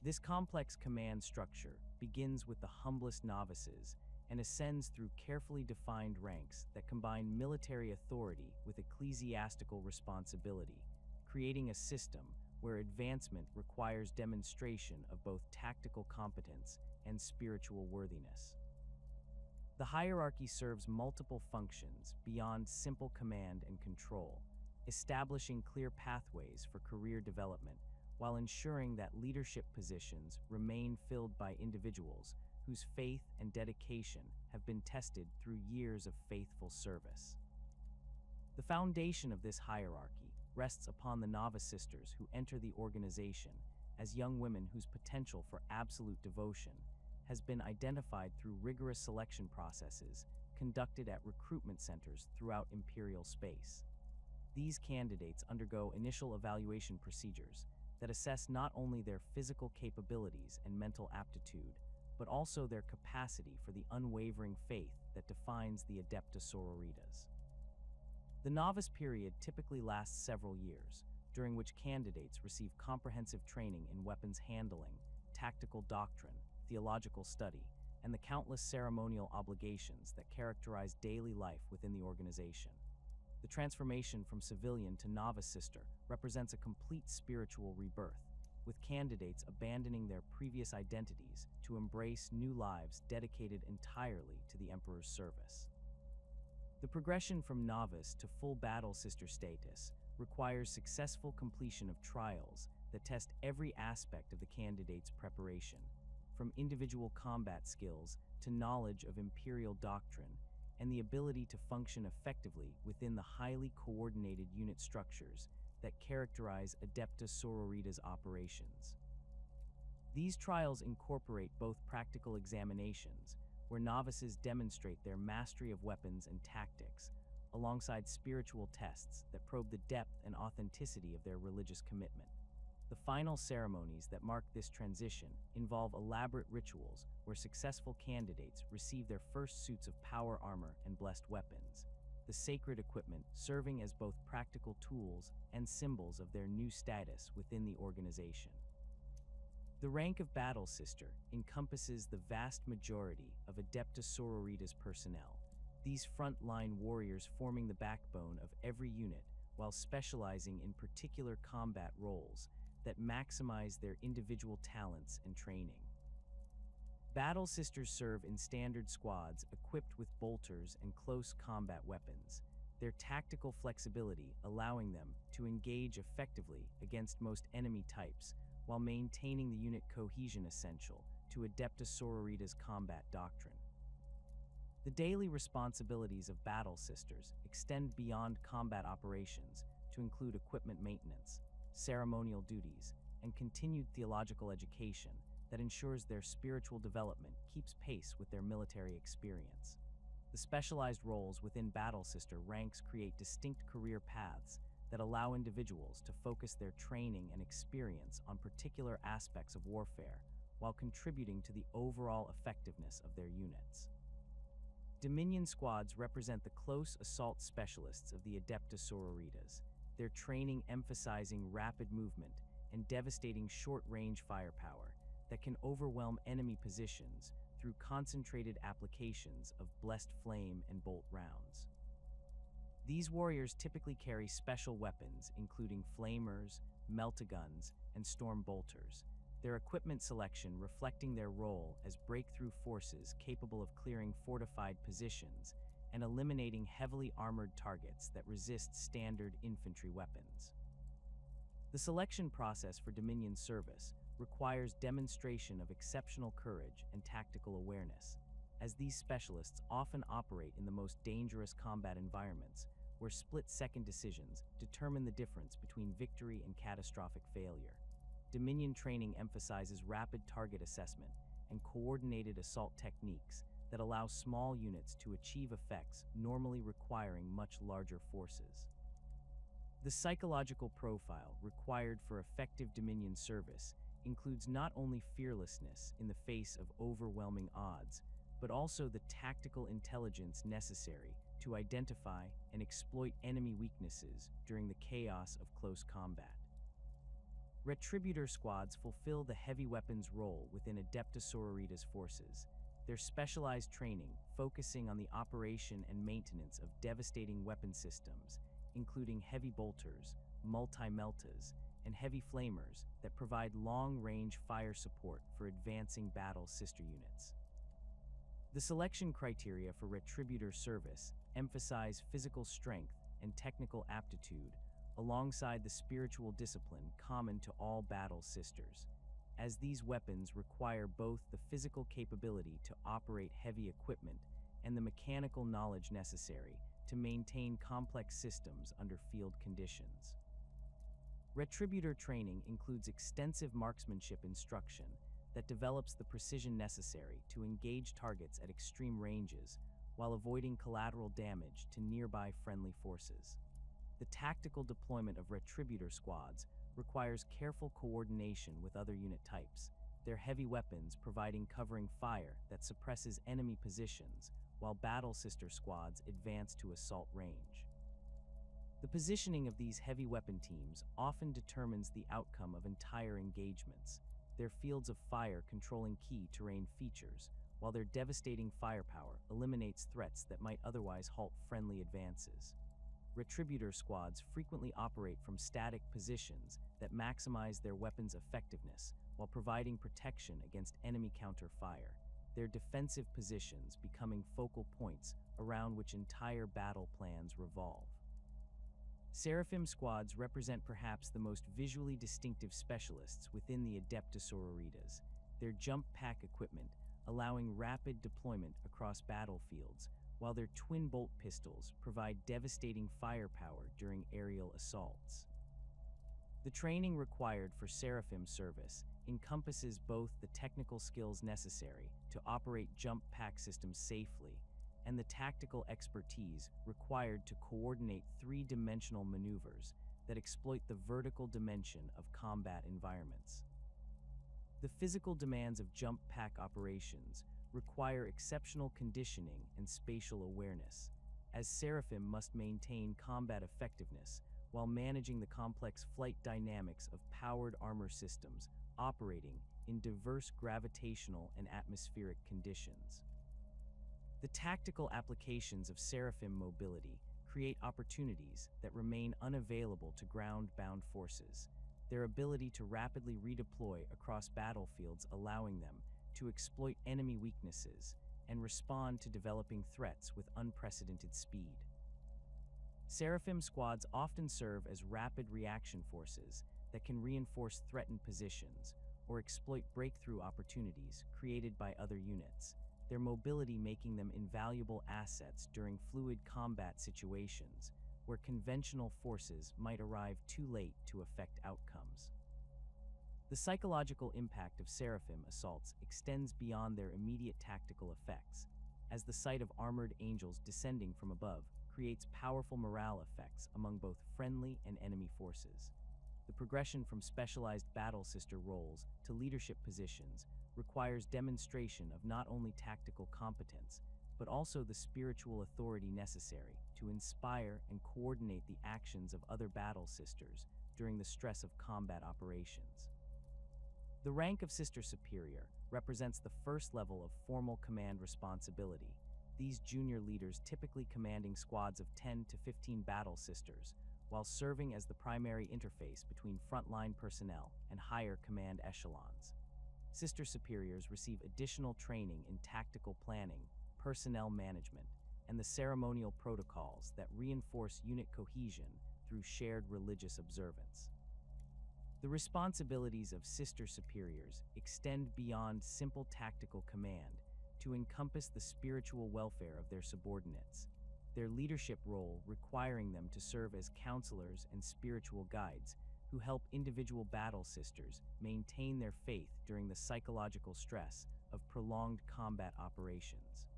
This complex command structure begins with the humblest novices and ascends through carefully defined ranks that combine military authority with ecclesiastical responsibility, creating a system where advancement requires demonstration of both tactical competence and spiritual worthiness. The hierarchy serves multiple functions beyond simple command and control, establishing clear pathways for career development while ensuring that leadership positions remain filled by individuals whose faith and dedication have been tested through years of faithful service. The foundation of this hierarchy rests upon the novice sisters who enter the organization as young women whose potential for absolute devotion has been identified through rigorous selection processes conducted at recruitment centers throughout Imperial space. These candidates undergo initial evaluation procedures that assess not only their physical capabilities and mental aptitude, but also their capacity for the unwavering faith that defines the Adepta Sororitas. The novice period typically lasts several years, during which candidates receive comprehensive training in weapons handling, tactical doctrine, theological study, and the countless ceremonial obligations that characterize daily life within the organization. The transformation from civilian to novice sister represents a complete spiritual rebirth, with candidates abandoning their previous identities to embrace new lives dedicated entirely to the Emperor's service. The progression from novice to full battle sister status requires successful completion of trials that test every aspect of the candidate's preparation, from individual combat skills to knowledge of Imperial doctrine and the ability to function effectively within the highly coordinated unit structures that characterize Adepta Sororitas operations. These trials incorporate both practical examinations, where novices demonstrate their mastery of weapons and tactics, alongside spiritual tests that probe the depth and authenticity of their religious commitment. The final ceremonies that mark this transition involve elaborate rituals where successful candidates receive their first suits of power armor and blessed weapons, the sacred equipment serving as both practical tools and symbols of their new status within the organization. The rank of Battle Sister encompasses the vast majority of Adepta Sororitas personnel, these frontline warriors forming the backbone of every unit while specializing in particular combat roles that maximize their individual talents and training. Battle Sisters serve in standard squads equipped with bolters and close combat weapons, their tactical flexibility allowing them to engage effectively against most enemy types while maintaining the unit cohesion essential to Adepta Sororitas combat doctrine. The daily responsibilities of Battle Sisters extend beyond combat operations to include equipment maintenance, ceremonial duties, and continued theological education that ensures their spiritual development keeps pace with their military experience. The specialized roles within Battle Sister ranks create distinct career paths that allow individuals to focus their training and experience on particular aspects of warfare while contributing to the overall effectiveness of their units. Dominion squads represent the close assault specialists of the Adepta Sororitas, their training emphasizing rapid movement and devastating short-range firepower that can overwhelm enemy positions through concentrated applications of blessed flame and bolt rounds. These warriors typically carry special weapons including flamers, meltaguns, and storm bolters, their equipment selection reflecting their role as breakthrough forces capable of clearing fortified positions and eliminating heavily armored targets that resist standard infantry weapons. The selection process for Dominion service requires demonstration of exceptional courage and tactical awareness, as these specialists often operate in the most dangerous combat environments where split-second decisions determine the difference between victory and catastrophic failure. Dominion training emphasizes rapid target assessment and coordinated assault techniques that allow small units to achieve effects normally requiring much larger forces. The psychological profile required for effective Dominion service includes not only fearlessness in the face of overwhelming odds, but also the tactical intelligence necessary to identify and exploit enemy weaknesses during the chaos of close combat. Retributor squads fulfill the heavy weapons role within Adepta Sororitas forces, their specialized training focusing on the operation and maintenance of devastating weapon systems, including heavy bolters, multi-meltas, and heavy flamers that provide long-range fire support for advancing battle sister units. The selection criteria for retributor service emphasize physical strength and technical aptitude alongside the spiritual discipline common to all battle sisters, as these weapons require both the physical capability to operate heavy equipment and the mechanical knowledge necessary to maintain complex systems under field conditions. Retributor training includes extensive marksmanship instruction that develops the precision necessary to engage targets at extreme ranges while avoiding collateral damage to nearby friendly forces. The tactical deployment of retributor squads requires careful coordination with other unit types, their heavy weapons providing covering fire that suppresses enemy positions while battle sister squads advance to assault range. The positioning of these heavy weapon teams often determines the outcome of entire engagements, their fields of fire controlling key terrain features, while their devastating firepower eliminates threats that might otherwise halt friendly advances. Retributor squads frequently operate from static positions that maximize their weapons' effectiveness while providing protection against enemy counter-fire, their defensive positions becoming focal points around which entire battle plans revolve. Seraphim squads represent perhaps the most visually distinctive specialists within the Adepta Sororitas, their jump pack equipment allowing rapid deployment across battlefields, while their twin-bolt pistols provide devastating firepower during aerial assaults. The training required for Seraphim service encompasses both the technical skills necessary to operate jump pack systems safely and the tactical expertise required to coordinate three-dimensional maneuvers that exploit the vertical dimension of combat environments. The physical demands of jump pack operations require exceptional conditioning and spatial awareness, as Seraphim must maintain combat effectiveness while managing the complex flight dynamics of powered armor systems operating in diverse gravitational and atmospheric conditions. The tactical applications of Seraphim mobility create opportunities that remain unavailable to ground-bound forces, their ability to rapidly redeploy across battlefields allowing them to exploit enemy weaknesses and respond to developing threats with unprecedented speed. Seraphim squads often serve as rapid reaction forces that can reinforce threatened positions or exploit breakthrough opportunities created by other units, their mobility making them invaluable assets during fluid combat situations where conventional forces might arrive too late to affect outcomes. The psychological impact of Seraphim assaults extends beyond their immediate tactical effects, as the sight of armored angels descending from above creates powerful morale effects among both friendly and enemy forces. The progression from specialized battle sister roles to leadership positions requires demonstration of not only tactical competence, but also the spiritual authority necessary to inspire and coordinate the actions of other battle sisters during the stress of combat operations. The rank of Sister Superior represents the first level of formal command responsibility, these junior leaders typically commanding squads of 10 to 15 battle sisters, while serving as the primary interface between frontline personnel and higher command echelons. Sister Superiors receive additional training in tactical planning, personnel management, and the ceremonial protocols that reinforce unit cohesion through shared religious observance. The responsibilities of Sister Superiors extend beyond simple tactical command to encompass the spiritual welfare of their subordinates, their leadership role requiring them to serve as counselors and spiritual guides who help individual battle sisters maintain their faith during the psychological stress of prolonged combat operations.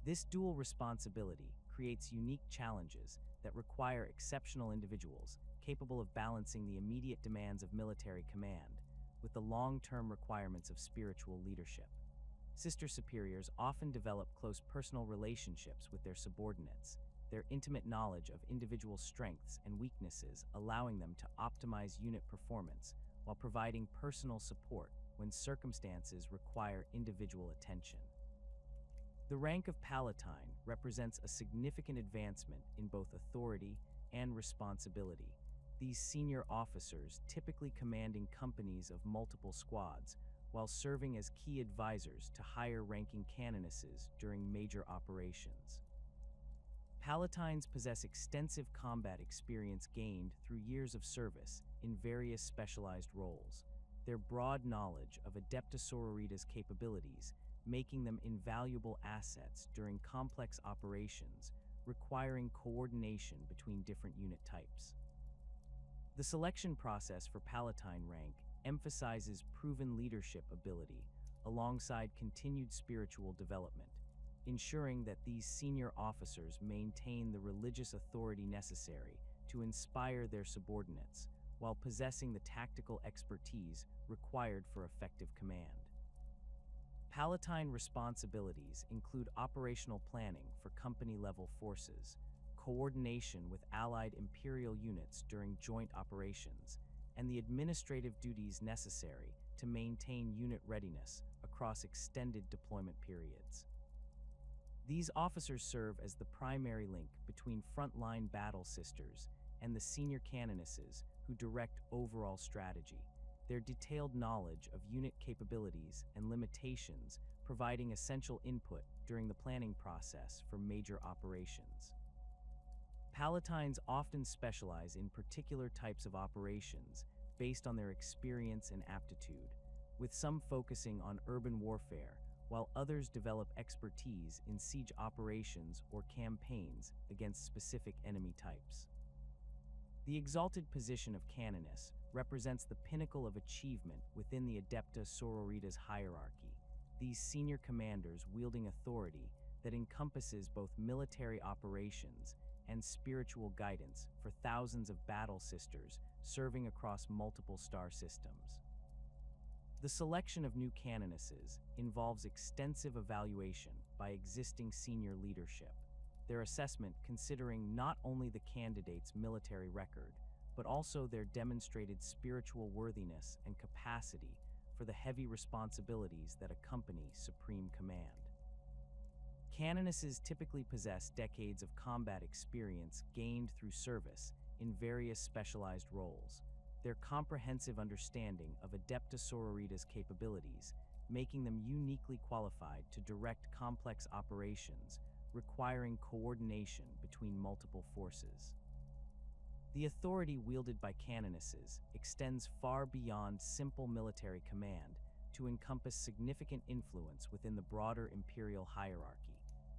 This dual responsibility creates unique challenges that require exceptional individuals capable of balancing the immediate demands of military command with the long-term requirements of spiritual leadership. Sister Superiors often develop close personal relationships with their subordinates, their intimate knowledge of individual strengths and weaknesses allowing them to optimize unit performance while providing personal support when circumstances require individual attention. The rank of Palatine represents a significant advancement in both authority and responsibility. these senior officers typically commanding companies of multiple squads, while serving as key advisors to higher-ranking canonesses during major operations. Palatines possess extensive combat experience gained through years of service in various specialized roles, their broad knowledge of Adepta Sororitas capabilities making them invaluable assets during complex operations requiring coordination between different unit types. The selection process for Palatine rank emphasizes proven leadership ability alongside continued spiritual development, ensuring that these senior officers maintain the religious authority necessary to inspire their subordinates while possessing the tactical expertise required for effective command. Palatine responsibilities include operational planning for company-level forces, coordination with allied Imperial units during joint operations, and the administrative duties necessary to maintain unit readiness across extended deployment periods. These officers serve as the primary link between frontline battle sisters and the senior canonesses who direct overall strategy, their detailed knowledge of unit capabilities and limitations providing essential input during the planning process for major operations. Palatines often specialize in particular types of operations based on their experience and aptitude, with some focusing on urban warfare, while others develop expertise in siege operations or campaigns against specific enemy types. The exalted position of Canoness represents the pinnacle of achievement within the Adepta Sororitas hierarchy, these senior commanders wielding authority that encompasses both military operations and spiritual guidance for thousands of battle sisters serving across multiple star systems. The selection of new canonesses involves extensive evaluation by existing senior leadership, their assessment considering not only the candidate's military record, but also their demonstrated spiritual worthiness and capacity for the heavy responsibilities that accompany supreme command. Canonesses typically possess decades of combat experience gained through service in various specialized roles, their comprehensive understanding of Adepta Sororitas capabilities making them uniquely qualified to direct complex operations requiring coordination between multiple forces. The authority wielded by canonesses extends far beyond simple military command to encompass significant influence within the broader imperial hierarchy,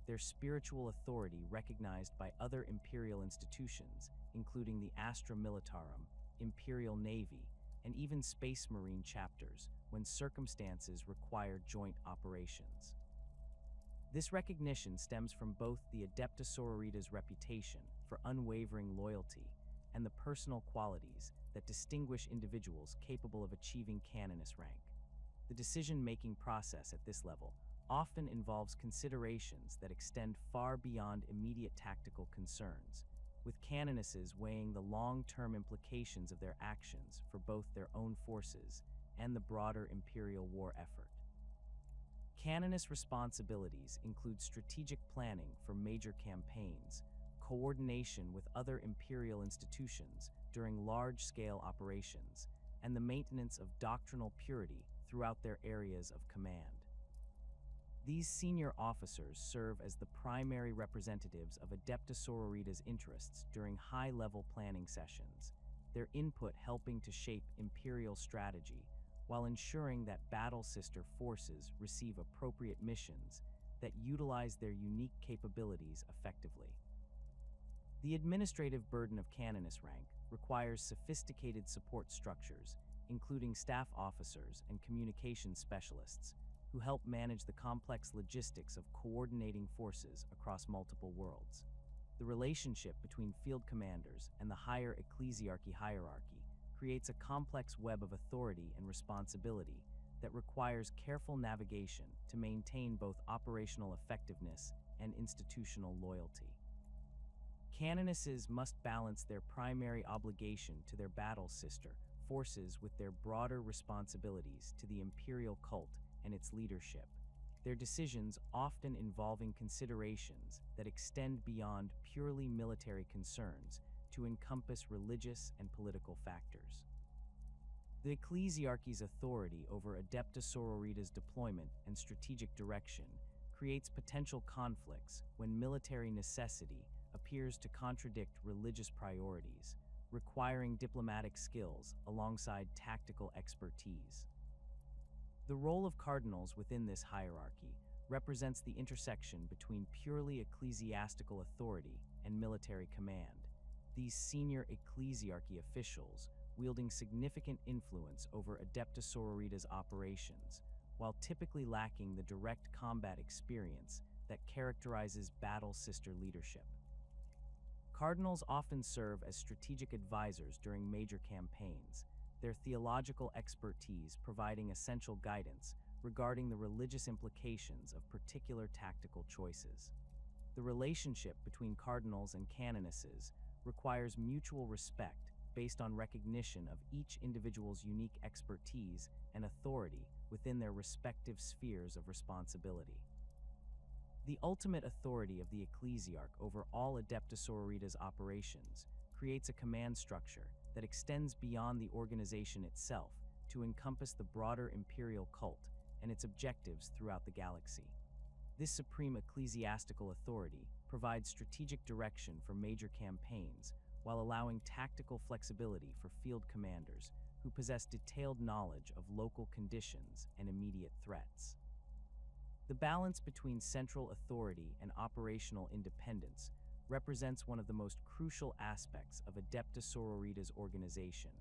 their spiritual authority recognized by other imperial institutions, including the Astra Militarum, Imperial Navy, and even Space Marine chapters when circumstances require joint operations. This recognition stems from both the Adepta Sororitas' reputation for unwavering loyalty and the personal qualities that distinguish individuals capable of achieving canoness rank. The decision-making process at this level often involves considerations that extend far beyond immediate tactical concerns, with canonesses weighing the long-term implications of their actions for both their own forces and the broader imperial war effort. Canoness responsibilities include strategic planning for major campaigns, coordination with other imperial institutions during large-scale operations, and the maintenance of doctrinal purity throughout their areas of command. These senior officers serve as the primary representatives of Adepta Sororitas' interests during high-level planning sessions, their input helping to shape imperial strategy while ensuring that battle sister forces receive appropriate missions that utilize their unique capabilities effectively. The administrative burden of canoness rank requires sophisticated support structures, including staff officers and communication specialists, who help manage the complex logistics of coordinating forces across multiple worlds. The relationship between field commanders and the higher Ecclesiarchy hierarchy creates a complex web of authority and responsibility that requires careful navigation to maintain both operational effectiveness and institutional loyalty. Canonesses must balance their primary obligation to their battle sister forces with their broader responsibilities to the imperial cult and its leadership, their decisions often involving considerations that extend beyond purely military concerns to encompass religious and political factors. The Ecclesiarchy's authority over Adepta Sororitas' deployment and strategic direction creates potential conflicts when military necessity appears to contradict religious priorities, requiring diplomatic skills alongside tactical expertise. The role of cardinals within this hierarchy represents the intersection between purely ecclesiastical authority and military command. These senior ecclesiarchy officials wielding significant influence over Adepta Sororitas' operations, while typically lacking the direct combat experience that characterizes battle sister leadership. Cardinals often serve as strategic advisors during major campaigns, their theological expertise providing essential guidance regarding the religious implications of particular tactical choices. The relationship between cardinals and canonesses requires mutual respect based on recognition of each individual's unique expertise and authority within their respective spheres of responsibility. The ultimate authority of the Ecclesiarch over all Adepta Sororitas operations creates a command structure that extends beyond the organization itself to encompass the broader imperial cult and its objectives throughout the galaxy. This supreme ecclesiastical authority provides strategic direction for major campaigns while allowing tactical flexibility for field commanders who possess detailed knowledge of local conditions and immediate threats. The balance between central authority and operational independence represents one of the most crucial aspects of Adepta Sororitas' organization,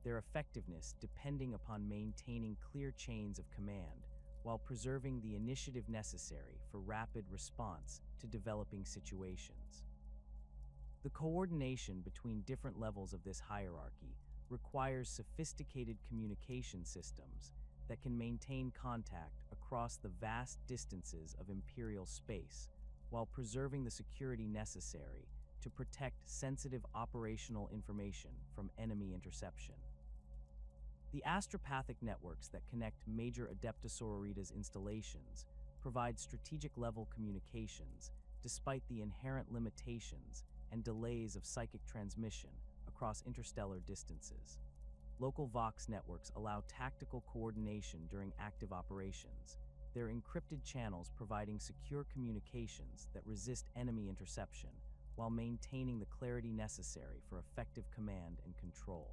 their effectiveness depending upon maintaining clear chains of command while preserving the initiative necessary for rapid response to developing situations. The coordination between different levels of this hierarchy requires sophisticated communication systems that can maintain contact across the vast distances of Imperial space while preserving the security necessary to protect sensitive operational information from enemy interception. The astropathic networks that connect major Adepta Sororitas installations provide strategic-level communications despite the inherent limitations and delays of psychic transmission across interstellar distances. Local Vox networks allow tactical coordination during active operations, their encrypted channels providing secure communications that resist enemy interception while maintaining the clarity necessary for effective command and control.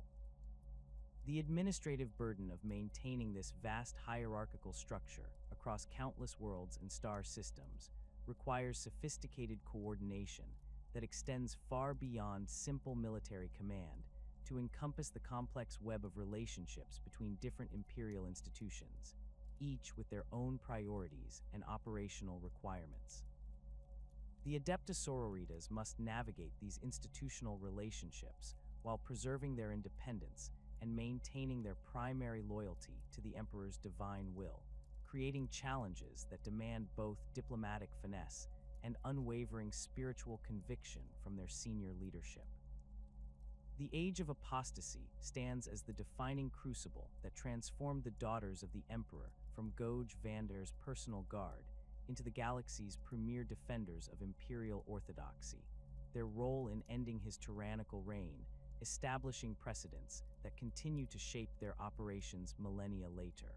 The administrative burden of maintaining this vast hierarchical structure across countless worlds and star systems requires sophisticated coordination that extends far beyond simple military command to encompass the complex web of relationships between different imperial institutions, each with their own priorities and operational requirements. The Adepta Sororitas must navigate these institutional relationships while preserving their independence and maintaining their primary loyalty to the Emperor's divine will, creating challenges that demand both diplomatic finesse and unwavering spiritual conviction from their senior leadership. The Age of Apostasy stands as the defining crucible that transformed the daughters of the Emperor from Goj Vander's personal guard into the galaxy's premier defenders of imperial orthodoxy, their role in ending his tyrannical reign, establishing precedents that continue to shape their operations millennia later.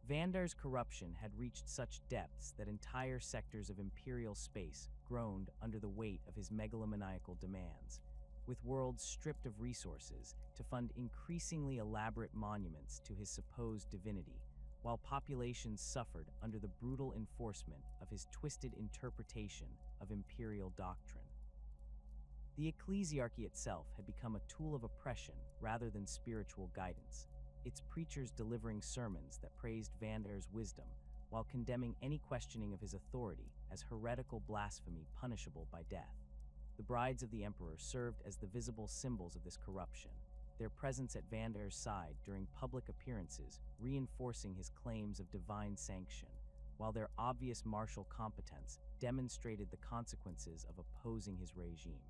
Vander's corruption had reached such depths that entire sectors of imperial space groaned under the weight of his megalomaniacal demands, with worlds stripped of resources to fund increasingly elaborate monuments to his supposed divinity, while populations suffered under the brutal enforcement of his twisted interpretation of imperial doctrine. The Ecclesiarchy itself had become a tool of oppression rather than spiritual guidance, its preachers delivering sermons that praised Vander's wisdom while condemning any questioning of his authority as heretical blasphemy punishable by death. The brides of the Emperor served as the visible symbols of this corruption, their presence at Vander's side during public appearances reinforcing his claims of divine sanction, while their obvious martial competence demonstrated the consequences of opposing his regime.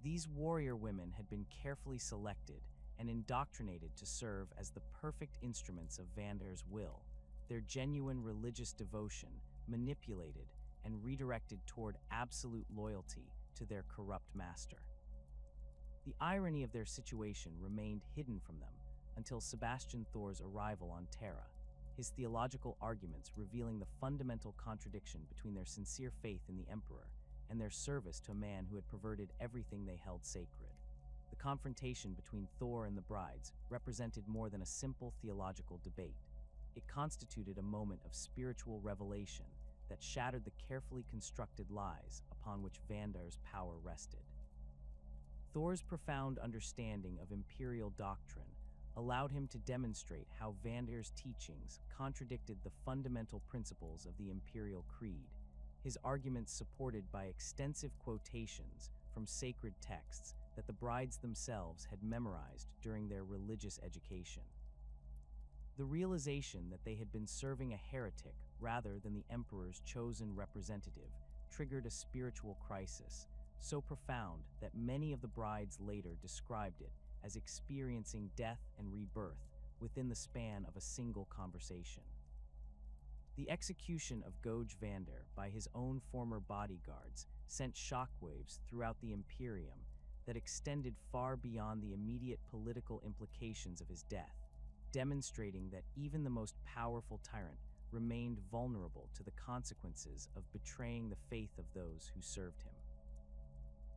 These warrior women had been carefully selected and indoctrinated to serve as the perfect instruments of Vander's will, their genuine religious devotion manipulated and redirected toward absolute loyalty to their corrupt master. The irony of their situation remained hidden from them until Sebastian Thor's arrival on Terra, his theological arguments revealing the fundamental contradiction between their sincere faith in the Emperor and their service to a man who had perverted everything they held sacred. The confrontation between Thor and the brides represented more than a simple theological debate. It constituted a moment of spiritual revelation that shattered the carefully constructed lies upon which Vandar's power rested. Thor's profound understanding of imperial doctrine allowed him to demonstrate how Vandar's teachings contradicted the fundamental principles of the imperial creed, his arguments supported by extensive quotations from sacred texts that the brides themselves had memorized during their religious education. The realization that they had been serving a heretic rather than the emperor's chosen representative triggered a spiritual crisis, so profound that many of the brides later described it as experiencing death and rebirth within the span of a single conversation. The execution of Goj Vandar by his own former bodyguards sent shockwaves throughout the Imperium that extended far beyond the immediate political implications of his death, demonstrating that even the most powerful tyrant remained vulnerable to the consequences of betraying the faith of those who served him.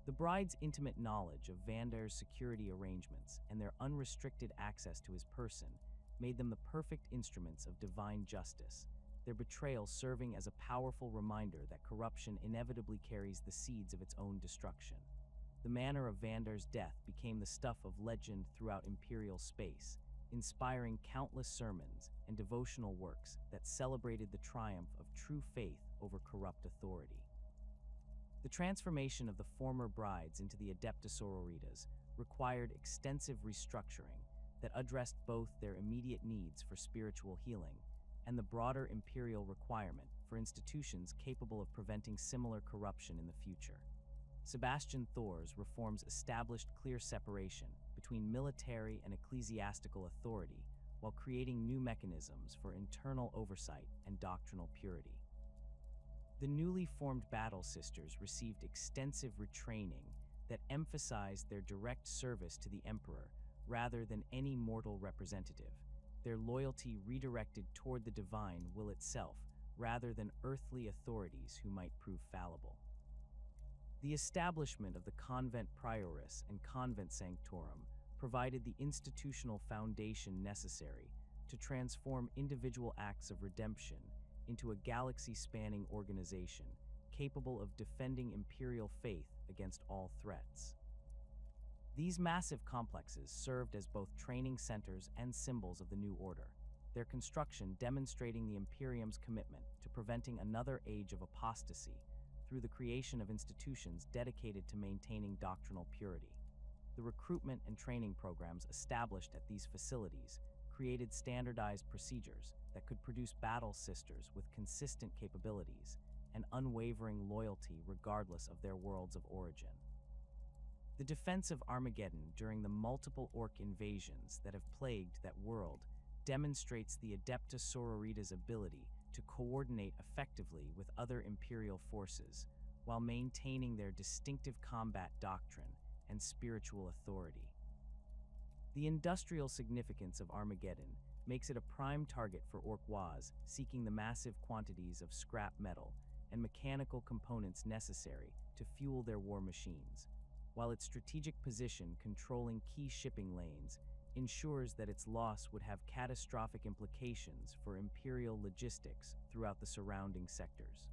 The bride's intimate knowledge of Vandar's security arrangements and their unrestricted access to his person made them the perfect instruments of divine justice, their betrayal serving as a powerful reminder that corruption inevitably carries the seeds of its own destruction. The manner of Vandar's death became the stuff of legend throughout imperial space, inspiring countless sermons and devotional works that celebrated the triumph of true faith over corrupt authority. The transformation of the former brides into the Adepta Sororitas required extensive restructuring that addressed both their immediate needs for spiritual healing and the broader imperial requirement for institutions capable of preventing similar corruption in the future. Sebastian Thor's reforms established clear separation between military and ecclesiastical authority while creating new mechanisms for internal oversight and doctrinal purity. The newly formed Battle Sisters received extensive retraining that emphasized their direct service to the Emperor rather than any mortal representative, their loyalty redirected toward the divine will itself rather than earthly authorities who might prove fallible. The establishment of the convent prioress and convent sanctorum provided the institutional foundation necessary to transform individual acts of redemption into a galaxy-spanning organization capable of defending imperial faith against all threats. These massive complexes served as both training centers and symbols of the new order, their construction demonstrating the Imperium's commitment to preventing another age of apostasy through the creation of institutions dedicated to maintaining doctrinal purity. The recruitment and training programs established at these facilities created standardized procedures that could produce battle sisters with consistent capabilities and unwavering loyalty regardless of their worlds of origin. The defense of Armageddon during the multiple orc invasions that have plagued that world demonstrates the Adepta Sororitas' ability to coordinate effectively with other Imperial forces while maintaining their distinctive combat doctrine and spiritual authority. The industrial significance of Armageddon makes it a prime target for Orc-Waz seeking the massive quantities of scrap metal and mechanical components necessary to fuel their war machines, while its strategic position controlling key shipping lanes ensures that its loss would have catastrophic implications for Imperial logistics throughout the surrounding sectors.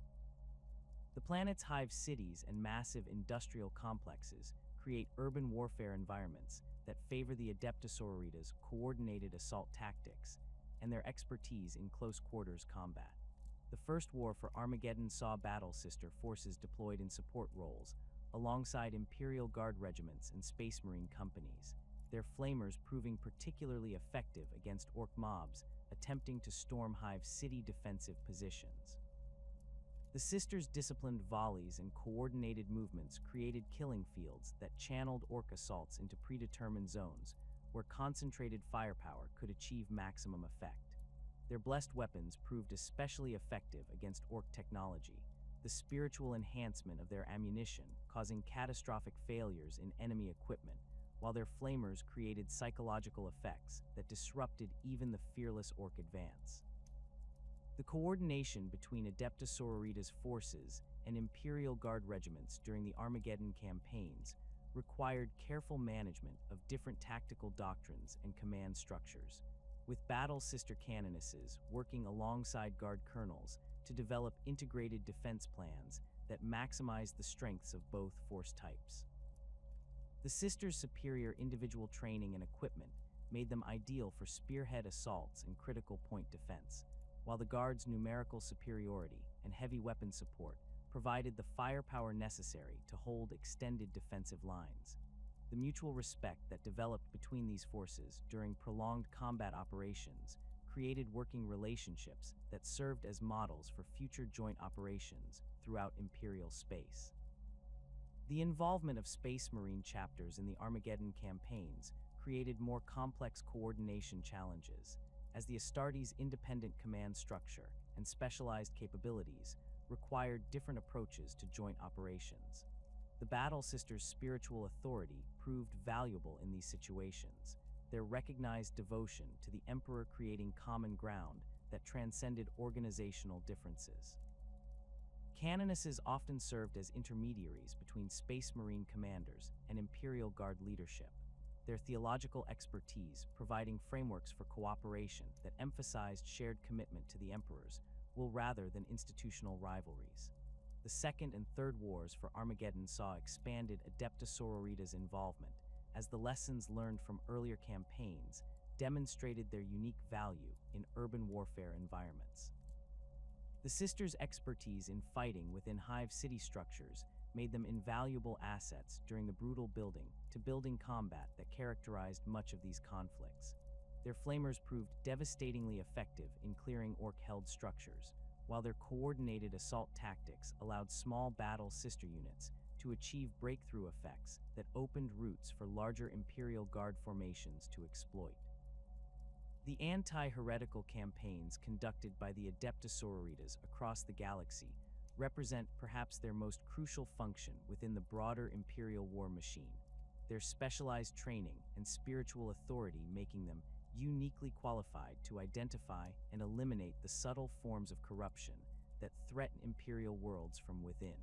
The planet's hive cities and massive industrial complexes create urban warfare environments that favor the Adepta Sororitas' coordinated assault tactics and their expertise in close-quarters combat. The First War for Armageddon saw Battle Sister forces deployed in support roles, alongside Imperial Guard regiments and Space Marine companies, their flamers proving particularly effective against orc mobs attempting to storm Hive city defensive positions. The sisters' disciplined volleys and coordinated movements created killing fields that channeled orc assaults into predetermined zones where concentrated firepower could achieve maximum effect. Their blessed weapons proved especially effective against orc technology, the spiritual enhancement of their ammunition causing catastrophic failures in enemy equipment, while their flamers created psychological effects that disrupted even the fearless orc advance. The coordination between Adepta Sororitas forces and Imperial Guard regiments during the Armageddon campaigns required careful management of different tactical doctrines and command structures, with battle sister canonesses working alongside Guard colonels to develop integrated defense plans that maximize the strengths of both force types. The sisters' superior individual training and equipment made them ideal for spearhead assaults and critical point defense, while the Guard's numerical superiority and heavy weapon support provided the firepower necessary to hold extended defensive lines. The mutual respect that developed between these forces during prolonged combat operations created working relationships that served as models for future joint operations throughout Imperial space. The involvement of Space Marine chapters in the Armageddon campaigns created more complex coordination challenges, as the Astartes' independent command structure and specialized capabilities required different approaches to joint operations. The Battle Sisters' spiritual authority proved valuable in these situations, their recognized devotion to the Emperor creating common ground that transcended organizational differences. Canonesses often served as intermediaries between Space Marine commanders and Imperial Guard leadership, their theological expertise providing frameworks for cooperation that emphasized shared commitment to the Emperor's will rather than institutional rivalries. The Second and Third Wars for Armageddon saw expanded Adepta Sororitas' involvement, as the lessons learned from earlier campaigns demonstrated their unique value in urban warfare environments. The sisters' expertise in fighting within hive city structures made them invaluable assets during the brutal building-to-building combat that characterized much of these conflicts. Their flamers proved devastatingly effective in clearing orc-held structures, while their coordinated assault tactics allowed small battle sister units to achieve breakthrough effects that opened routes for larger Imperial Guard formations to exploit. The anti-heretical campaigns conducted by the Adepta Sororitas across the galaxy represent perhaps their most crucial function within the broader Imperial war machine, their specialized training and spiritual authority making them uniquely qualified to identify and eliminate the subtle forms of corruption that threaten Imperial worlds from within.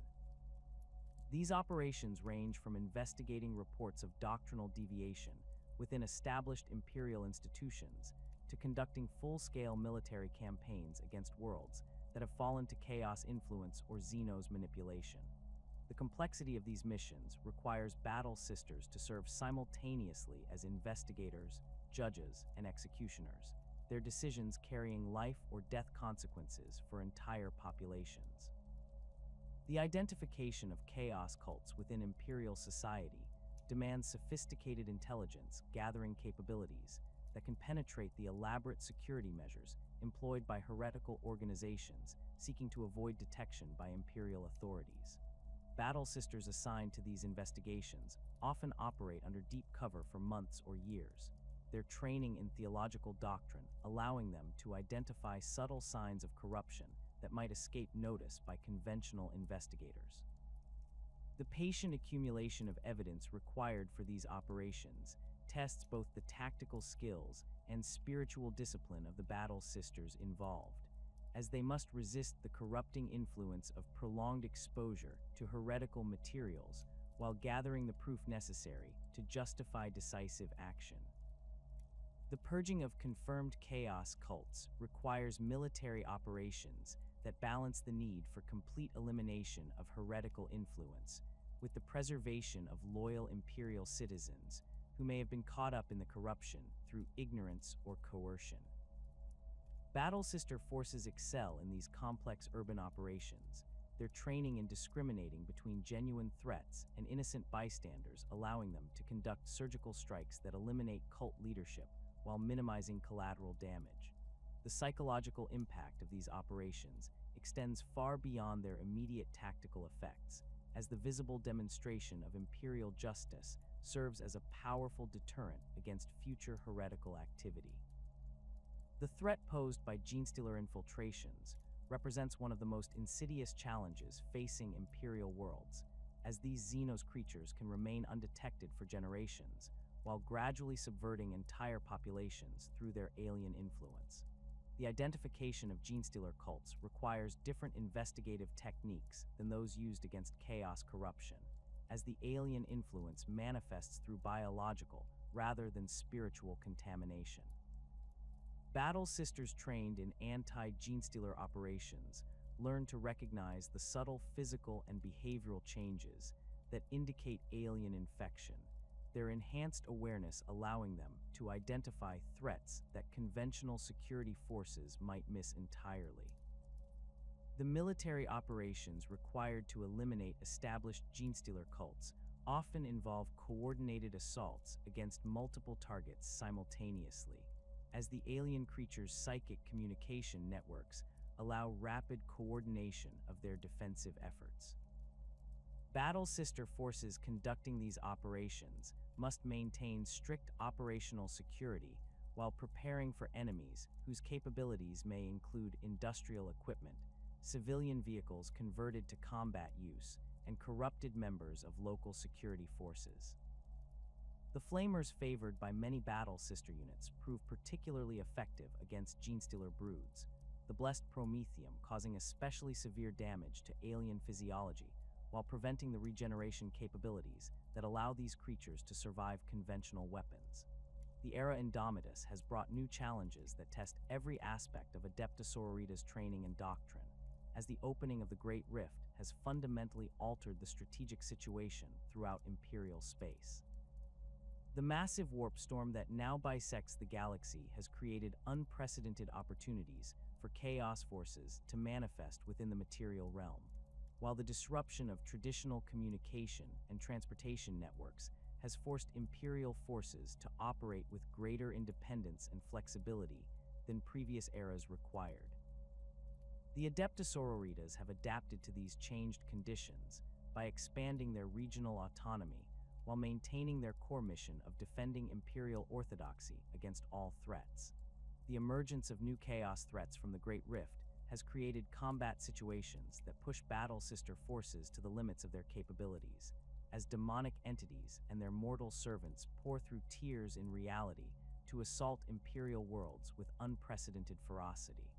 These operations range from investigating reports of doctrinal deviation within established Imperial institutions to conducting full-scale military campaigns against worlds that have fallen to Chaos influence or Xenos manipulation. The complexity of these missions requires Battle Sisters to serve simultaneously as investigators, judges, and executioners, their decisions carrying life or death consequences for entire populations. The identification of chaos cults within Imperial society demands sophisticated intelligence gathering capabilities that can penetrate the elaborate security measures employed by heretical organizations seeking to avoid detection by Imperial authorities. Battle Sisters assigned to these investigations often operate under deep cover for months or years, their training in theological doctrine allowing them to identify subtle signs of corruption that might escape notice by conventional investigators. The patient accumulation of evidence required for these operations tests both the tactical skills and spiritual discipline of the Battle Sisters involved, as they must resist the corrupting influence of prolonged exposure to heretical materials while gathering the proof necessary to justify decisive action. The purging of confirmed chaos cults requires military operations that balance the need for complete elimination of heretical influence with the preservation of loyal Imperial citizens who may have been caught up in the corruption through ignorance or coercion. Battle Sister forces excel in these complex urban operations, their training in discriminating between genuine threats and innocent bystanders allowing them to conduct surgical strikes that eliminate cult leadership while minimizing collateral damage. The psychological impact of these operations extends far beyond their immediate tactical effects, as the visible demonstration of Imperial justice serves as a powerful deterrent against future heretical activity. The threat posed by genestealer infiltrations represents one of the most insidious challenges facing Imperial worlds, as these Xenos creatures can remain undetected for generations, while gradually subverting entire populations through their alien influence. The identification of genestealer cults requires different investigative techniques than those used against chaos corruption, as the alien influence manifests through biological rather than spiritual contamination. Battle Sisters trained in anti-genestealer operations learn to recognize the subtle physical and behavioral changes that indicate alien infection, their enhanced awareness allowing them to identify threats that conventional security forces might miss entirely. The military operations required to eliminate established genestealer cults often involve coordinated assaults against multiple targets simultaneously, as the alien creatures' psychic communication networks allow rapid coordination of their defensive efforts. Battle Sister forces conducting these operations must maintain strict operational security while preparing for enemies whose capabilities may include industrial equipment, civilian vehicles converted to combat use, and corrupted members of local security forces. The Flamers favored by many Battle Sister units prove particularly effective against genestealer broods, the blessed Promethium causing especially severe damage to alien physiology while preventing the regeneration capabilities that allow these creatures to survive conventional weapons. The era Indomitus has brought new challenges that test every aspect of Adepta Sororitas training and doctrine, as the opening of the Great Rift has fundamentally altered the strategic situation throughout Imperial space. The massive warp storm that now bisects the galaxy has created unprecedented opportunities for chaos forces to manifest within the material realm, while the disruption of traditional communication and transportation networks has forced Imperial forces to operate with greater independence and flexibility than previous eras required. The Adepta Sororitas have adapted to these changed conditions by expanding their regional autonomy while maintaining their core mission of defending Imperial orthodoxy against all threats. The emergence of new chaos threats from the Great Rift has created combat situations that push Battle Sister forces to the limits of their capabilities, as demonic entities and their mortal servants pour through tears in reality to assault Imperial worlds with unprecedented ferocity.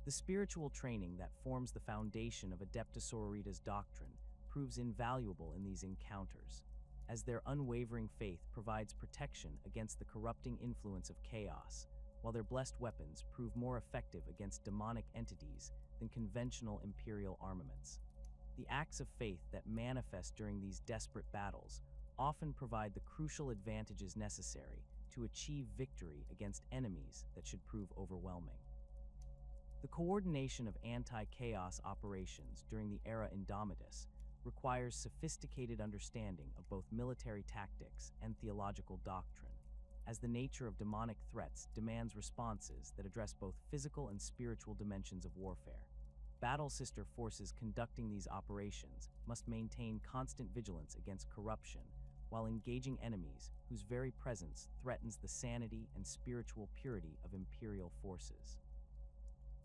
The spiritual training that forms the foundation of Adepta Sororitas' doctrine proves invaluable in these encounters, as their unwavering faith provides protection against the corrupting influence of chaos, while their blessed weapons prove more effective against demonic entities than conventional Imperial armaments. The acts of faith that manifest during these desperate battles often provide the crucial advantages necessary to achieve victory against enemies that should prove overwhelming. The coordination of anti-chaos operations during the era Indomitus requires sophisticated understanding of both military tactics and theological doctrine, as the nature of demonic threats demands responses that address both physical and spiritual dimensions of warfare. Battle Sister forces conducting these operations must maintain constant vigilance against corruption while engaging enemies whose very presence threatens the sanity and spiritual purity of Imperial forces.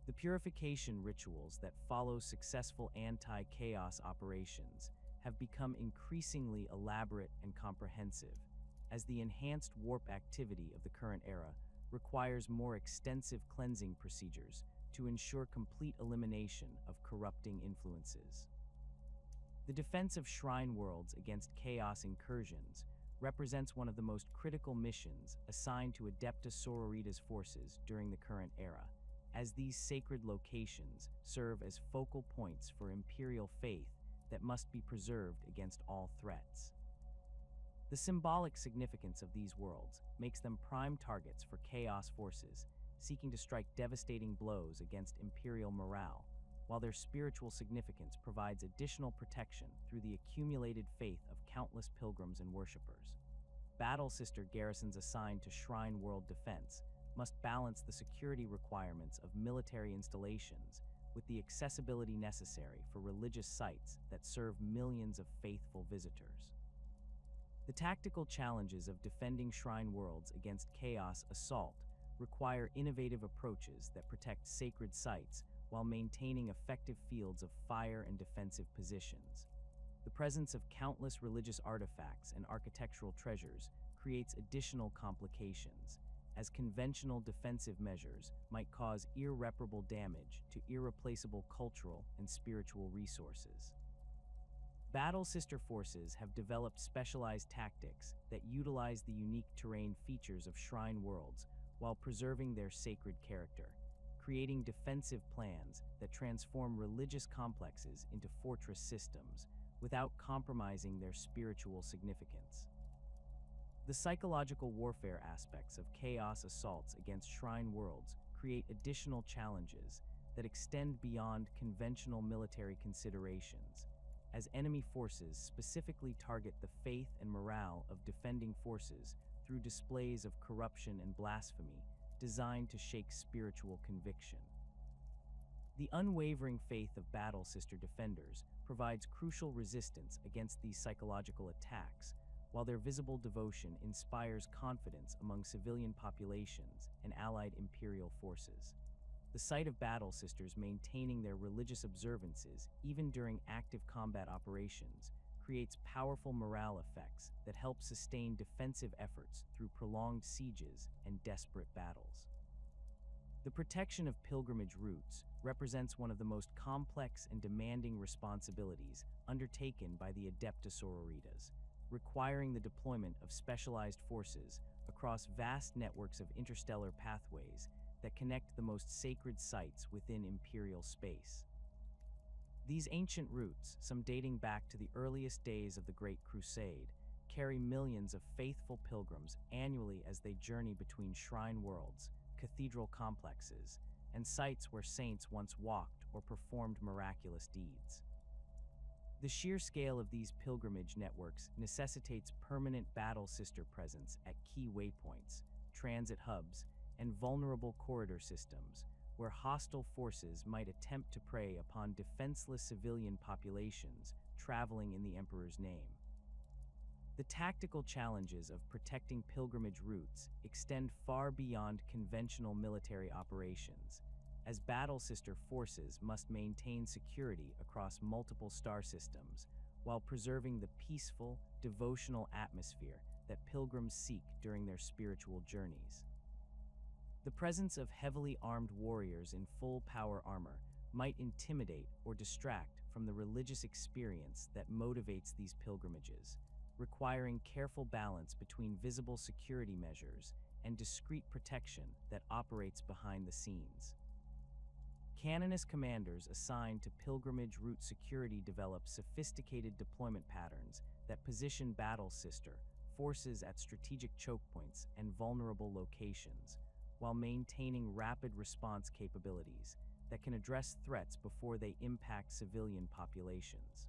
The purification rituals that follow successful anti-chaos operations have become increasingly elaborate and comprehensive, as the enhanced warp activity of the current era requires more extensive cleansing procedures to ensure complete elimination of corrupting influences. The defense of shrine worlds against chaos incursions represents one of the most critical missions assigned to Adepta Sororitas forces during the current era, as these sacred locations serve as focal points for Imperial faith that must be preserved against all threats. The symbolic significance of these worlds makes them prime targets for chaos forces seeking to strike devastating blows against Imperial morale, while their spiritual significance provides additional protection through the accumulated faith of countless pilgrims and worshippers. Battle Sister garrisons assigned to Shrine World defense must balance the security requirements of military installations with the accessibility necessary for religious sites that serve millions of faithful visitors. The tactical challenges of defending shrine worlds against chaos assault require innovative approaches that protect sacred sites while maintaining effective fields of fire and defensive positions. The presence of countless religious artifacts and architectural treasures creates additional complications, as conventional defensive measures might cause irreparable damage to irreplaceable cultural and spiritual resources. Battle sister forces have developed specialized tactics that utilize the unique terrain features of shrine worlds while preserving their sacred character, creating defensive plans that transform religious complexes into fortress systems without compromising their spiritual significance. The psychological warfare aspects of chaos assaults against shrine worlds create additional challenges that extend beyond conventional military considerations, as enemy forces specifically target the faith and morale of defending forces through displays of corruption and blasphemy designed to shake spiritual conviction. The unwavering faith of battle sister defenders provides crucial resistance against these psychological attacks, while their visible devotion inspires confidence among civilian populations and allied imperial forces. The sight of battle sisters maintaining their religious observances even during active combat operations creates powerful morale effects that help sustain defensive efforts through prolonged sieges and desperate battles. The protection of pilgrimage routes represents one of the most complex and demanding responsibilities undertaken by the Adepta Sororitas, requiring the deployment of specialized forces across vast networks of interstellar pathways that connect the most sacred sites within imperial space. These ancient routes, some dating back to the earliest days of the Great Crusade, carry millions of faithful pilgrims annually as they journey between shrine worlds, cathedral complexes, and sites where saints once walked or performed miraculous deeds. The sheer scale of these pilgrimage networks necessitates permanent battle sister presence at key waypoints, transit hubs, and vulnerable corridor systems, where hostile forces might attempt to prey upon defenseless civilian populations traveling in the Emperor's name. The tactical challenges of protecting pilgrimage routes extend far beyond conventional military operations, as battle sister forces must maintain security across multiple star systems while preserving the peaceful, devotional atmosphere that pilgrims seek during their spiritual journeys. The presence of heavily armed warriors in full power armor might intimidate or distract from the religious experience that motivates these pilgrimages, requiring careful balance between visible security measures and discreet protection that operates behind the scenes. Canonist commanders assigned to pilgrimage route security develop sophisticated deployment patterns that position battle sister forces at strategic choke points and vulnerable locations, while maintaining rapid response capabilities that can address threats before they impact civilian populations.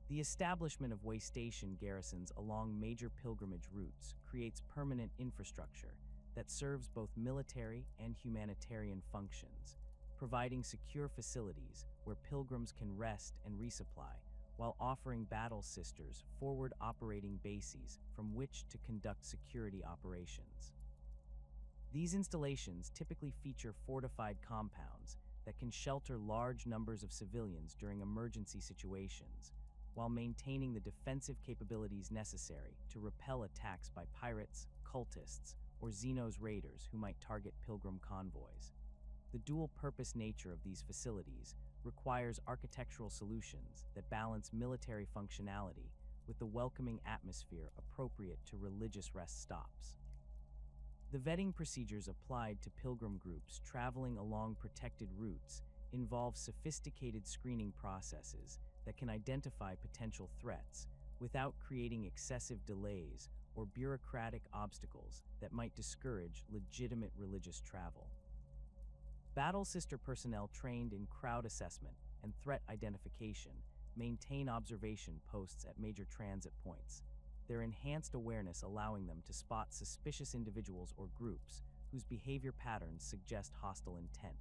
The establishment of way station garrisons along major pilgrimage routes creates permanent infrastructure that serves both military and humanitarian functions, providing secure facilities where pilgrims can rest and resupply, while offering battle sisters forward operating bases from which to conduct security operations. These installations typically feature fortified compounds that can shelter large numbers of civilians during emergency situations, while maintaining the defensive capabilities necessary to repel attacks by pirates, cultists, or Xenos raiders who might target pilgrim convoys. The dual-purpose nature of these facilities requires architectural solutions that balance military functionality with the welcoming atmosphere appropriate to religious rest stops. The vetting procedures applied to pilgrim groups traveling along protected routes involve sophisticated screening processes that can identify potential threats without creating excessive delays or bureaucratic obstacles that might discourage legitimate religious travel. Battle sister personnel trained in crowd assessment and threat identification maintain observation posts at major transit points, their enhanced awareness allowing them to spot suspicious individuals or groups whose behavior patterns suggest hostile intent.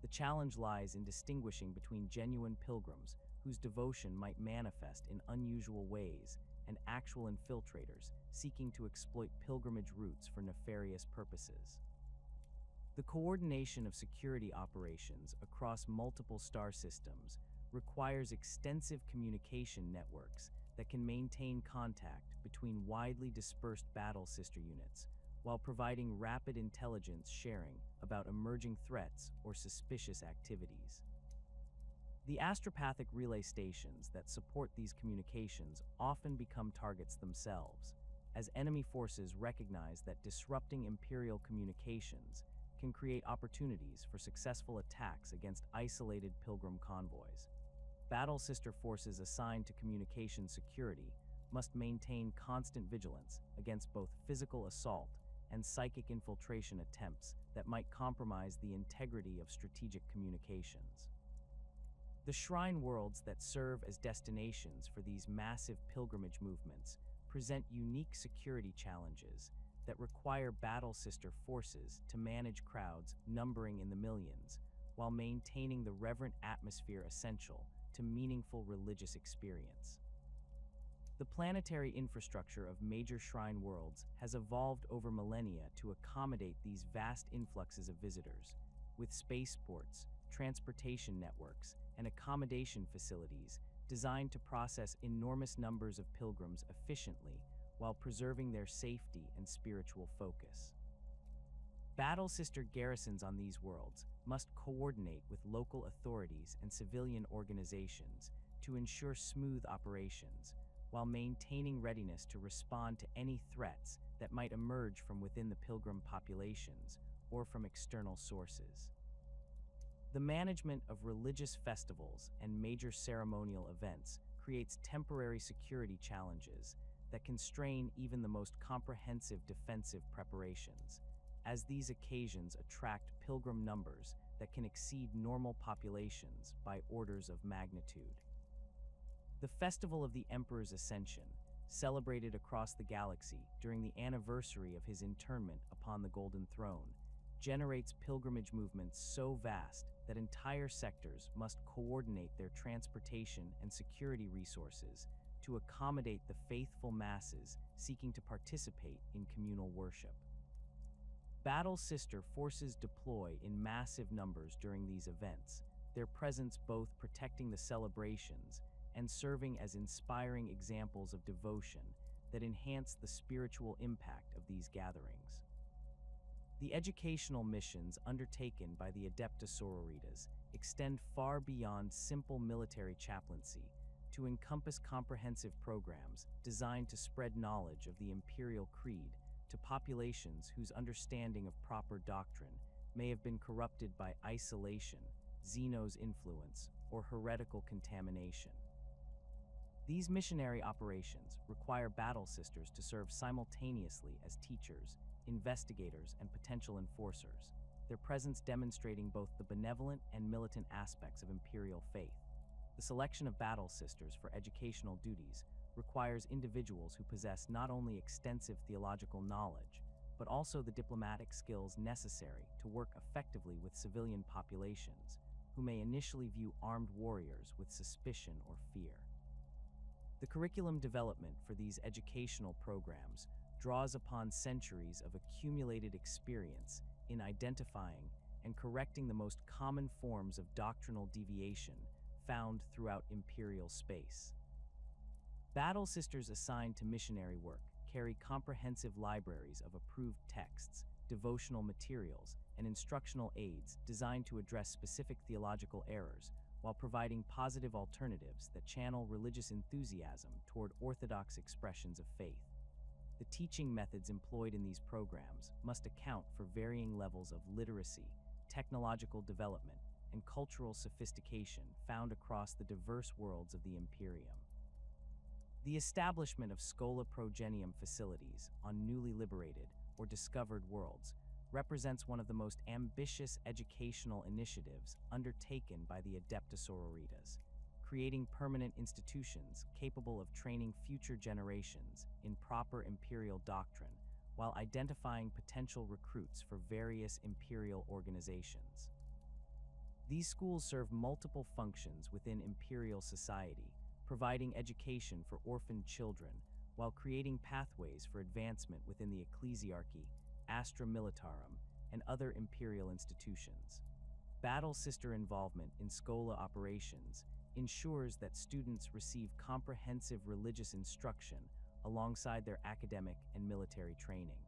The challenge lies in distinguishing between genuine pilgrims whose devotion might manifest in unusual ways and actual infiltrators seeking to exploit pilgrimage routes for nefarious purposes. The coordination of security operations across multiple star systems requires extensive communication networks that can maintain contact between widely dispersed battle sister units while providing rapid intelligence sharing about emerging threats or suspicious activities. The astropathic relay stations that support these communications often become targets themselves, as enemy forces recognize that disrupting Imperial communications can create opportunities for successful attacks against isolated pilgrim convoys. Battle sister forces assigned to communication security must maintain constant vigilance against both physical assault and psychic infiltration attempts that might compromise the integrity of strategic communications. The shrine worlds that serve as destinations for these massive pilgrimage movements present unique security challenges that require battle sister forces to manage crowds numbering in the millions while maintaining the reverent atmosphere essential to meaningful religious experience. The planetary infrastructure of major shrine worlds has evolved over millennia to accommodate these vast influxes of visitors, with spaceports, transportation networks, and accommodation facilities designed to process enormous numbers of pilgrims efficiently while preserving their safety and spiritual focus. Battle sister garrisons on these worlds must coordinate with local authorities and civilian organizations to ensure smooth operations, while maintaining readiness to respond to any threats that might emerge from within the pilgrim populations or from external sources. The management of religious festivals and major ceremonial events creates temporary security challenges that constrain even the most comprehensive defensive preparations, as these occasions attract pilgrim numbers that can exceed normal populations by orders of magnitude. The Festival of the Emperor's Ascension, celebrated across the galaxy during the anniversary of his internment upon the Golden Throne, generates pilgrimage movements so vast that entire sectors must coordinate their transportation and security resources to accommodate the faithful masses seeking to participate in communal worship. Battle sister forces deploy in massive numbers during these events, their presence both protecting the celebrations and serving as inspiring examples of devotion that enhance the spiritual impact of these gatherings. The educational missions undertaken by the Adepta Sororitas extend far beyond simple military chaplaincy to encompass comprehensive programs designed to spread knowledge of the Imperial Creed to populations whose understanding of proper doctrine may have been corrupted by isolation, Xeno's influence, or heretical contamination. These missionary operations require battle sisters to serve simultaneously as teachers, investigators, and potential enforcers, their presence demonstrating both the benevolent and militant aspects of Imperial faith. The selection of battle sisters for educational duties requires individuals who possess not only extensive theological knowledge, but also the diplomatic skills necessary to work effectively with civilian populations, who may initially view armed warriors with suspicion or fear. The curriculum development for these educational programs draws upon centuries of accumulated experience in identifying and correcting the most common forms of doctrinal deviation found throughout Imperial space. Battle sisters assigned to missionary work carry comprehensive libraries of approved texts, devotional materials, and instructional aids designed to address specific theological errors while providing positive alternatives that channel religious enthusiasm toward orthodox expressions of faith. The teaching methods employed in these programs must account for varying levels of literacy, technological development, and cultural sophistication found across the diverse worlds of the Imperium. The establishment of Schola Progenium facilities on newly liberated or discovered worlds represents one of the most ambitious educational initiatives undertaken by the Adepta Sororitas, creating permanent institutions capable of training future generations in proper Imperial doctrine while identifying potential recruits for various Imperial organizations. These schools serve multiple functions within Imperial society, providing education for orphaned children while creating pathways for advancement within the Ecclesiarchy, Astra Militarum, and other Imperial institutions. Battle sister involvement in Schola operations ensures that students receive comprehensive religious instruction alongside their academic and military training.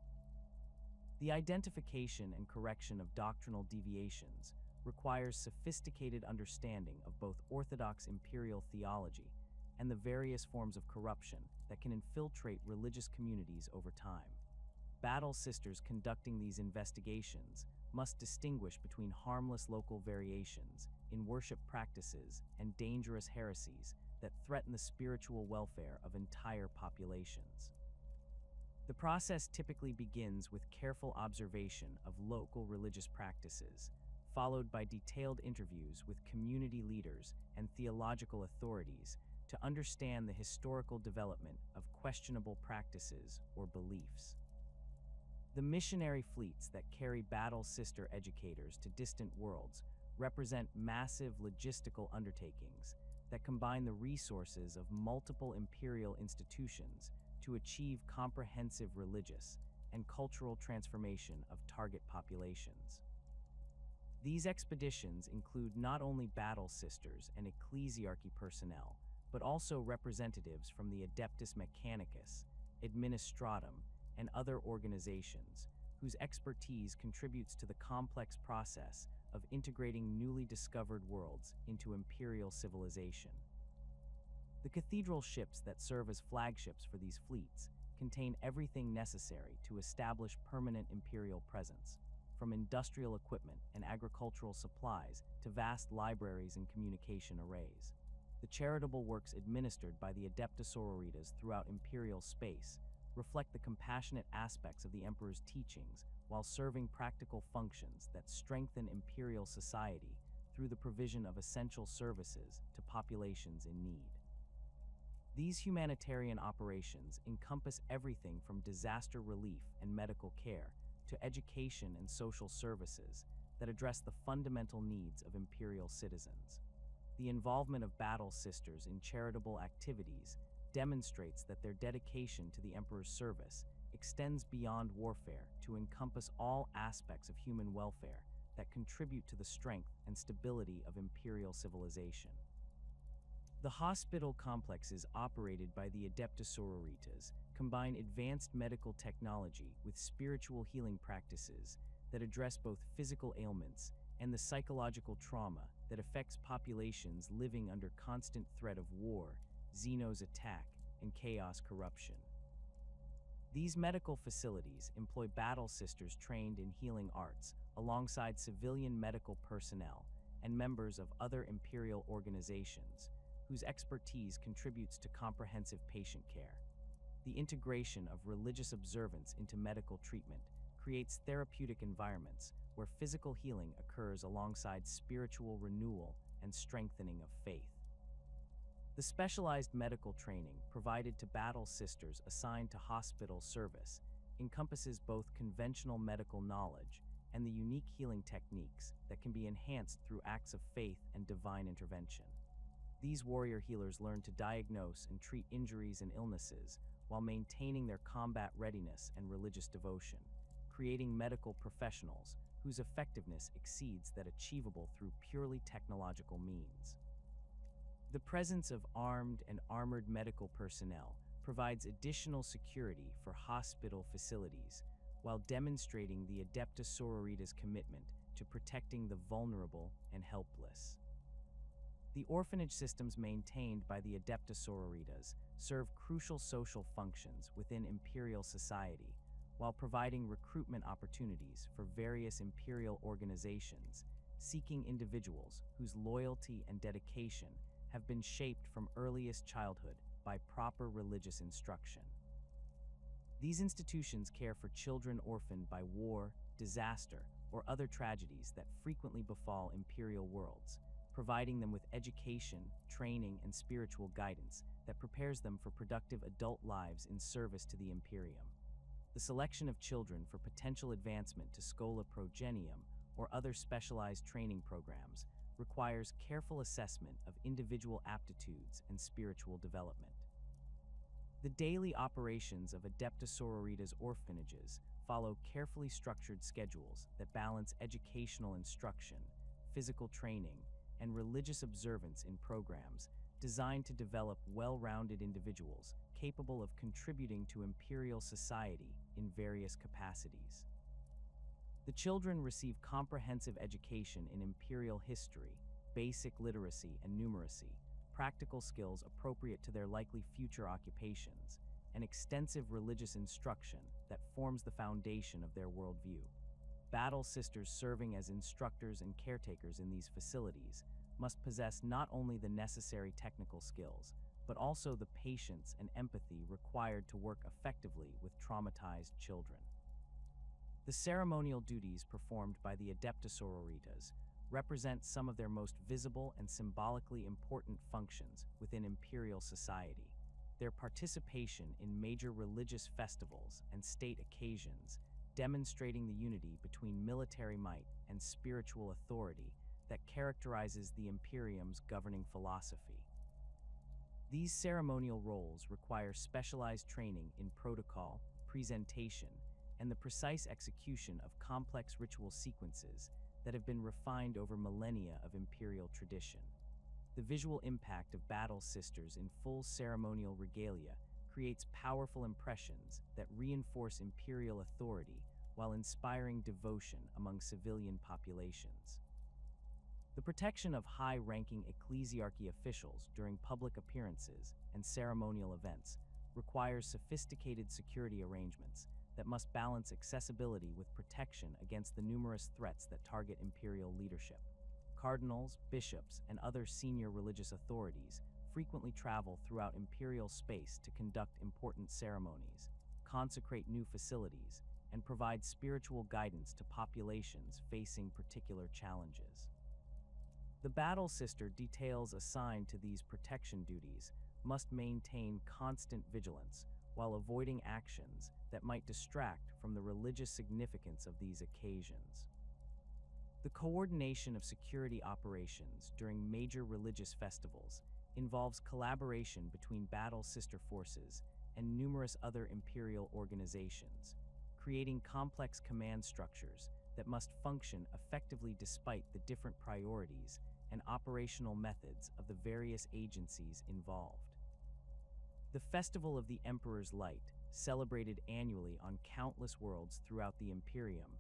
The identification and correction of doctrinal deviations requires sophisticated understanding of both orthodox imperial theology and the various forms of corruption that can infiltrate religious communities over time. Battle sisters conducting these investigations must distinguish between harmless local variations in worship practices and dangerous heresies that threaten the spiritual welfare of entire populations. The process typically begins with careful observation of local religious practices, followed by detailed interviews with community leaders and theological authorities to understand the historical development of questionable practices or beliefs. The missionary fleets that carry battle sister educators to distant worlds represent massive logistical undertakings that combine the resources of multiple imperial institutions to achieve comprehensive religious and cultural transformation of target populations. These expeditions include not only battle sisters and Ecclesiarchy personnel, but also representatives from the Adeptus Mechanicus, Administratum, and other organizations whose expertise contributes to the complex process of integrating newly discovered worlds into imperial civilization. The cathedral ships that serve as flagships for these fleets contain everything necessary to establish permanent imperial presence, from industrial equipment and agricultural supplies to vast libraries and communication arrays. The charitable works administered by the Adepta Sororitas throughout imperial space reflect the compassionate aspects of the Emperor's teachings while serving practical functions that strengthen imperial society through the provision of essential services to populations in need. These humanitarian operations encompass everything from disaster relief and medical care to education and social services that address the fundamental needs of imperial citizens. The involvement of battle sisters in charitable activities demonstrates that their dedication to the Emperor's service extends beyond warfare to encompass all aspects of human welfare that contribute to the strength and stability of imperial civilization. The hospital complexes operated by the Adepta Sororitas combine advanced medical technology with spiritual healing practices that address both physical ailments and the psychological trauma that affects populations living under constant threat of war, Xeno's attack, and chaos corruption. These medical facilities employ battle sisters trained in healing arts alongside civilian medical personnel and members of other imperial organizations whose expertise contributes to comprehensive patient care. The integration of religious observance into medical treatment creates therapeutic environments where physical healing occurs alongside spiritual renewal and strengthening of faith. The specialized medical training provided to battle sisters assigned to hospital service encompasses both conventional medical knowledge and the unique healing techniques that can be enhanced through acts of faith and divine intervention. These warrior healers learn to diagnose and treat injuries and illnesses while maintaining their combat readiness and religious devotion, creating medical professionals whose effectiveness exceeds that achievable through purely technological means. The presence of armed and armored medical personnel provides additional security for hospital facilities while demonstrating the Adepta Sororitas' commitment to protecting the vulnerable and helpless. The orphanage systems maintained by the Adepta Sororitas serve crucial social functions within imperial society while providing recruitment opportunities for various imperial organizations seeking individuals whose loyalty and dedication have been shaped from earliest childhood by proper religious instruction. These institutions care for children orphaned by war, disaster, or other tragedies that frequently befall imperial worlds, providing them with education, training, and spiritual guidance that prepares them for productive adult lives in service to the Imperium. The selection of children for potential advancement to Schola Progenium or other specialized training programs requires careful assessment of individual aptitudes and spiritual development. The daily operations of Adepta Sororitas orphanages follow carefully structured schedules that balance educational instruction, physical training, and religious observance in programs designed to develop well-rounded individuals capable of contributing to imperial society in various capacities. The children receive comprehensive education in imperial history, basic literacy and numeracy, practical skills appropriate to their likely future occupations, and extensive religious instruction that forms the foundation of their worldview. Battle Sisters serving as instructors and caretakers in these facilities must possess not only the necessary technical skills, but also the patience and empathy required to work effectively with traumatized children. The ceremonial duties performed by the Adepta Sororitas represent some of their most visible and symbolically important functions within imperial society. Their participation in major religious festivals and state occasions, demonstrating the unity between military might and spiritual authority that characterizes the Imperium's governing philosophy. These ceremonial roles require specialized training in protocol, presentation, and the precise execution of complex ritual sequences that have been refined over millennia of imperial tradition. The visual impact of Battle Sisters in full ceremonial regalia creates powerful impressions that reinforce imperial authority while inspiring devotion among civilian populations. The protection of high-ranking Ecclesiarchy officials during public appearances and ceremonial events requires sophisticated security arrangements that must balance accessibility with protection against the numerous threats that target imperial leadership. Cardinals, bishops, and other senior religious authorities frequently travel throughout imperial space to conduct important ceremonies, consecrate new facilities, and provide spiritual guidance to populations facing particular challenges. The Battle Sister details assigned to these protection duties must maintain constant vigilance while avoiding actions that might distract from the religious significance of these occasions. The coordination of security operations during major religious festivals involves collaboration between Battle Sister forces and numerous other imperial organizations, creating complex command structures that must function effectively despite the different priorities and operational methods of the various agencies involved. The Festival of the Emperor's Light, celebrated annually on countless worlds throughout the Imperium,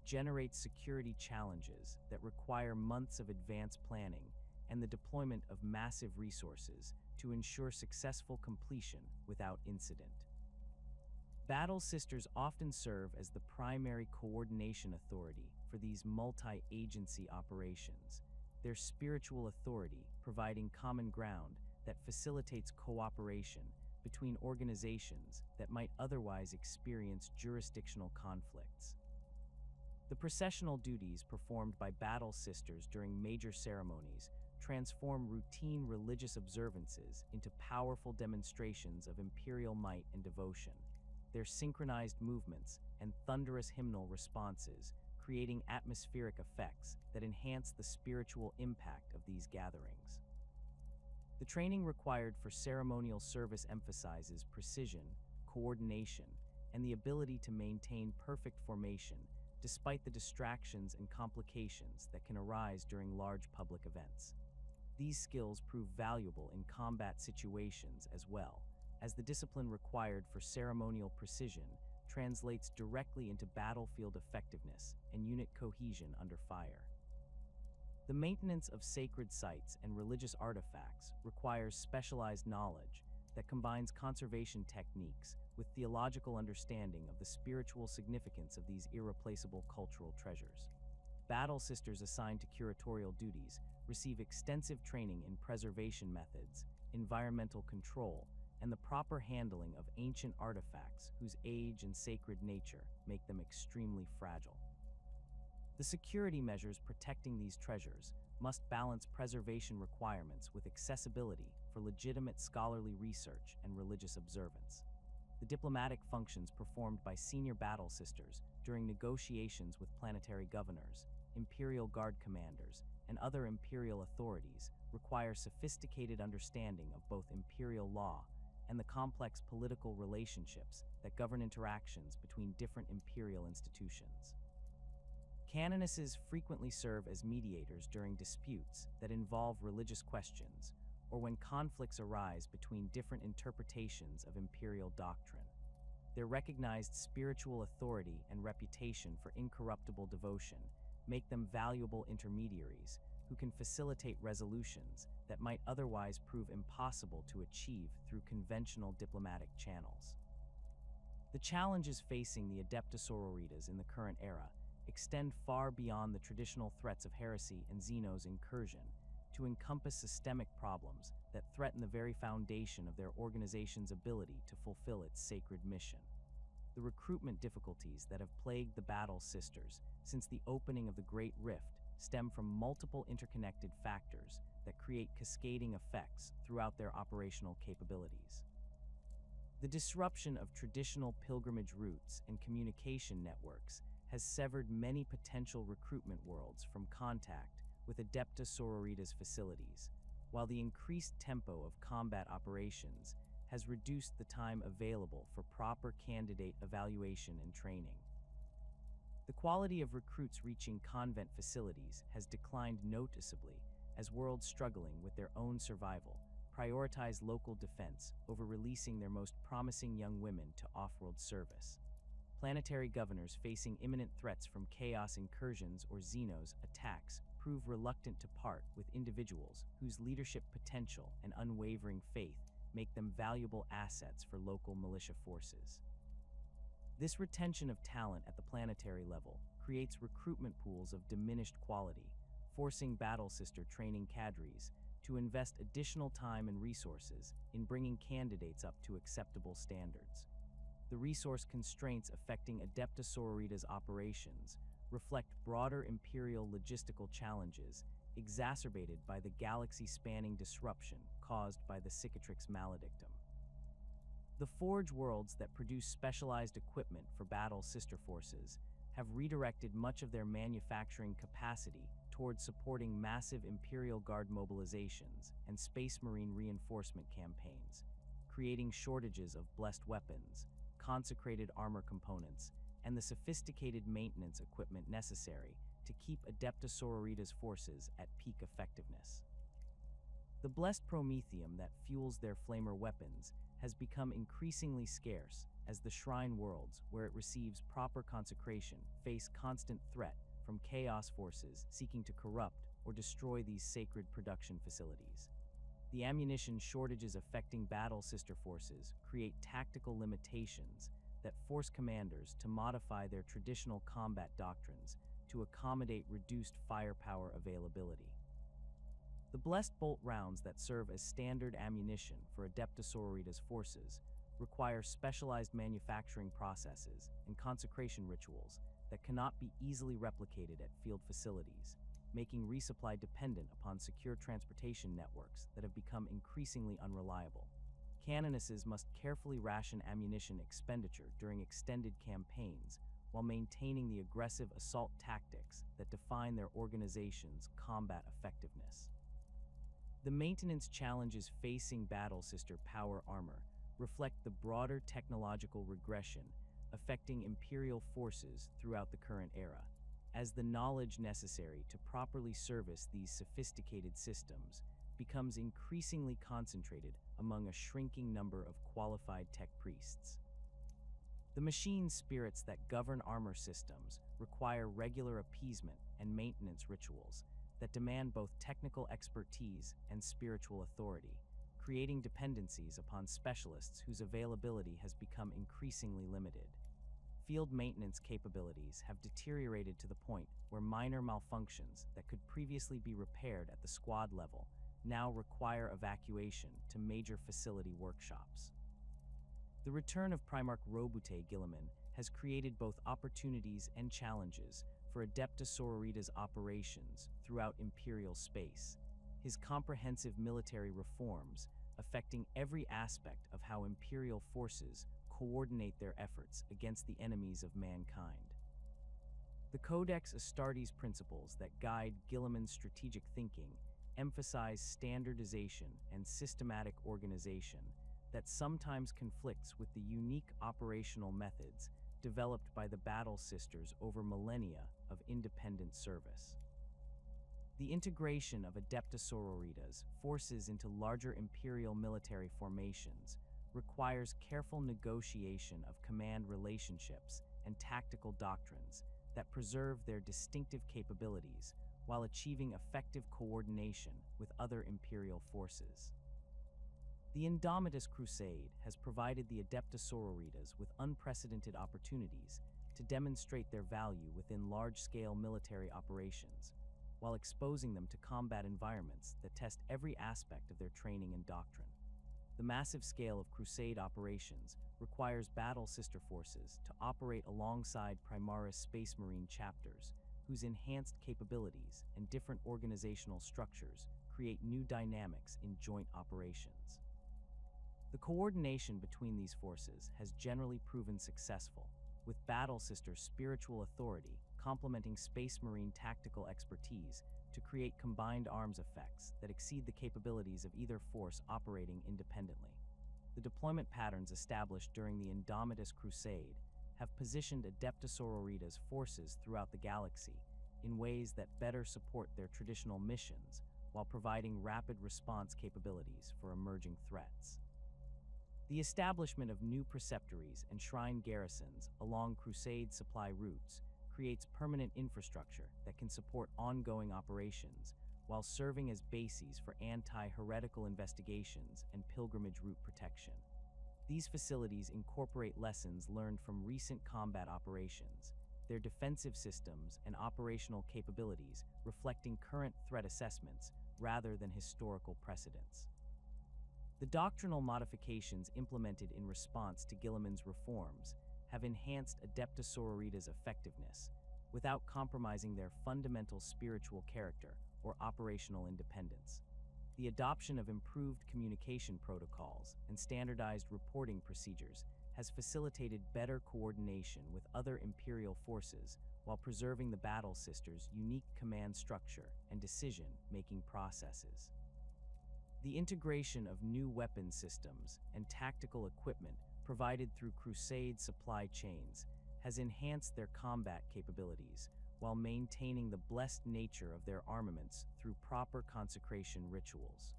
generates security challenges that require months of advanced planning and the deployment of massive resources to ensure successful completion without incident. Battle Sisters often serve as the primary coordination authority for these multi-agency operations, their spiritual authority providing common ground that facilitates cooperation between organizations that might otherwise experience jurisdictional conflicts. The processional duties performed by Battle Sisters during major ceremonies transform routine religious observances into powerful demonstrations of imperial might and devotion, their synchronized movements and thunderous hymnal responses creating atmospheric effects that enhance the spiritual impact of these gatherings. The training required for ceremonial service emphasizes precision, coordination, and the ability to maintain perfect formation despite the distractions and complications that can arise during large public events. These skills prove valuable in combat situations as well, as the discipline required for ceremonial precision translates directly into battlefield effectiveness and unit cohesion under fire. The maintenance of sacred sites and religious artifacts requires specialized knowledge that combines conservation techniques with theological understanding of the spiritual significance of these irreplaceable cultural treasures. Battle Sisters assigned to curatorial duties receive extensive training in preservation methods, environmental control, and the proper handling of ancient artifacts whose age and sacred nature make them extremely fragile. The security measures protecting these treasures must balance preservation requirements with accessibility for legitimate scholarly research and religious observance. The diplomatic functions performed by senior Battle Sisters during negotiations with planetary governors, Imperial Guard commanders, and other imperial authorities require sophisticated understanding of both imperial law and the complex political relationships that govern interactions between different imperial institutions. Canonesses frequently serve as mediators during disputes that involve religious questions or when conflicts arise between different interpretations of imperial doctrine. Their recognized spiritual authority and reputation for incorruptible devotion make them valuable intermediaries who can facilitate resolutions that might otherwise prove impossible to achieve through conventional diplomatic channels. The challenges facing the Adepta Sororitas in the current era extend far beyond the traditional threats of heresy and Xeno's incursion to encompass systemic problems that threaten the very foundation of their organization's ability to fulfill its sacred mission. The recruitment difficulties that have plagued the Battle Sisters since the opening of the Great Rift stem from multiple interconnected factors that create cascading effects throughout their operational capabilities. The disruption of traditional pilgrimage routes and communication networks has severed many potential recruitment worlds from contact with Adepta Sororitas facilities, while the increased tempo of combat operations has reduced the time available for proper candidate evaluation and training. The quality of recruits reaching convent facilities has declined noticeably as worlds struggling with their own survival prioritize local defense over releasing their most promising young women to off-world service. Planetary governors facing imminent threats from chaos incursions or Xenos attacks prove reluctant to part with individuals whose leadership potential and unwavering faith make them valuable assets for local militia forces. This retention of talent at the planetary level creates recruitment pools of diminished quality, forcing Battle Sister training cadres to invest additional time and resources in bringing candidates up to acceptable standards. The resource constraints affecting Adepta Sororitas operations reflect broader Imperial logistical challenges exacerbated by the galaxy-spanning disruption caused by the cicatrix maledictum. The Forge worlds that produce specialized equipment for Battle Sister forces have redirected much of their manufacturing capacity towards supporting massive Imperial Guard mobilizations and Space Marine reinforcement campaigns, creating shortages of blessed weapons, consecrated armor components, and the sophisticated maintenance equipment necessary to keep Adepta Sororitas forces at peak effectiveness. The blessed promethium that fuels their flamer weapons has become increasingly scarce as the Shrine worlds, where it receives proper consecration, face constant threat from chaos forces seeking to corrupt or destroy these sacred production facilities. The ammunition shortages affecting Battle Sister forces create tactical limitations that force commanders to modify their traditional combat doctrines to accommodate reduced firepower availability. The blessed bolt rounds that serve as standard ammunition for Adepta Sororitas forces require specialized manufacturing processes and consecration rituals that cannot be easily replicated at field facilities, making resupply dependent upon secure transportation networks that have become increasingly unreliable. Canonesses must carefully ration ammunition expenditure during extended campaigns while maintaining the aggressive assault tactics that define their organization's combat effectiveness. The maintenance challenges facing Battle Sister power armor reflect the broader technological regression affecting Imperial forces throughout the current era, as the knowledge necessary to properly service these sophisticated systems becomes increasingly concentrated among a shrinking number of qualified tech priests. The machine spirits that govern armor systems require regular appeasement and maintenance rituals that demand both technical expertise and spiritual authority, creating dependencies upon specialists whose availability has become increasingly limited. Field maintenance capabilities have deteriorated to the point where minor malfunctions that could previously be repaired at the squad level now require evacuation to major facility workshops. The return of Primarch Robute Guilliman has created both opportunities and challenges for Adepta Sororitas operations throughout Imperial space. His comprehensive military reforms affecting every aspect of how Imperial forces coordinate their efforts against the enemies of mankind. The Codex Astartes principles that guide Guilliman's strategic thinking emphasize standardization and systematic organization that sometimes conflicts with the unique operational methods developed by the Battle Sisters over millennia of independent service. The integration of Adepta Sororitas forces into larger imperial military formations requires careful negotiation of command relationships and tactical doctrines that preserve their distinctive capabilities while achieving effective coordination with other imperial forces. The Indomitus Crusade has provided the Adepta Sororitas with unprecedented opportunities to demonstrate their value within large-scale military operations, while exposing them to combat environments that test every aspect of their training and doctrine. The massive scale of Crusade operations requires battle sister forces to operate alongside Primaris Space Marine chapters, whose enhanced capabilities and different organizational structures create new dynamics in joint operations. The coordination between these forces has generally proven successful, with Battle Sister's spiritual authority complementing Space Marine tactical expertise to create combined arms effects that exceed the capabilities of either force operating independently. The deployment patterns established during the Indomitus Crusade have positioned Adepta Sororitas forces throughout the galaxy in ways that better support their traditional missions while providing rapid response capabilities for emerging threats. The establishment of new preceptories and shrine garrisons along Crusade supply routes creates permanent infrastructure that can support ongoing operations while serving as bases for anti-heretical investigations and pilgrimage route protection. These facilities incorporate lessons learned from recent combat operations, their defensive systems and operational capabilities reflecting current threat assessments rather than historical precedents. The doctrinal modifications implemented in response to Guilliman's reforms have enhanced Adepta Sororitas' effectiveness without compromising their fundamental spiritual character or operational independence. The adoption of improved communication protocols and standardized reporting procedures has facilitated better coordination with other Imperial forces while preserving the Battle Sisters' unique command structure and decision-making processes. The integration of new weapon systems and tactical equipment provided through Crusade supply chains has enhanced their combat capabilities while maintaining the blessed nature of their armaments through proper consecration rituals.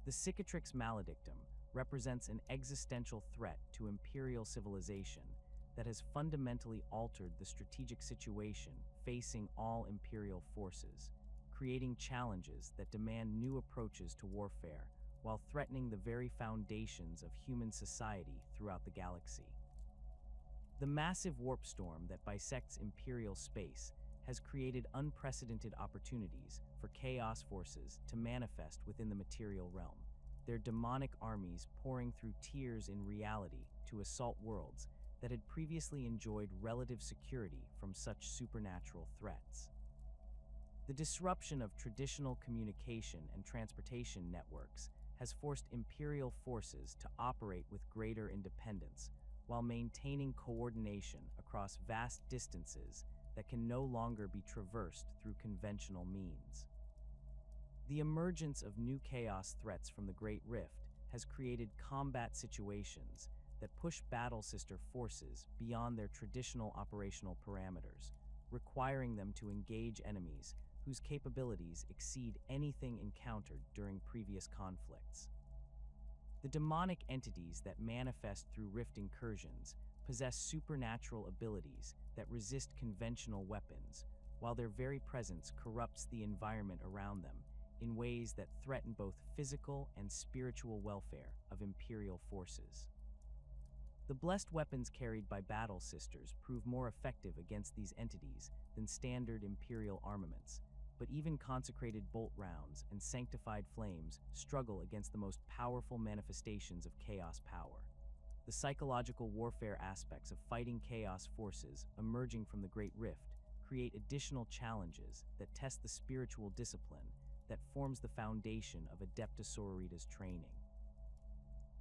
The Cicatrix Maledictum represents an existential threat to Imperial civilization that has fundamentally altered the strategic situation facing all Imperial forces, creating challenges that demand new approaches to warfare while threatening the very foundations of human society throughout the galaxy. The massive warp storm that bisects Imperial space has created unprecedented opportunities for Chaos forces to manifest within the material realm, their demonic armies pouring through tiers in reality to assault worlds that had previously enjoyed relative security from such supernatural threats. The disruption of traditional communication and transportation networks has forced Imperial forces to operate with greater independence while maintaining coordination across vast distances that can no longer be traversed through conventional means. The emergence of new chaos threats from the Great Rift has created combat situations that push Battle Sister forces beyond their traditional operational parameters, requiring them to engage enemies whose capabilities exceed anything encountered during previous conflicts. The demonic entities that manifest through rift incursions possess supernatural abilities that resist conventional weapons, while their very presence corrupts the environment around them in ways that threaten both physical and spiritual welfare of Imperial forces. The blessed weapons carried by Battle Sisters prove more effective against these entities than standard Imperial armaments, but even consecrated bolt rounds and sanctified flames struggle against the most powerful manifestations of Chaos power. The psychological warfare aspects of fighting Chaos forces emerging from the Great Rift create additional challenges that test the spiritual discipline that forms the foundation of Adepta Sororitas training.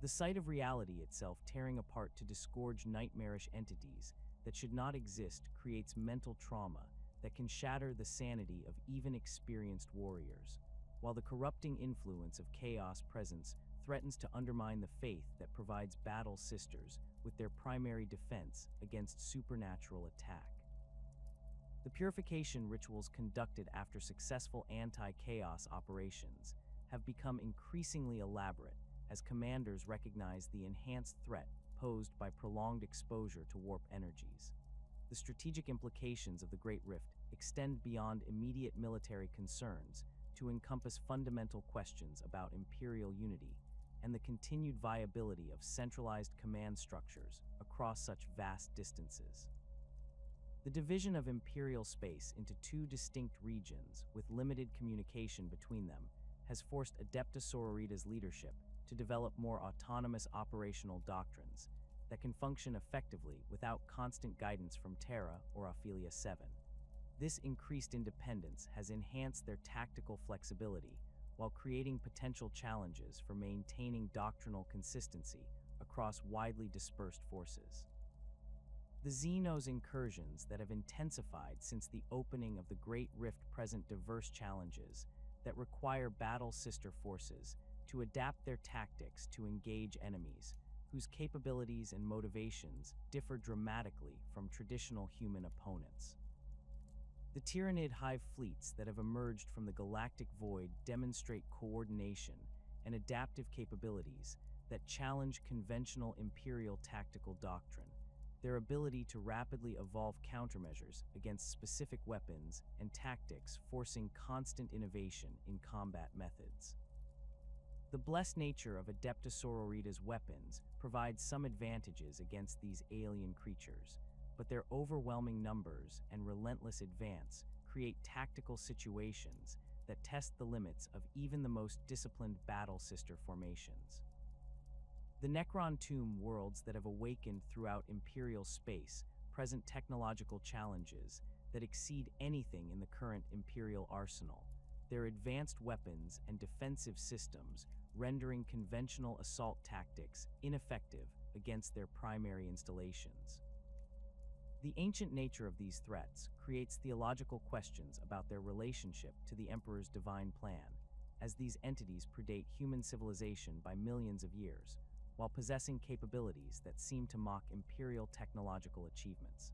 The sight of reality itself tearing apart to disgorge nightmarish entities that should not exist creates mental trauma that can shatter the sanity of even experienced warriors, while the corrupting influence of Chaos presence threatens to undermine the faith that provides Battle Sisters with their primary defense against supernatural attack. The purification rituals conducted after successful anti-chaos operations have become increasingly elaborate as commanders recognize the enhanced threat posed by prolonged exposure to warp energies. The strategic implications of the Great Rift extend beyond immediate military concerns to encompass fundamental questions about imperial unity and the continued viability of centralized command structures across such vast distances. The division of imperial space into two distinct regions with limited communication between them has forced Adepta Sororitas leadership to develop more autonomous operational doctrines that can function effectively without constant guidance from Terra or Ophelia 7. This increased independence has enhanced their tactical flexibility while creating potential challenges for maintaining doctrinal consistency across widely dispersed forces. The Xenos incursions that have intensified since the opening of the Great Rift present diverse challenges that require battle sister forces to adapt their tactics to engage enemies whose capabilities and motivations differ dramatically from traditional human opponents. The Tyrannid hive fleets that have emerged from the galactic void demonstrate coordination and adaptive capabilities that challenge conventional imperial tactical doctrine, their ability to rapidly evolve countermeasures against specific weapons and tactics forcing constant innovation in combat methods. The blessed nature of Adepta Sororitas' weapons provides some advantages against these alien creatures, but their overwhelming numbers and relentless advance create tactical situations that test the limits of even the most disciplined battle sister formations. The Necron Tomb worlds that have awakened throughout Imperial space present technological challenges that exceed anything in the current Imperial arsenal, their advanced weapons and defensive systems rendering conventional assault tactics ineffective against their primary installations. The ancient nature of these threats creates theological questions about their relationship to the Emperor's divine plan, as these entities predate human civilization by millions of years, while possessing capabilities that seem to mock imperial technological achievements.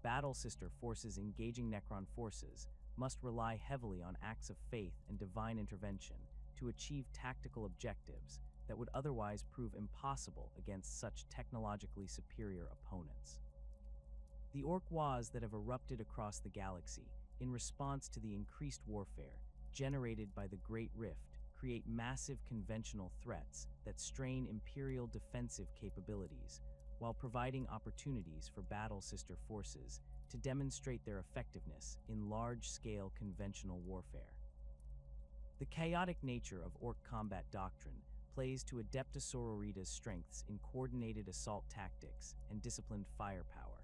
Battle sister forces engaging Necron forces must rely heavily on acts of faith and divine intervention to achieve tactical objectives that would otherwise prove impossible against such technologically superior opponents. The Orc-Wahs that have erupted across the galaxy in response to the increased warfare generated by the Great Rift create massive conventional threats that strain Imperial defensive capabilities while providing opportunities for battle sister forces to demonstrate their effectiveness in large-scale conventional warfare. The chaotic nature of Orc combat doctrine plays to Adepta Sororitas' strengths in coordinated assault tactics and disciplined firepower,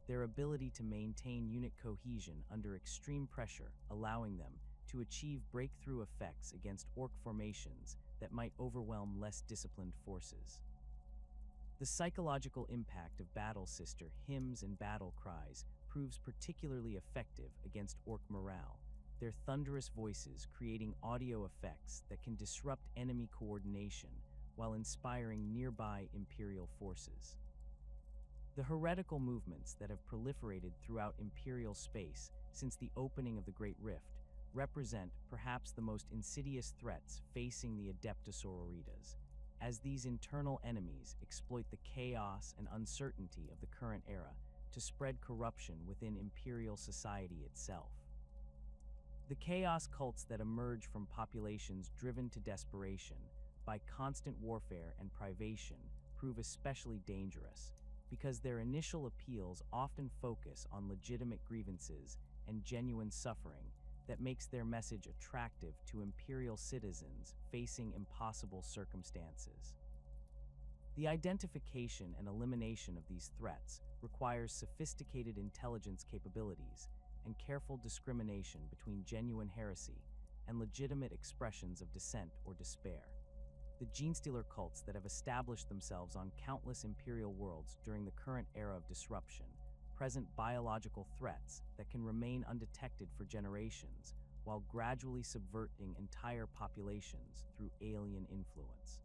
their ability to maintain unit cohesion under extreme pressure allowing them to achieve breakthrough effects against Orc formations that might overwhelm less disciplined forces. The psychological impact of battle sister hymns and battle cries proves particularly effective against Orc morale, their thunderous voices creating audio effects that can disrupt enemy coordination while inspiring nearby Imperial forces. The heretical movements that have proliferated throughout Imperial space since the opening of the Great Rift represent perhaps the most insidious threats facing the Adepta Sororitas, as these internal enemies exploit the chaos and uncertainty of the current era to spread corruption within Imperial society itself. The chaos cults that emerge from populations driven to desperation by constant warfare and privation prove especially dangerous, because their initial appeals often focus on legitimate grievances and genuine suffering that makes their message attractive to Imperial citizens facing impossible circumstances. The identification and elimination of these threats requires sophisticated intelligence capabilities and careful discrimination between genuine heresy and legitimate expressions of dissent or despair. The genestealer cults that have established themselves on countless Imperial worlds during the current era of disruption present biological threats that can remain undetected for generations while gradually subverting entire populations through alien influence.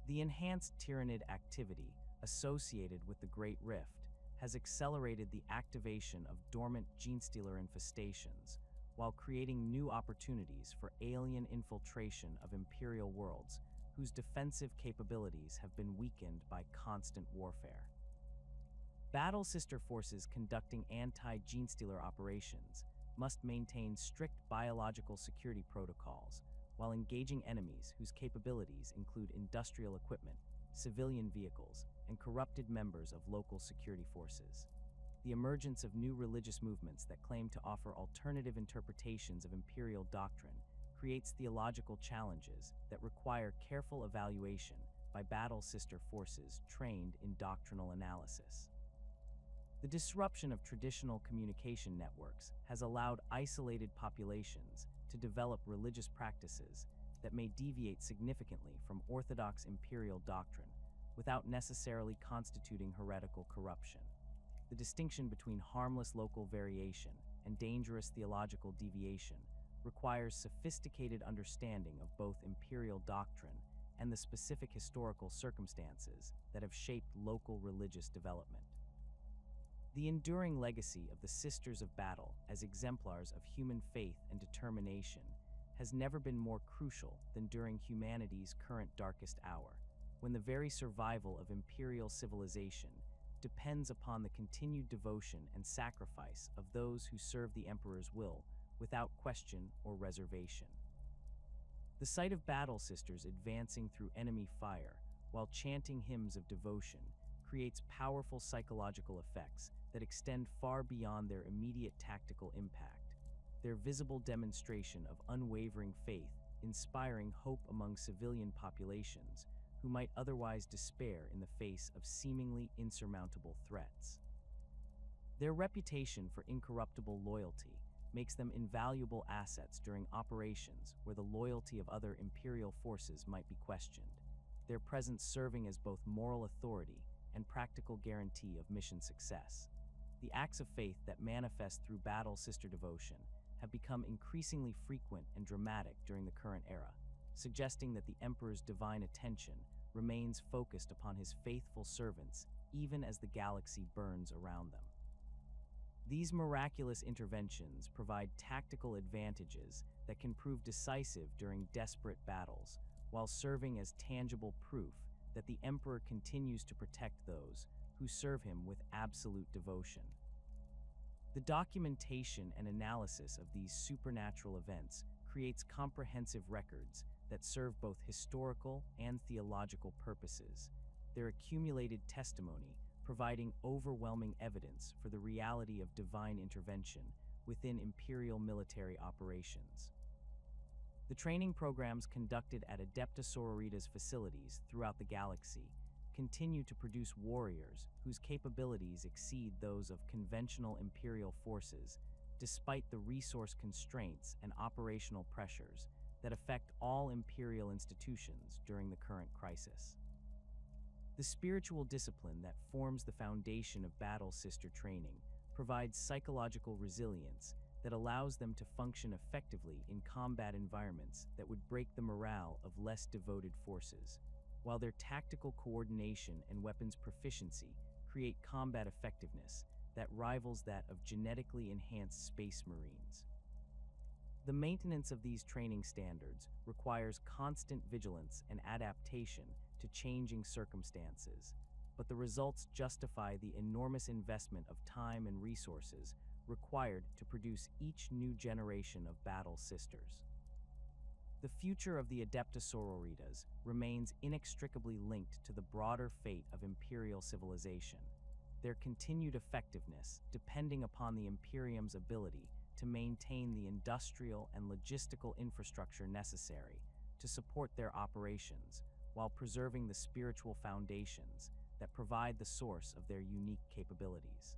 The enhanced Tyrannid activity associated with the Great Rift has accelerated the activation of dormant genestealer infestations, while creating new opportunities for alien infiltration of Imperial worlds whose defensive capabilities have been weakened by constant warfare. Battle sister forces conducting anti-genestealer operations must maintain strict biological security protocols while engaging enemies whose capabilities include industrial equipment, civilian vehicles, and corrupted members of local security forces. The emergence of new religious movements that claim to offer alternative interpretations of imperial doctrine creates theological challenges that require careful evaluation by battle sister forces trained in doctrinal analysis. The disruption of traditional communication networks has allowed isolated populations to develop religious practices that may deviate significantly from orthodox imperial doctrine without necessarily constituting heretical corruption. The distinction between harmless local variation and dangerous theological deviation requires sophisticated understanding of both imperial doctrine and the specific historical circumstances that have shaped local religious development. The enduring legacy of the Sisters of Battle as exemplars of human faith and determination has never been more crucial than during humanity's current darkest hour, when the very survival of imperial civilization depends upon the continued devotion and sacrifice of those who serve the Emperor's will without question or reservation. The sight of battle sisters advancing through enemy fire while chanting hymns of devotion creates powerful psychological effects that extend far beyond their immediate tactical impact, their visible demonstration of unwavering faith inspiring hope among civilian populations who might otherwise despair in the face of seemingly insurmountable threats. Their reputation for incorruptible loyalty makes them invaluable assets during operations where the loyalty of other imperial forces might be questioned, their presence serving as both moral authority and practical guarantee of mission success. The acts of faith that manifest through battle sister devotion have become increasingly frequent and dramatic during the current era, suggesting that the Emperor's divine attention remains focused upon his faithful servants even as the galaxy burns around them. These miraculous interventions provide tactical advantages that can prove decisive during desperate battles, while serving as tangible proof that the Emperor continues to protect those who serve him with absolute devotion. The documentation and analysis of these supernatural events creates comprehensive records that serve both historical and theological purposes, their accumulated testimony providing overwhelming evidence for the reality of divine intervention within imperial military operations. The training programs conducted at Adepta Sororitas facilities throughout the galaxy continue to produce warriors whose capabilities exceed those of conventional imperial forces, despite the resource constraints and operational pressures that affect all imperial institutions during the current crisis. The spiritual discipline that forms the foundation of battle sister training provides psychological resilience that allows them to function effectively in combat environments that would break the morale of less devoted forces, while their tactical coordination and weapons proficiency create combat effectiveness that rivals that of genetically enhanced space marines. The maintenance of these training standards requires constant vigilance and adaptation to changing circumstances, but the results justify the enormous investment of time and resources required to produce each new generation of battle sisters. The future of the Adepta Sororitas remains inextricably linked to the broader fate of imperial civilization, their continued effectiveness depending upon the Imperium's ability to maintain the industrial and logistical infrastructure necessary to support their operations while preserving the spiritual foundations that provide the source of their unique capabilities.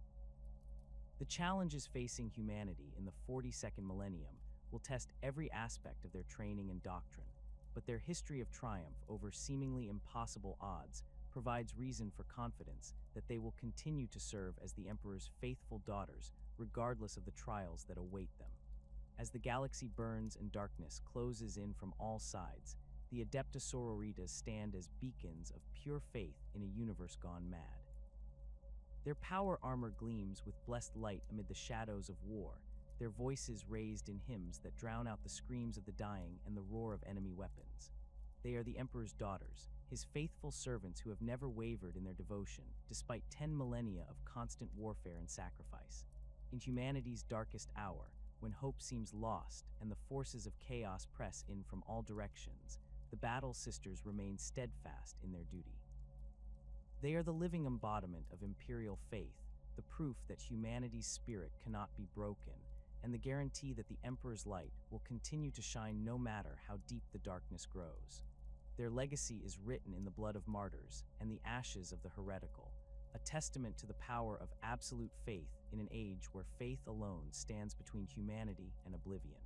The challenges facing humanity in the 42nd millennium will test every aspect of their training and doctrine, but their history of triumph over seemingly impossible odds provides reason for confidence that they will continue to serve as the Emperor's faithful daughters regardless of the trials that await them. As the galaxy burns and darkness closes in from all sides, the Adepta Sororitas stand as beacons of pure faith in a universe gone mad. Their power armor gleams with blessed light amid the shadows of war, their voices raised in hymns that drown out the screams of the dying and the roar of enemy weapons. They are the Emperor's daughters, his faithful servants who have never wavered in their devotion, despite 10 millennia of constant warfare and sacrifice. In humanity's darkest hour, when hope seems lost and the forces of chaos press in from all directions, the Battle Sisters remain steadfast in their duty. They are the living embodiment of imperial faith, the proof that humanity's spirit cannot be broken, and the guarantee that the Emperor's light will continue to shine no matter how deep the darkness grows. Their legacy is written in the blood of martyrs and the ashes of the heretical, a testament to the power of absolute faith in an age where faith alone stands between humanity and oblivion.